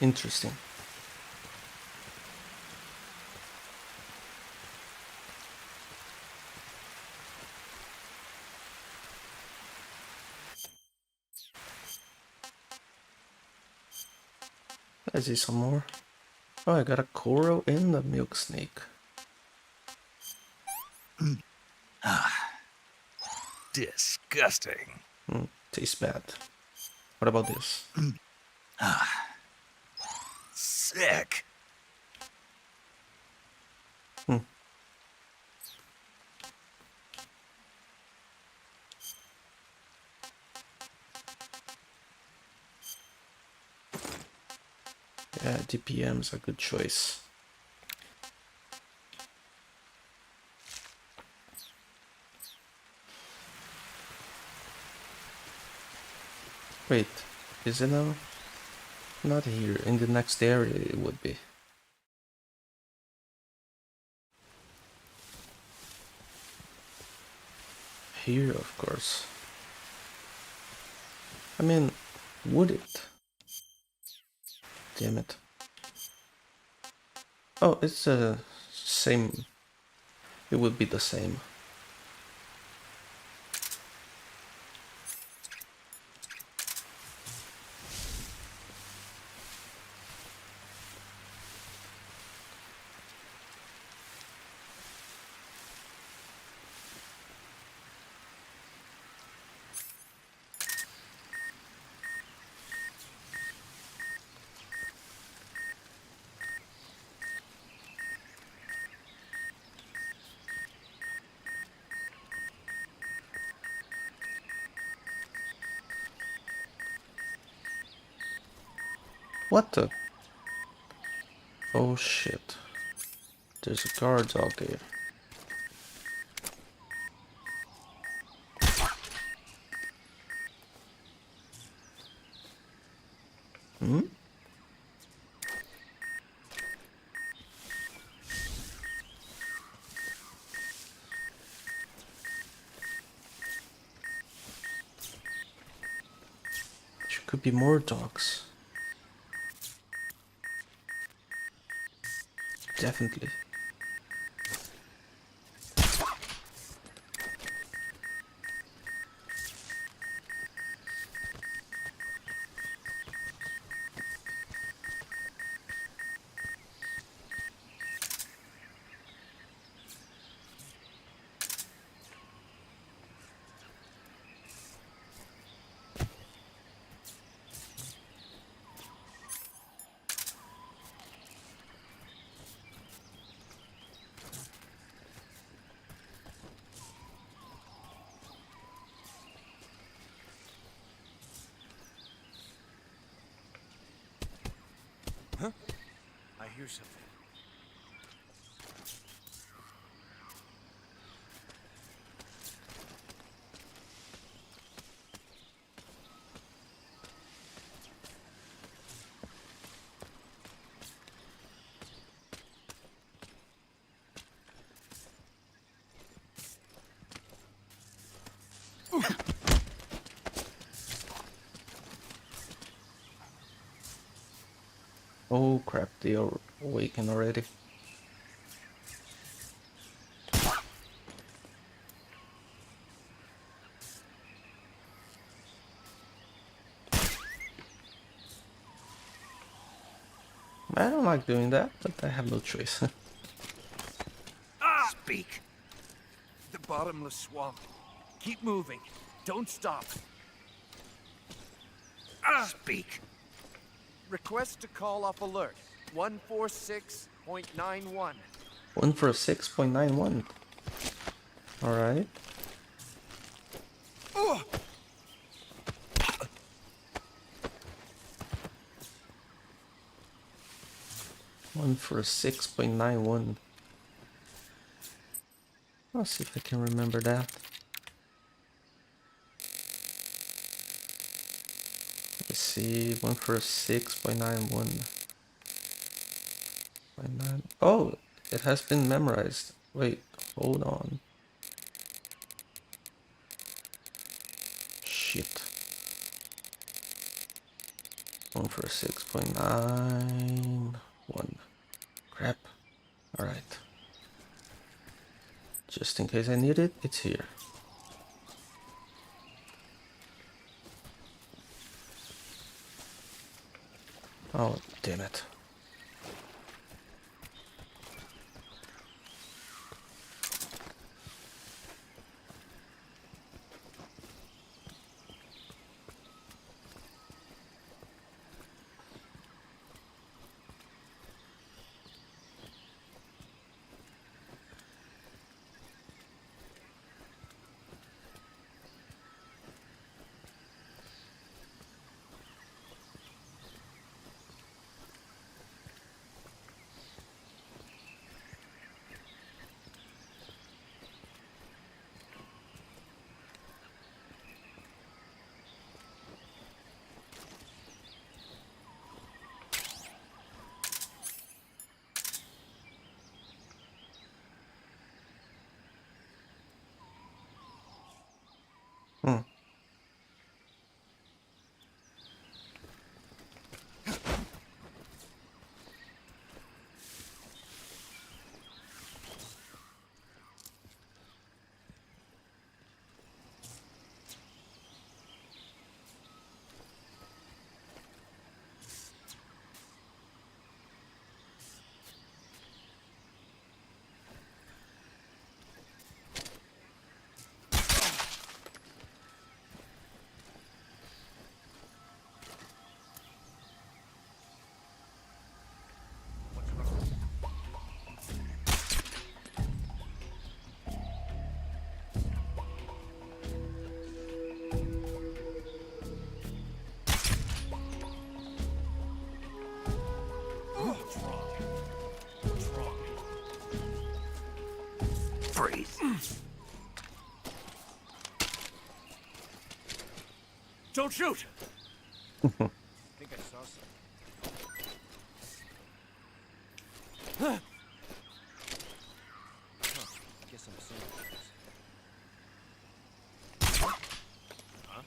Interesting. I see some more. Oh, I got a coral and a milk snake. Disgusting. Tastes bad. What about this? Sick. Yeah, DPM's a good choice. Wait, is it now? Not here. In the next area it would be. Here, of course. I mean, would it? Damn it. Oh, it's the same. It would be the same. What the? Oh shit. There's a guards out there. Hmm? There could be more dogs. Definitely. hear something. Oh crap, they are awakened already. I don't like doing that, but I have no choice. Speak. The bottomless swamp. Keep moving. Don't stop. Speak. Request to call off alert. 146.91. 146.91. Alright. One for 6.91. I'll see if I can remember that. Let's see, 1 for 6.91. Oh, it has been memorized. Wait, hold on. Shit. 1 for 6.91. Crap. Alright. Just in case I need it, it's here. Oh, damn it. Hmm. Freeze. Don't shoot! I think I saw something. Huh. Guess I'm seeing things. Huh?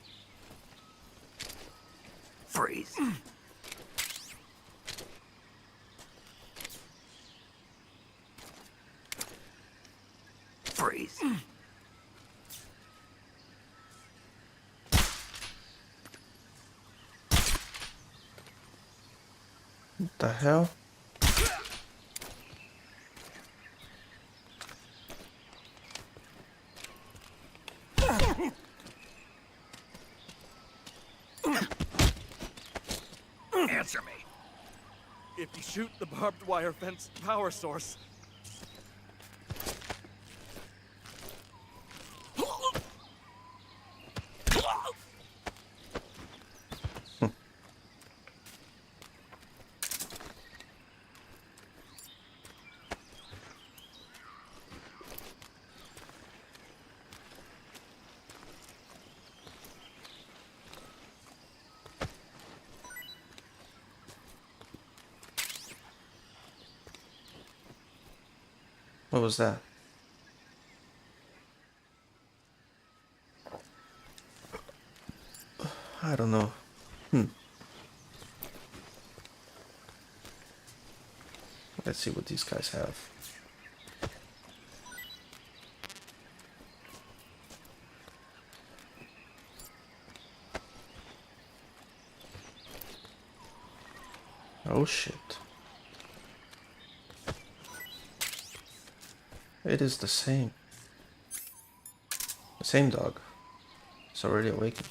Freeze. Freeze. What the hell? Answer me. If you shoot the barbed wire fence power source. What was that? I don't know. Let's see what these guys have. Oh shit. It is the same. The same dog. It's already awakened.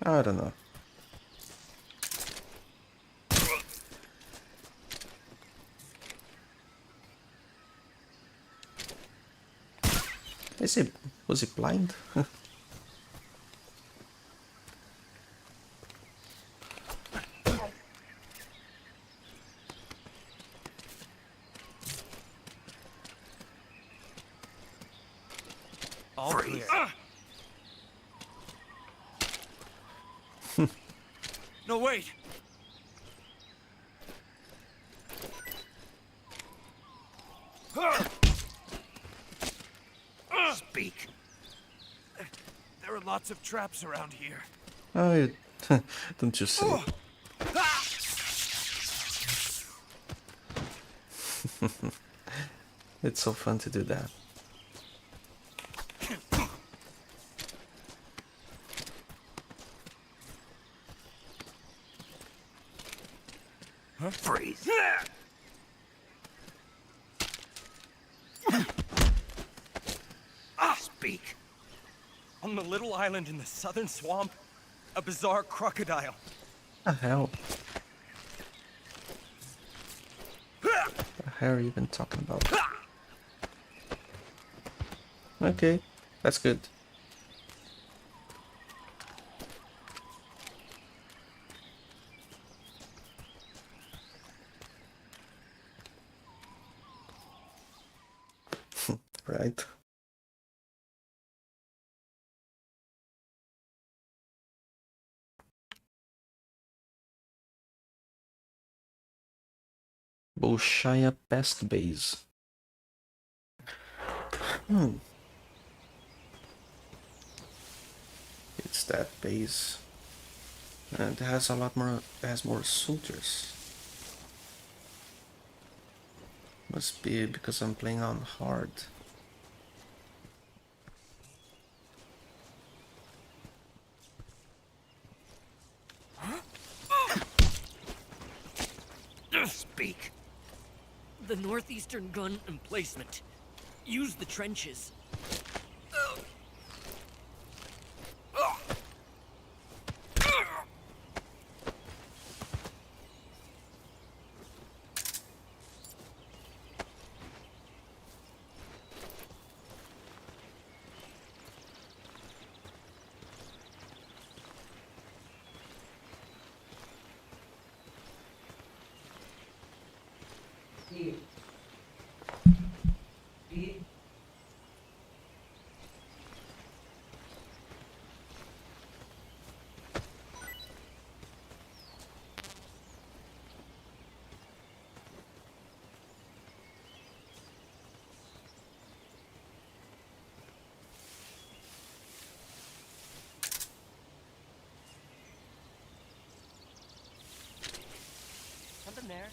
I don't know. Was he blind? All clear. No, wait! Speak. There are lots of traps around here. Oh, you don't you say. It's so fun to do that. Huh? Freeze. Speak. On the little island in the southern swamp, a bizarre crocodile. What the hell? What the hell are you even talking about? Okay, that's good. Right. Bolshaya Pest Base. It's that base. And it has a lot more, it has more soldiers. Must be because I'm playing on hard. Speak. The northeastern gun emplacement. Use the trenches. Something there.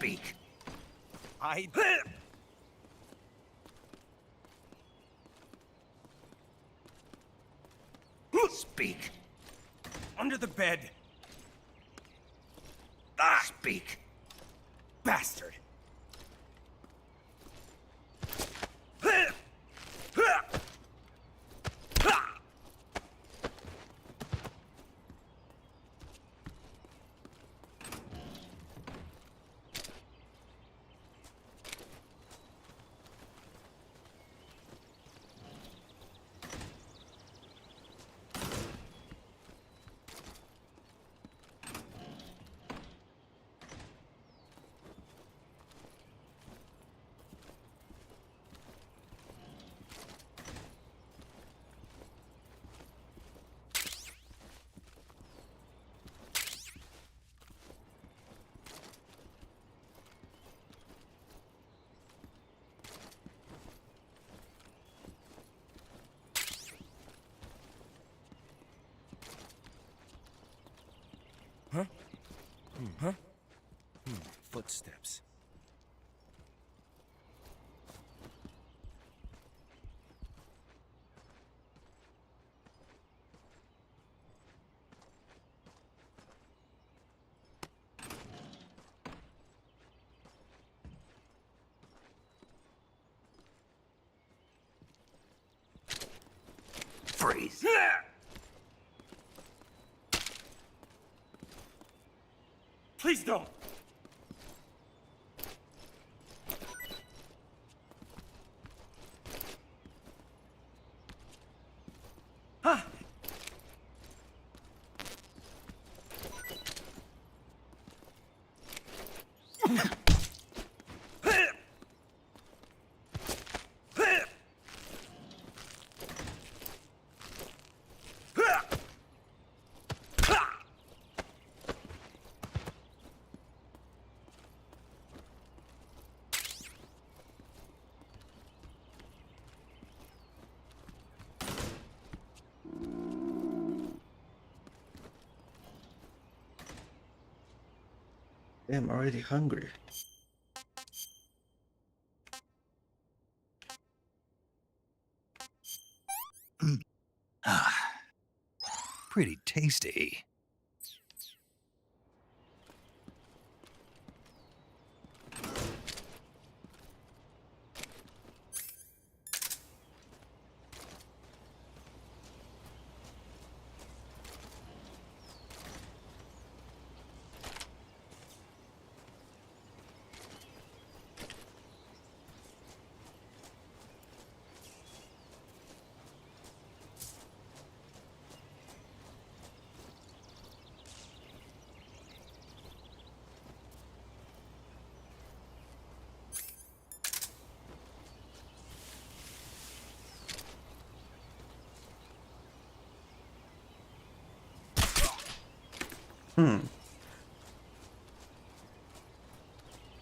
Speak. Speak. Under the bed. Speak. Bastard. Huh? Huh? Footsteps. Freeze. Please don't. I'm already hungry. Pretty tasty.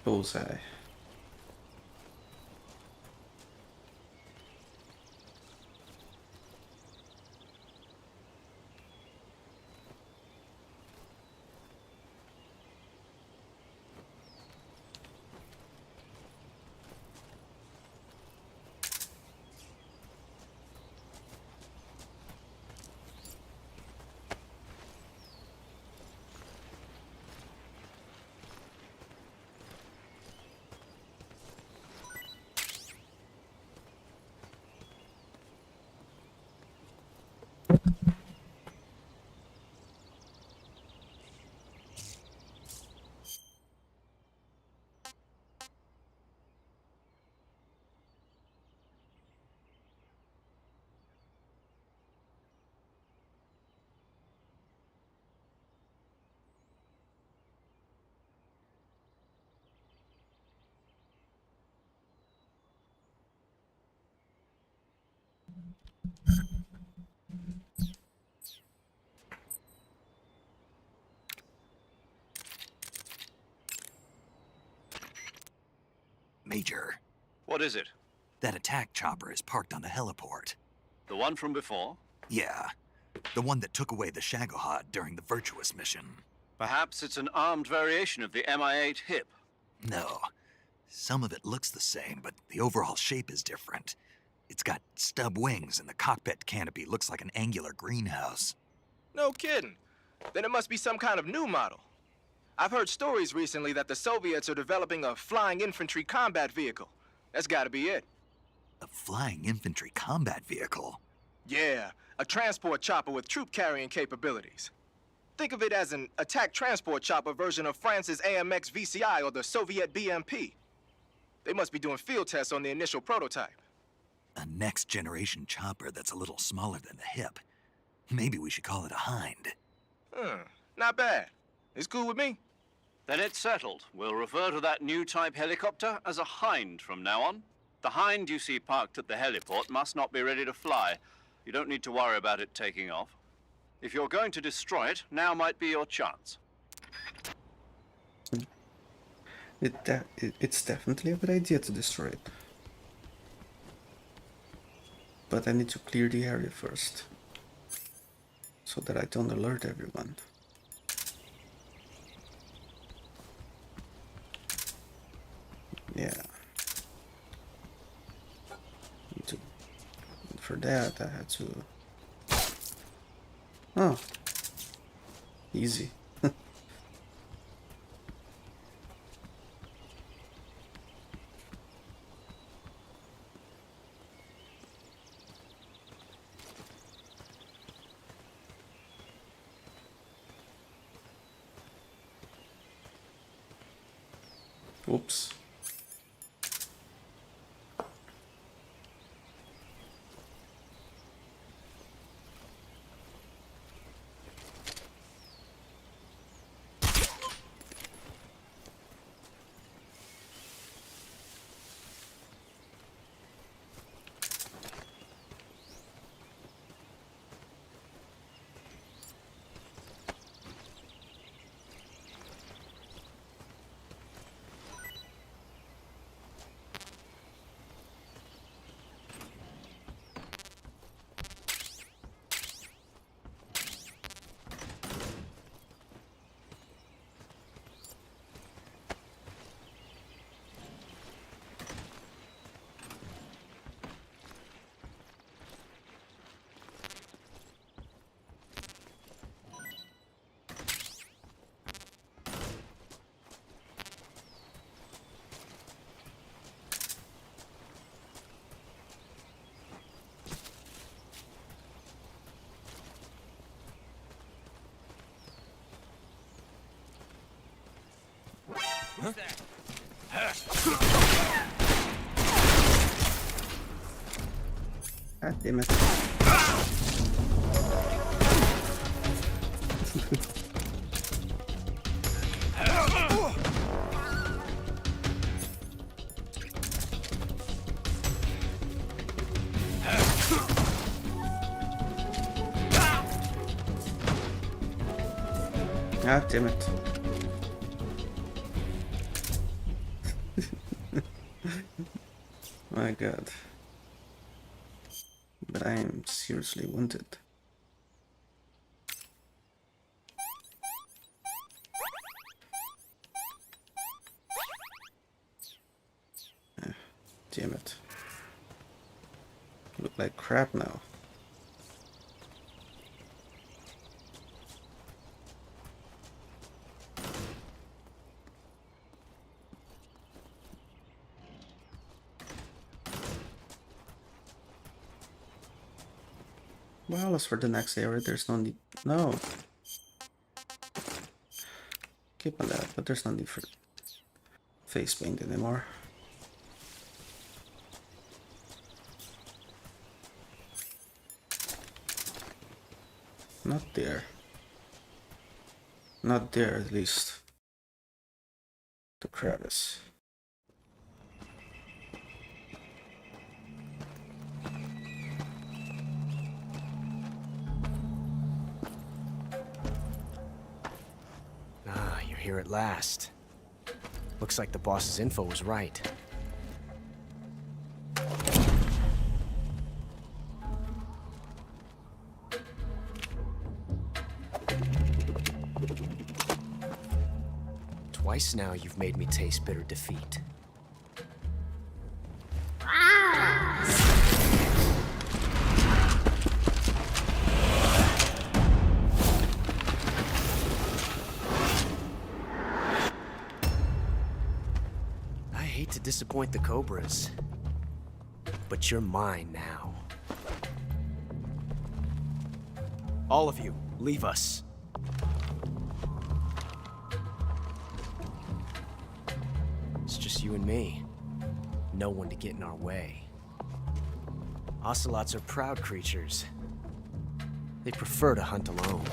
Bullseye. Major, What is it? that attack chopper is parked on the heliport. The one from before? Yeah, the one that took away the Shagohod during the Virtuous mission. Perhaps it's an armed variation of the Mi-8 HIP. No. Some of it looks the same, but the overall shape is different. It's got stub wings, and the cockpit canopy looks like an angular greenhouse. No kidding. Then it must be some kind of new model. I've heard stories recently that the Soviets are developing a flying infantry combat vehicle. That's gotta be it. A flying infantry combat vehicle? Yeah, a transport chopper with troop-carrying capabilities. Think of it as an attack transport chopper version of France's AMX VCI or the Soviet BMP. They must be doing field tests on the initial prototype. A next-generation chopper that's a little smaller than the hip. Maybe we should call it a Hind. Not bad. It's cool with me. Then it's settled. We'll refer to that new type helicopter as a Hind from now on. The Hind you see parked at the heliport must not be ready to fly. You don't need to worry about it taking off. If you're going to destroy it, now might be your chance. It's definitely a good idea to destroy it. But I need to clear the area first, so that I don't alert everyone. Yeah. For that, I had to... Oh. Easy. Oops. Huh? God damn it. God damn it. My god. But I am seriously wounded. Damn it. Look like crap now. Well, as for the next area, there's no need. No. Keep on that, but there's no need for face paint anymore. Not there. Not there, at least. The crevice. Ah, you're here at last. Looks like the boss's info was right. Twice Twice now you've made me taste bitter defeat. I hate to disappoint the Cobras, but you're mine now. All of you, leave us. It's just you and me. No one to get in our way. Ocelots are proud creatures. They prefer to hunt alone.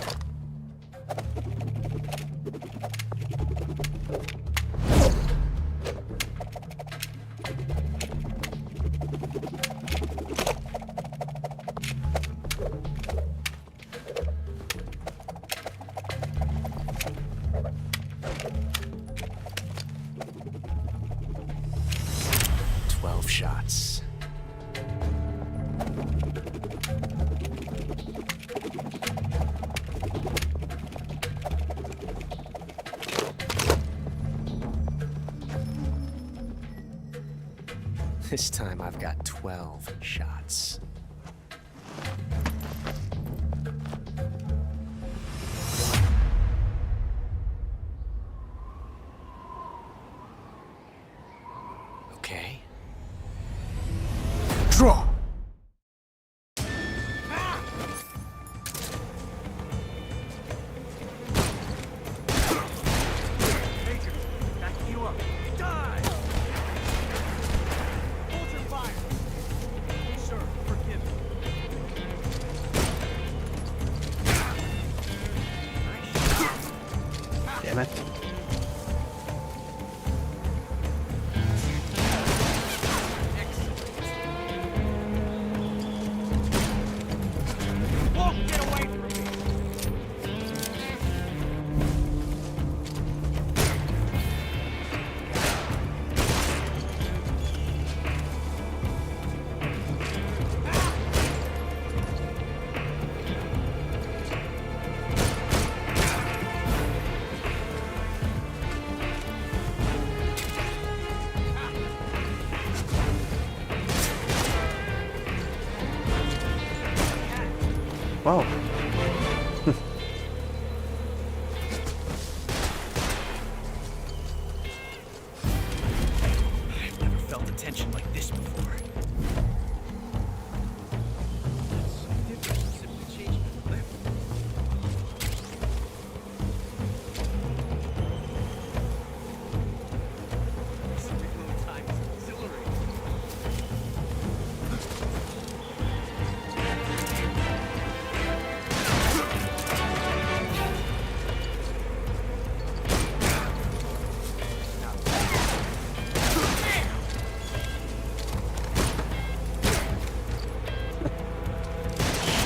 Shots. This time I've got 12 shots. Okay. Draw! Damn it. Wow. I've never felt a tension like this before.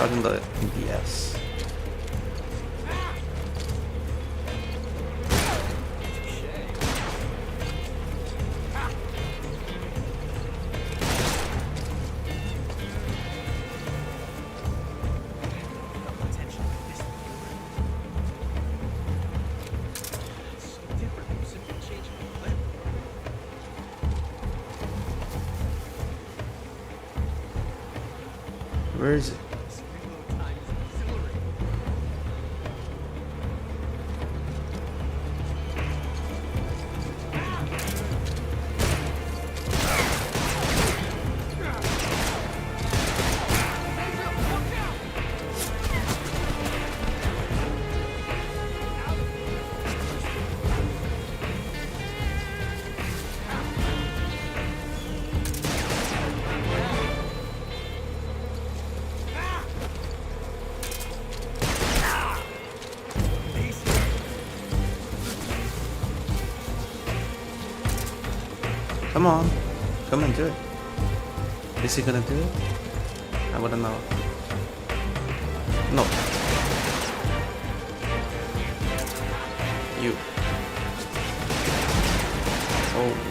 Shot in the MGS. Where is it? Come on. Come and do it. Is he gonna do it? I wanna know. No. You. Oh.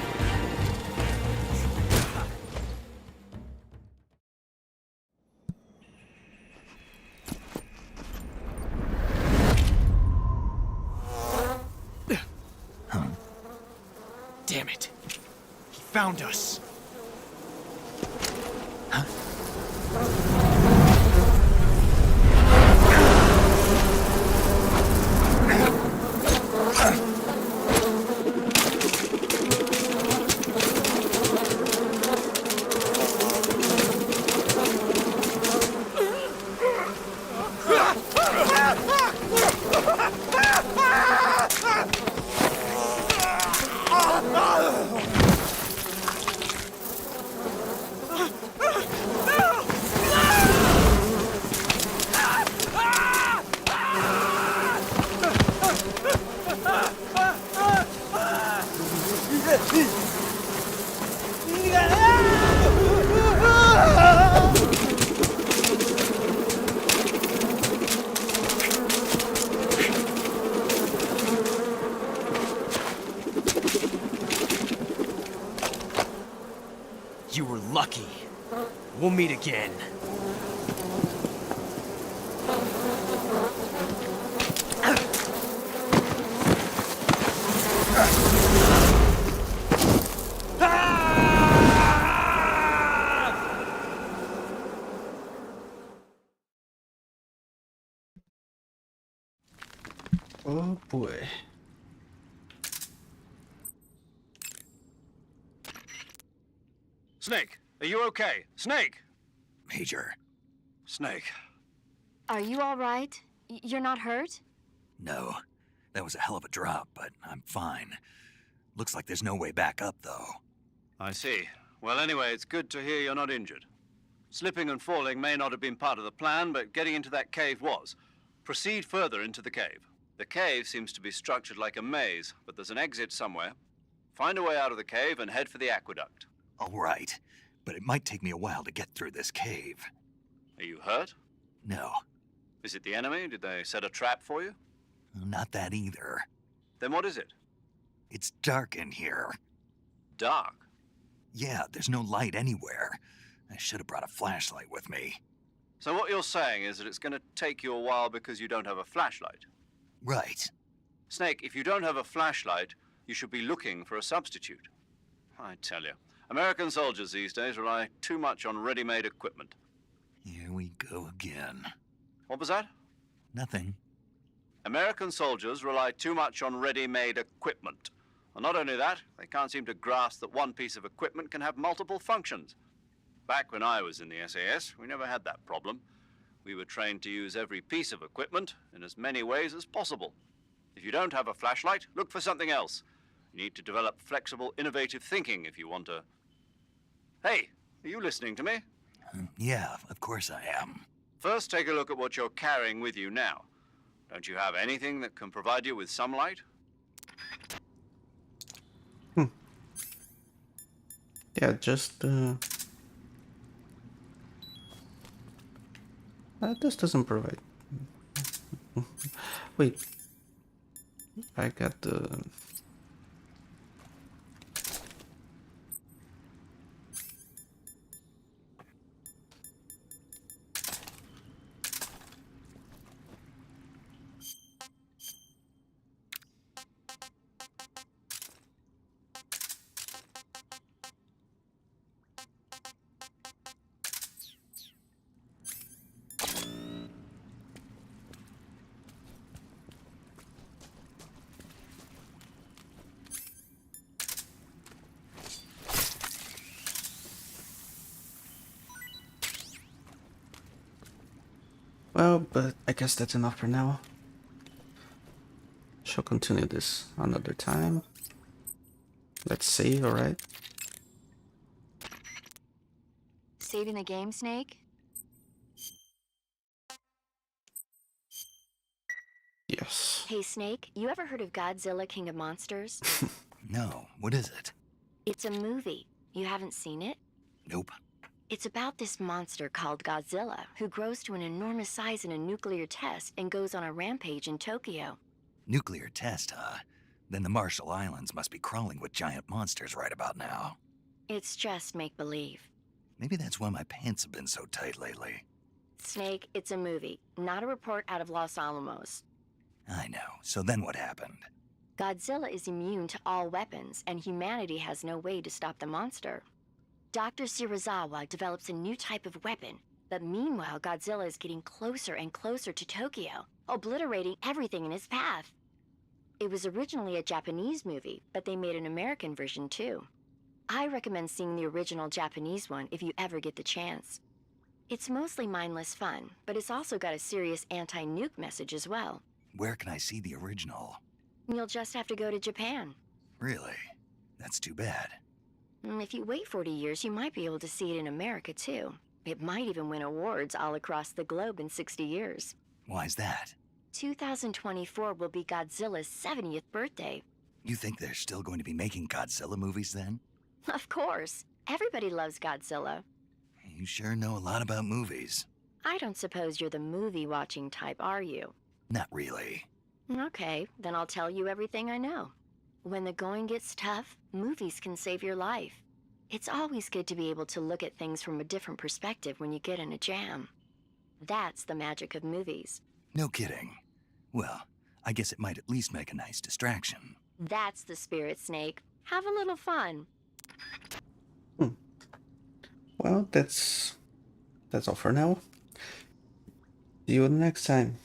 Damn it. He found us. You were lucky. We'll meet again. Oh boy. Snake, are you okay? Snake! Major. Snake. Are you all right? You're not hurt? No. That was a hell of a drop, but I'm fine. Looks like there's no way back up, though. I see. Well, anyway, it's good to hear you're not injured. Slipping and falling may not have been part of the plan, but getting into that cave was. Proceed further into the cave. The cave seems to be structured like a maze, but there's an exit somewhere. Find a way out of the cave and head for the aqueduct. All right, but it might take me a while to get through this cave. Are you hurt? No, Is it the enemy? Did they set a trap for you? not that either. Then what is it? It's dark in here. Dark? Yeah, there's no light anywhere. I should have brought a flashlight with me. So what you're saying is that it's going to take you a while because you don't have a flashlight? Right. Snake, if you don't have a flashlight, you should be looking for a substitute. I tell you, American soldiers these days rely too much on ready-made equipment. Here we go again. What was that? Nothing. American soldiers rely too much on ready-made equipment. And not only that, they can't seem to grasp that one piece of equipment can have multiple functions. Back when I was in the SAS, we never had that problem. We were trained to use every piece of equipment in as many ways as possible. If you don't have a flashlight, look for something else. You need to develop flexible, innovative thinking if you want to... Hey, are you listening to me? Yeah, of course I am. First, take a look at what you're carrying with you now. Don't you have anything that can provide you with some light? Yeah, just this doesn't provide. Wait, I got the. Well, but I guess that's enough for now. Shall continue this another time. Let's save, alright? Saving the game, Snake? Yes. Hey, Snake, you ever heard of Godzilla, King of Monsters? No, what is it? It's a movie. You haven't seen it? Nope. It's about this monster called Godzilla, who grows to an enormous size in a nuclear test and goes on a rampage in Tokyo. Nuclear test, huh? Then the Marshall Islands must be crawling with giant monsters right about now. It's just make-believe. Maybe that's why my pants have been so tight lately. Snake, it's a movie, not a report out of Los Alamos. I know. So then what happened? Godzilla is immune to all weapons, and humanity has no way to stop the monster. Dr. Shirazawa develops a new type of weapon, but meanwhile Godzilla is getting closer and closer to Tokyo, obliterating everything in his path. It was originally a Japanese movie, but they made an American version too. I recommend seeing the original Japanese one if you ever get the chance. It's mostly mindless fun, but it's also got a serious anti-nuke message as well. Where can I see the original? You'll just have to go to Japan. Really? That's too bad. If you wait 40 years, you might be able to see it in America too. It might even win awards all across the globe in 60 years. Why's that? 2024 will be Godzilla's 70th birthday. You think they're still going to be making Godzilla movies then? Of course. Everybody loves Godzilla. You sure know a lot about movies. I don't suppose you're the movie-watching type, are you? Not really. Okay, then I'll tell you everything I know. When the going gets tough, movies can save your life. It's always good to be able to look at things from a different perspective when you get in a jam. That's the magic of movies. No kidding. Well, I guess it might at least make a nice distraction. That's the spirit, Snake. Have a little fun. Well, that's all for now. See you next time.